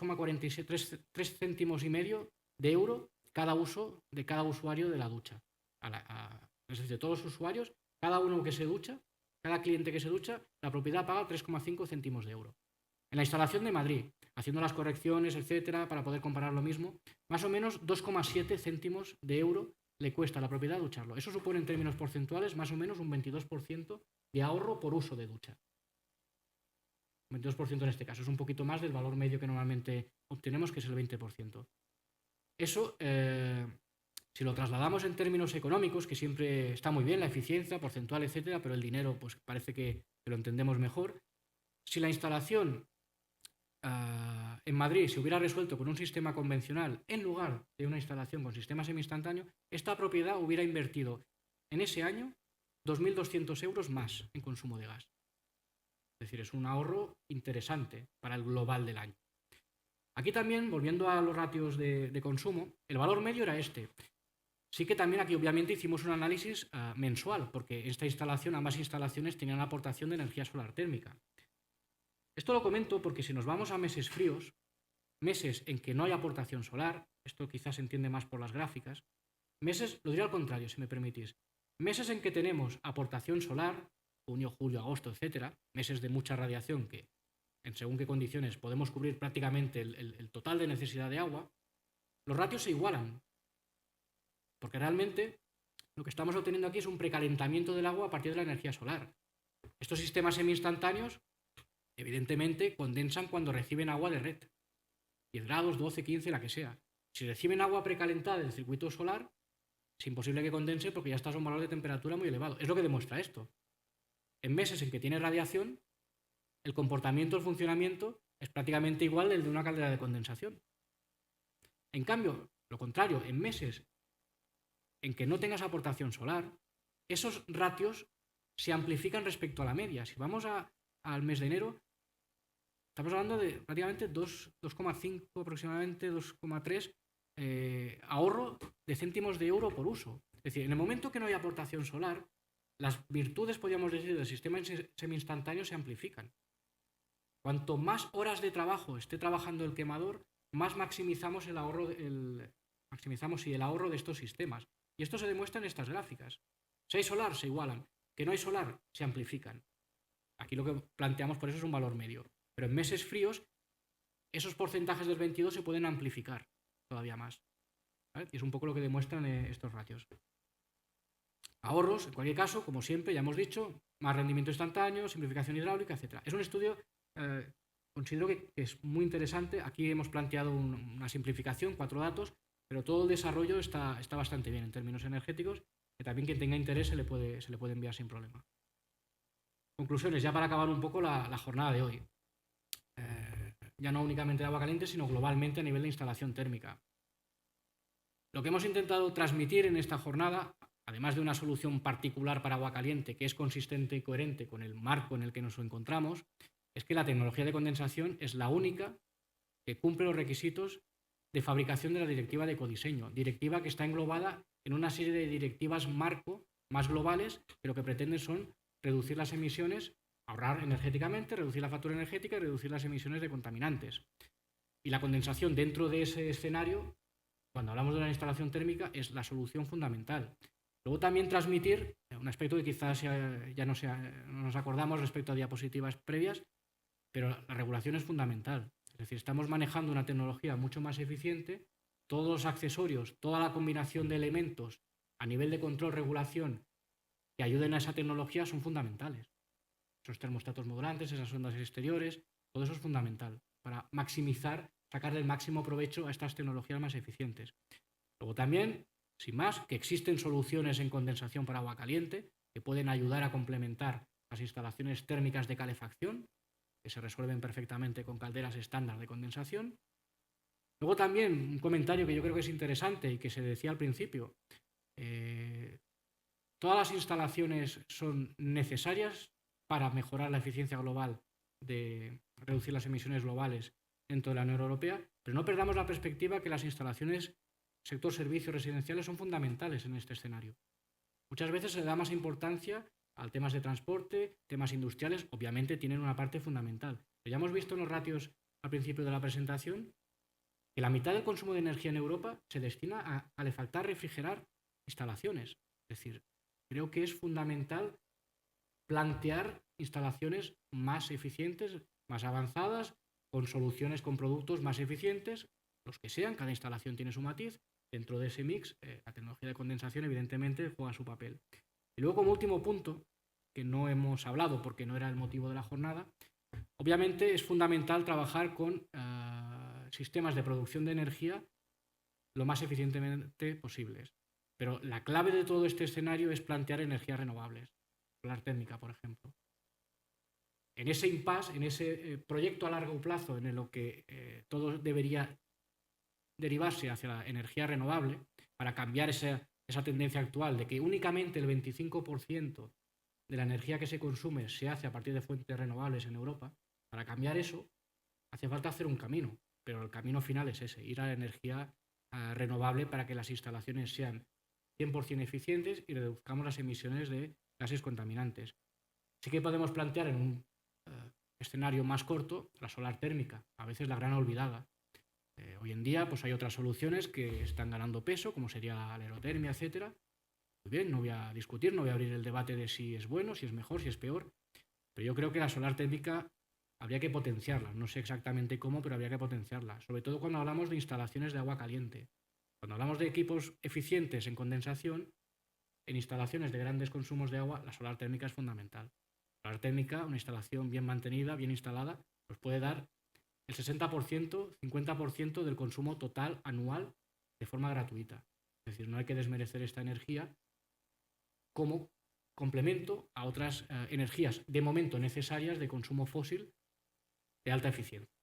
céntimos y medio de euro cada uso de cada usuario de la ducha. Es decir, de todos los usuarios, cada uno que se ducha, cada cliente que se ducha, la propiedad paga 3,5 céntimos de euro. En la instalación de Madrid, haciendo las correcciones, etcétera, para poder comparar lo mismo, más o menos 2,7 céntimos de euro le cuesta a la propiedad ducharlo. Eso supone en términos porcentuales más o menos un 22% de ahorro por uso de ducha. 22% en este caso, es un poquito más del valor medio que normalmente obtenemos, que es el 20%. Eso, si lo trasladamos en términos económicos, que siempre está muy bien, la eficiencia porcentual, etcétera, pero el dinero pues parece que lo entendemos mejor. Si la instalación en Madrid se hubiera resuelto con un sistema convencional en lugar de una instalación con sistema semi-instantáneo, esta propiedad hubiera invertido en ese año 2.200 euros más en consumo de gas. Es decir, es un ahorro interesante para el global del año. Aquí también, volviendo a los ratios de consumo, el valor medio era este. Sí que también aquí obviamente hicimos un análisis mensual, porque esta instalación, ambas instalaciones tenían aportación de energía solar térmica. Esto lo comento porque si nos vamos a meses fríos, meses en que no hay aportación solar, esto quizás se entiende más por las gráficas, meses, lo diré al contrario, si me permitís, meses en que tenemos aportación solar, junio, julio, agosto, etcétera, meses de mucha radiación que en según qué condiciones podemos cubrir prácticamente el total de necesidad de agua, los ratios se igualan, porque realmente lo que estamos obteniendo aquí es un precalentamiento del agua a partir de la energía solar. Estos sistemas semi-instantáneos evidentemente condensan cuando reciben agua de red, 10 grados, 12, 15, la que sea. Si reciben agua precalentada del circuito solar, es imposible que condense porque ya está a un valor de temperatura muy elevado. Es lo que demuestra esto. En meses en que tiene radiación, el comportamiento, el funcionamiento es prácticamente igual al de una caldera de condensación. En cambio, lo contrario, en meses en que no tengas aportación solar, esos ratios se amplifican respecto a la media. Si vamos al mes de enero, estamos hablando de prácticamente 2,5 aproximadamente, 2,3 ahorro de céntimos de euro por uso. Es decir, en el momento que no hay aportación solar, las virtudes, podríamos decir, del sistema semi-instantáneo se amplifican. Cuanto más horas de trabajo esté trabajando el quemador, más maximizamos el ahorro de estos sistemas. Y esto se demuestra en estas gráficas. Si hay solar, se igualan. Que no hay solar, se amplifican. Aquí lo que planteamos por eso es un valor medio. Pero en meses fríos, esos porcentajes del 22 se pueden amplificar todavía más. ¿Vale? Y es un poco lo que demuestran estos ratios. Ahorros, en cualquier caso, como siempre, ya hemos dicho, más rendimiento instantáneo, simplificación hidráulica, etc. Es un estudio, considero que es muy interesante. Aquí hemos planteado una simplificación, 4 datos, pero todo el desarrollo está bastante bien en términos energéticos, que también quien tenga interés se le puede enviar sin problema. Conclusiones, ya para acabar un poco la jornada de hoy. Ya no únicamente de agua caliente, sino globalmente a nivel de instalación térmica. Lo que hemos intentado transmitir en esta jornada, además de una solución particular para agua caliente que es consistente y coherente con el marco en el que nos encontramos, es que la tecnología de condensación es la única que cumple los requisitos de fabricación de la directiva de ecodiseño, directiva que está englobada en una serie de directivas marco más globales, pero que pretenden son reducir las emisiones, ahorrar energéticamente, reducir la factura energética y reducir las emisiones de contaminantes. Y la condensación dentro de ese escenario, cuando hablamos de una instalación térmica, es la solución fundamental. Luego también transmitir un aspecto que quizás ya no nos acordamos respecto a diapositivas previas, pero la regulación es fundamental. Es decir, estamos manejando una tecnología mucho más eficiente, todos los accesorios, toda la combinación de elementos a nivel de control, regulación, que ayuden a esa tecnología son fundamentales. Esos termostatos modulantes, esas ondas exteriores, todo eso es fundamental para maximizar, sacarle el máximo provecho a estas tecnologías más eficientes. Luego también, sin más, que existen soluciones en condensación para agua caliente que pueden ayudar a complementar las instalaciones térmicas de calefacción, que se resuelven perfectamente con calderas estándar de condensación. Luego también un comentario que yo creo que es interesante y que se decía al principio. Todas las instalaciones son necesarias para mejorar la eficiencia global de reducir las emisiones globales dentro de la Unión Europea, pero no perdamos la perspectiva que las instalaciones sector servicios residenciales son fundamentales en este escenario. Muchas veces se le da más importancia a temas de transporte, temas industriales, obviamente tienen una parte fundamental. Pero ya hemos visto en los ratios al principio de la presentación que la mitad del consumo de energía en Europa se destina a calefactar, refrigerar instalaciones. Es decir, creo que es fundamental plantear instalaciones más eficientes, más avanzadas, con soluciones, con productos más eficientes, los que sean, cada instalación tiene su matiz. Dentro de ese mix, la tecnología de condensación evidentemente juega su papel. Y luego, como último punto, que no hemos hablado porque no era el motivo de la jornada, obviamente es fundamental trabajar con sistemas de producción de energía lo más eficientemente posibles. Pero la clave de todo este escenario es plantear energías renovables, solar térmica, por ejemplo. En ese impasse, en ese proyecto a largo plazo en el que todo debería derivarse hacia la energía renovable, para cambiar esa tendencia actual de que únicamente el 25% de la energía que se consume se hace a partir de fuentes renovables en Europa, para cambiar eso hace falta hacer un camino, pero el camino final es ese, ir a la energía renovable para que las instalaciones sean 100% eficientes y reduzcamos las emisiones de gases contaminantes. Sí que podemos plantear en un escenario más corto la solar térmica, a veces la gran olvidada. Hoy en día pues hay otras soluciones que están ganando peso, como sería la aerotermia, etcétera. Muy bien, no voy a discutir, no voy a abrir el debate de si es bueno, si es mejor, si es peor, pero yo creo que la solar térmica habría que potenciarla. No sé exactamente cómo, pero habría que potenciarla, sobre todo cuando hablamos de instalaciones de agua caliente. Cuando hablamos de equipos eficientes en condensación, en instalaciones de grandes consumos de agua, la solar térmica es fundamental. La solar térmica, una instalación bien mantenida, bien instalada, nos puede dar el 60%, 50% del consumo total anual de forma gratuita. Es decir, no hay que desmerecer esta energía como complemento a otras energías de momento necesarias de consumo fósil de alta eficiencia.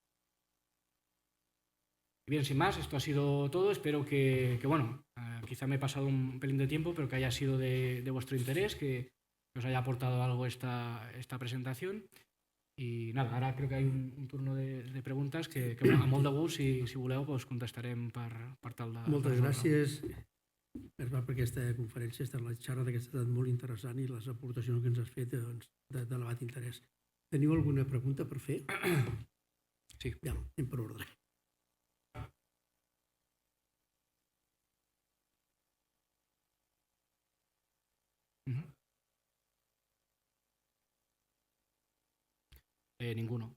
Bien, sin más, esto ha sido todo. Espero que bueno, quizá me he pasado un pelín de tiempo, pero que haya sido de vuestro interés, que os haya aportado algo esta presentación. I nada, ara crec que hi ha un turno de preguntes que amb molt de gust, si voleu, doncs contestarem per tal de... Moltes gràcies per aquesta conferència, la xerrada que ha estat molt interessant i les aportacions que ens has fet doncs, d'elevat interès. Teniu alguna pregunta per fer? Sí. Ja, anem per ordre. Ninguno.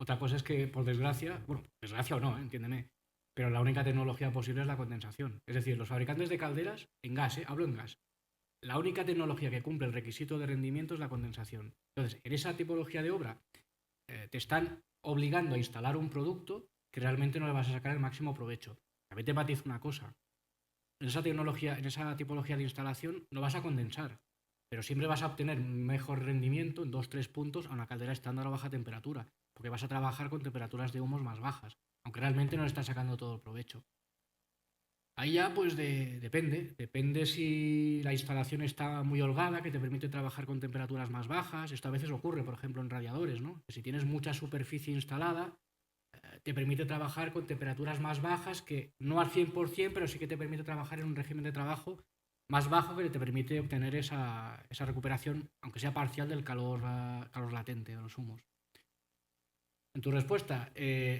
Otra cosa es que, por desgracia, bueno, desgracia o no, entiéndeme, pero la única tecnología posible es la condensación. Es decir, los fabricantes de calderas, en gas, hablo en gas, la única tecnología que cumple el requisito de rendimiento es la condensación. Entonces, en esa tipología de obra te están obligando a instalar un producto que realmente no le vas a sacar el máximo provecho. También te matizo una cosa. En esa tecnología, en esa tipología de instalación no vas a condensar, pero siempre vas a obtener un mejor rendimiento en 2-3 puntos a una caldera estándar a baja temperatura, porque vas a trabajar con temperaturas de humos más bajas, aunque realmente no le estás sacando todo el provecho. Ahí ya pues depende si la instalación está muy holgada, que te permite trabajar con temperaturas más bajas. Esto a veces ocurre, por ejemplo, en radiadores, ¿no? Que si tienes mucha superficie instalada, te permite trabajar con temperaturas más bajas, que no al 100%, pero sí que te permite trabajar en un régimen de trabajo más bajo que te permite obtener esa recuperación, aunque sea parcial, del calor latente de los humos. En tu respuesta,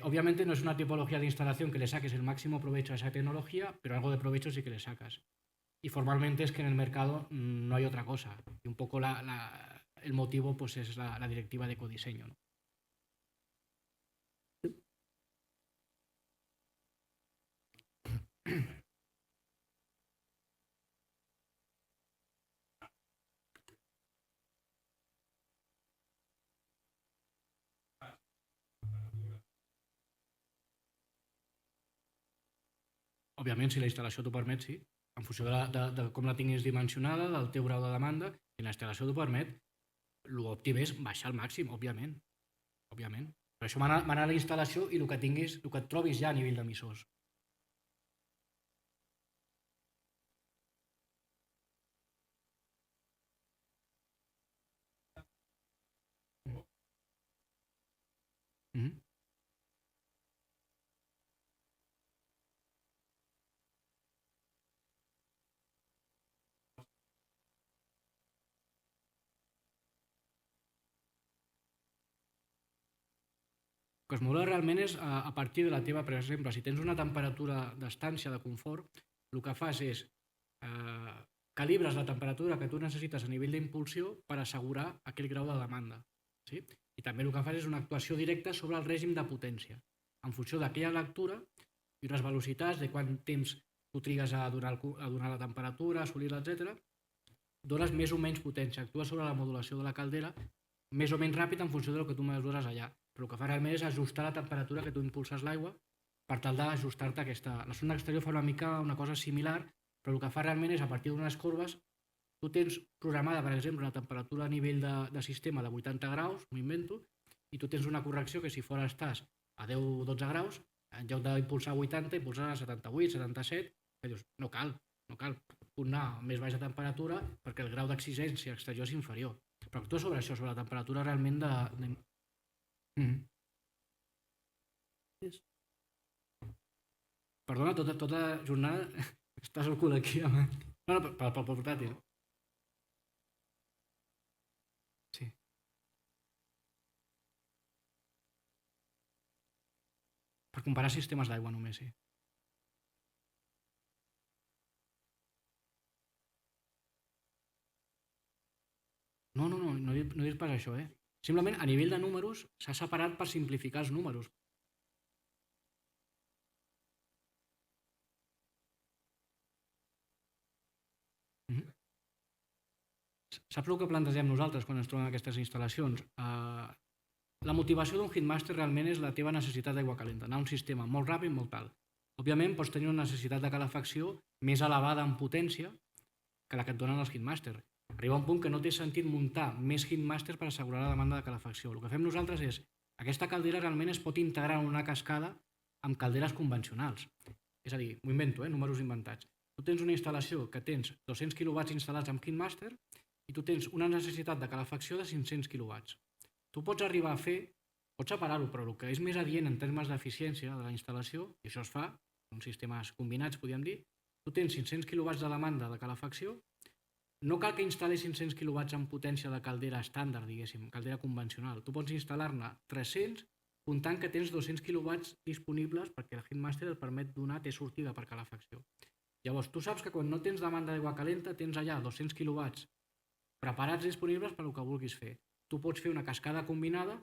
obviamente no es una tipología de instalación que le saques el máximo provecho a esa tecnología, pero algo de provecho sí que le sacas. Y formalmente es que en el mercado no hay otra cosa. Y un poco el motivo pues es la directiva de ecodiseño, ¿no? Òbviament, si la instal·lació t'ho permet, sí. En funció de com la tinguis dimensionada, del teu grau de demanda, si la instal·lació t'ho permet, l'òptim és baixar al màxim, òbviament. Òbviament. Per això m'anar a la instal·lació i el que et trobis ja a nivell d'emissors. Mhm. El que es mola realment és a partir de la teva, per exemple, si tens una temperatura d'estància, de confort, el que fas és calibres la temperatura que tu necessites a nivell d'impulsió per assegurar aquell grau de demanda. Sí? I també el que fas és una actuació directa sobre el règim de potència. En funció d'aquella lectura i unes velocitats, de quant temps tu trigues a donar la temperatura, assolir-la, etc., dones més o menys potència. Actua sobre la modulació de la caldera més o menys ràpid en funció del que tu mesures allà. Però el que fa realment és ajustar la temperatura que tu impulses l'aigua per tal d'ajustar-te a aquesta... La sonda exterior fa una mica una cosa similar, però el que fa realment és, a partir d'unes corbes, tu tens programada, per exemple, una temperatura a nivell de sistema de 80 graus, m'ho invento, i tu tens una correcció que si fora estàs a 10 o 12 graus, en lloc d'impulsar a 80, impulsar a 78, 77, que dius, no cal, puc anar a més baixa temperatura perquè el grau d'exigència exterior és inferior. Però actua sobre això, sobre la temperatura realment de... Perdona, tota jornada estàs al cul aquí. No, pel portàtil. Sí. Per comparar sistemes d'aigua només, sí. No he dit pas això, eh? Simplement, a nivell de números, s'ha separat per simplificar els números. Saps el que plantegem nosaltres quan ens trobem aquestes instal·lacions? La motivació d'un Heatmaster realment és la teva necessitat d'aigua calenta, anar a un sistema molt ràpid, molt alt. Òbviament, pots tenir una necessitat de calefacció més elevada en potència que la que et donen els Heatmaster. Arriba un punt que no té sentit muntar més Heatmaster per assegurar la demanda de calefacció. El que fem nosaltres és, aquesta caldera realment es pot integrar en una cascada amb calderes convencionals. És a dir, m'ho invento, números inventats. Tu tens una instal·lació que tens 200 kW instal·lats amb Heatmaster i tu tens una necessitat de calefacció de 500 kW. Tu pots arribar a fer, pots separar-ho, però el que és més adient en termes d'eficiència de la instal·lació, i això es fa, en sistemes combinats, podríem dir, tu tens 500 kW de demanda de calefacció, no cal que instal·lis 500 kW en potència de caldera estàndard, diguéssim, caldera convencional. Tu pots instal·lar-ne 300, comptant que tens 200 kW disponibles perquè el Heatmaster et permet donar té sortida per calefacció. Llavors, tu saps que quan no tens demanda d'aigua calenta tens allà 200 kW preparats disponibles per al que vulguis fer. Tu pots fer una cascada combinada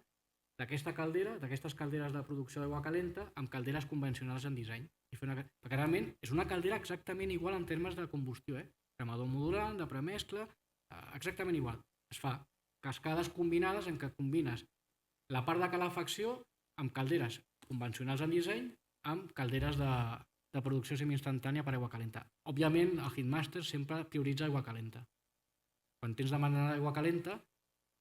d'aquesta caldera, d'aquestes calderes de producció d'aigua calenta, amb calderes convencionals en disseny. Perquè realment és una caldera exactament igual en termes de combustió, cremador modular, de premescla, exactament igual. Es fa cascades combinades en què combines la part de calefacció amb calderes convencionals en disseny amb calderes de producció semi-instantània per aigua calenta. Òbviament, el Heatmaster sempre prioritza aigua calenta. Quan tens demanda d'aigua calenta,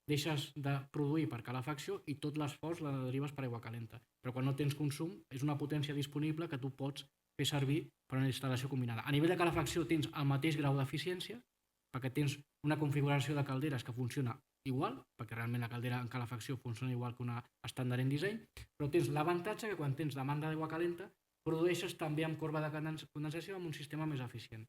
deixes de produir per calefacció i tot l'esforç la derives per aigua calenta. Però quan no tens consum, és una potència disponible que tu pots fer servir per una instal·lació combinada. A nivell de calefacció tens el mateix grau d'eficiència, perquè tens una configuració de calderes que funciona igual, perquè realment la caldera en calefacció funciona igual que una estàndard en disseny, però tens l'avantatge que quan tens demanda d'aigua calenta produeixes també amb corba de condensació amb un sistema més eficient.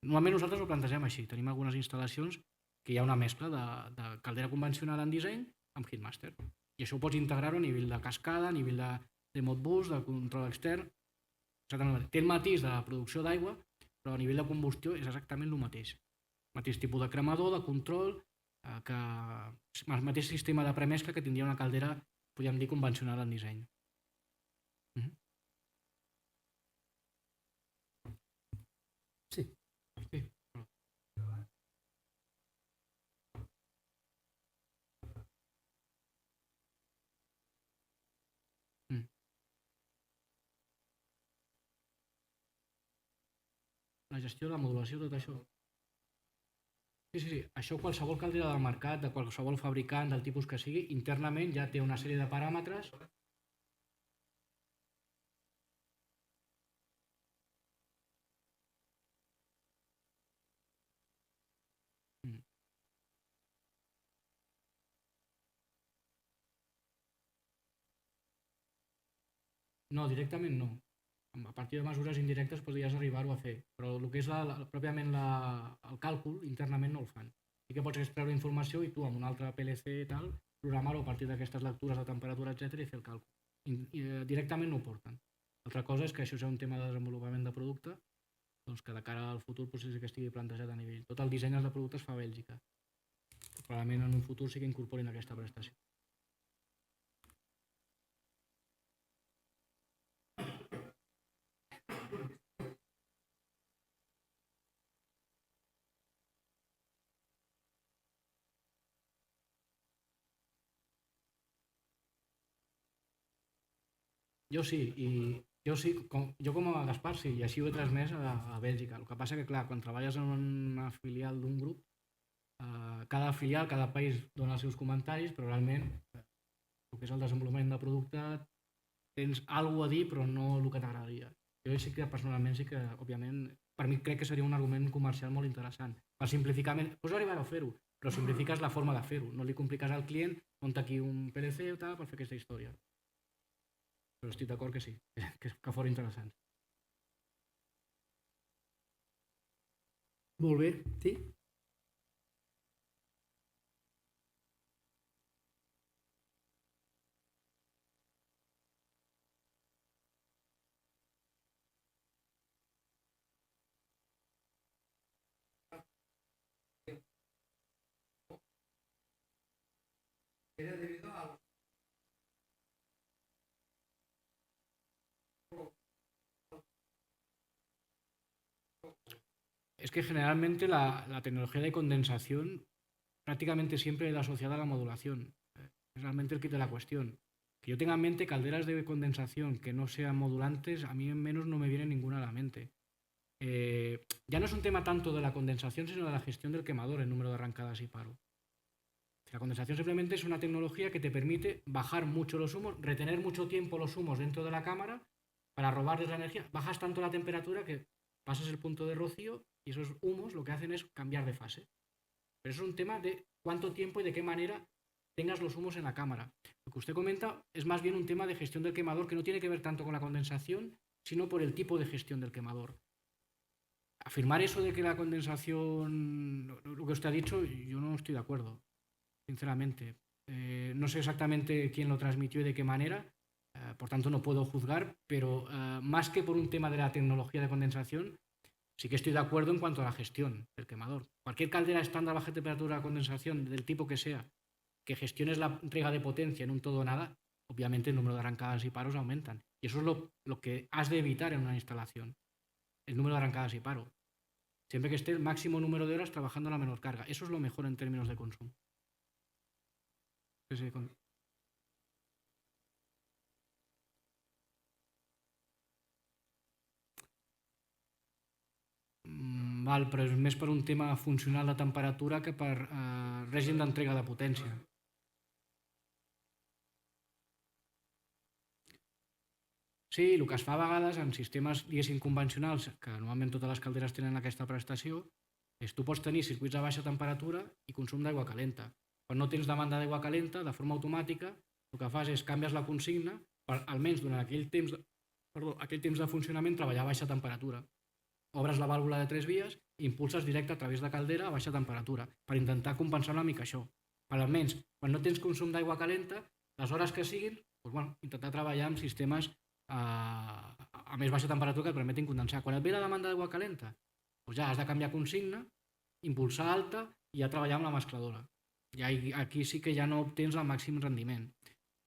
Normalment nosaltres ho plantegem així. Tenim algunes instal·lacions que hi ha una mescla de caldera convencional en disseny amb Heatmaster. I això ho pots integrar-ho a nivell de cascada, a nivell de Modbus, de control extern. Té el matís de la producció d'aigua, però a nivell de combustió és exactament el mateix. El mateix tipus de cremador, de control, el mateix sistema de premescla que tindria una caldera, podríem dir, convencional en disseny. Sí. Sí. La gestió, la modulació, tot això. Sí. Això qualsevol caldera del mercat, de qualsevol fabricant, del tipus que sigui, internament ja té una sèrie de paràmetres. No, directament no. A partir de mesures indirectes podries arribar-ho a fer, però el que és pròpiament el càlcul internament no el fan. Sí que pots extreure informació i tu amb un altre PLC i tal, programar-ho a partir d'aquestes lectures de temperatura, etc i fer el càlcul. Directament no ho porten. Altra cosa és que això és un tema de desenvolupament de producte, doncs que de cara al futur potser sí que estigui plantejat a nivell. Tot el disseny de producte es fa a Bèlgica. Probablement en un futur sí que incorporin aquesta prestació. Jo sí, jo com a Gaspar sí, i així ho he transmès a Bèlgica. El que passa que, clar, quan treballes en una filial d'un grup, cada filial, cada país dona els seus comentaris, però realment el que és el desenvolupament de producte tens alguna cosa a dir, però no el que t'agradaria. Jo sí que personalment sí que, òbviament, per mi crec que seria un argument comercial molt interessant. Per simplificar, pots arribar a fer-ho, però simplifiques la forma de fer-ho. No li compliques al client, munta aquí un PLC o tal per fer aquesta història. Però estic d'acord que sí, que fos interessant. Molt bé, sí? Era debido a... Es que generalmente la tecnología de condensación prácticamente siempre es asociada a la modulación. Es realmente el kit de la cuestión. Que yo tenga en mente calderas de condensación que no sean modulantes, a mí menos no me viene ninguna a la mente. Ya no es un tema tanto de la condensación, sino de la gestión del quemador, el número de arrancadas y paro. La condensación simplemente es una tecnología que te permite bajar mucho los humos, retener mucho tiempo los humos dentro de la cámara para robarles la energía. Bajas tanto la temperatura que pasas el punto de rocío y esos humos lo que hacen es cambiar de fase. Pero eso es un tema de cuánto tiempo y de qué manera tengas los humos en la cámara. Lo que usted comenta es más bien un tema de gestión del quemador que no tiene que ver tanto con la condensación, sino por el tipo de gestión del quemador. Afirmar eso de que la condensación, lo que usted ha dicho, yo no estoy de acuerdo, sinceramente. No sé exactamente quién lo transmitió y de qué manera, por tanto no puedo juzgar, pero más que por un tema de la tecnología de condensación, sí que estoy de acuerdo en cuanto a la gestión del quemador. Cualquier caldera estándar a baja temperatura de condensación, del tipo que sea, que gestiones la entrega de potencia en un todo o nada, obviamente el número de arrancadas y paros aumentan. Y eso es lo que has de evitar en una instalación, el número de arrancadas y paro. Siempre que esté el máximo número de horas trabajando a la menor carga. Eso es lo mejor en términos de consumo. Val, però és més per un tema funcional de temperatura que per règim d'entrega de potència. Sí, el que es fa a vegades en sistemes, diguéssim, convencionals, que normalment totes les calderes tenen aquesta prestació, és tu pots tenir circuits a baixa temperatura i consum d'aigua calenta. Quan no tens demanda d'aigua calenta, de forma automàtica, el que fas és canvies la consigna per, almenys durant aquell temps de funcionament, treballar a baixa temperatura. Obres la vàlvula de 3 vies i impulses directe a través de caldera a baixa temperatura per intentar compensar una mica això. Per almenys, quan no tens consum d'aigua calenta, les hores que siguin, doncs, bueno, intentar treballar amb sistemes a més baixa temperatura que et permetin condensar. Quan et ve la demanda d'aigua calenta, doncs ja has de canviar consigna, impulsar alta i ja treballar amb la mescladora. I aquí sí que ja no obtens el màxim rendiment.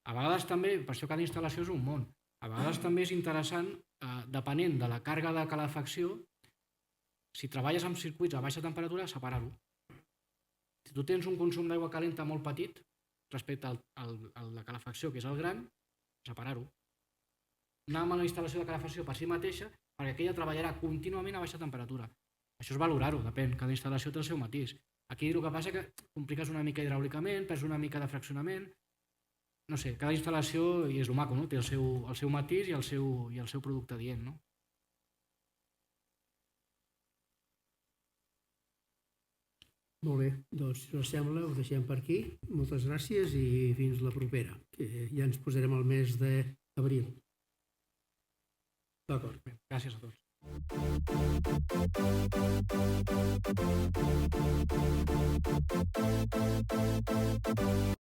A vegades també, per això cada instal·lació és un món, a vegades també és interessant, depenent de la càrrega de calefacció, si treballes amb circuits a baixa temperatura, separar-ho. Si tu tens un consum d'aigua calenta molt petit respecte al de calefacció, que és el gran, separar-ho. Anar amb la instal·lació de calefacció per si mateixa, perquè aquella treballarà contínuament a baixa temperatura. Això és valorar-ho, depèn, cada instal·lació té el seu matís. Aquí el que passa és que compliques una mica hidràulicament, perds una mica de fraccionament, no sé, cada instal·lació, i és el maco, no? Té el seu matís i el seu producte adient, no? Molt bé, doncs si us sembla ho deixem per aquí. Moltes gràcies i fins la propera, que ja ens posarem al mes d'abril. D'acord. Bé, gràcies a tots.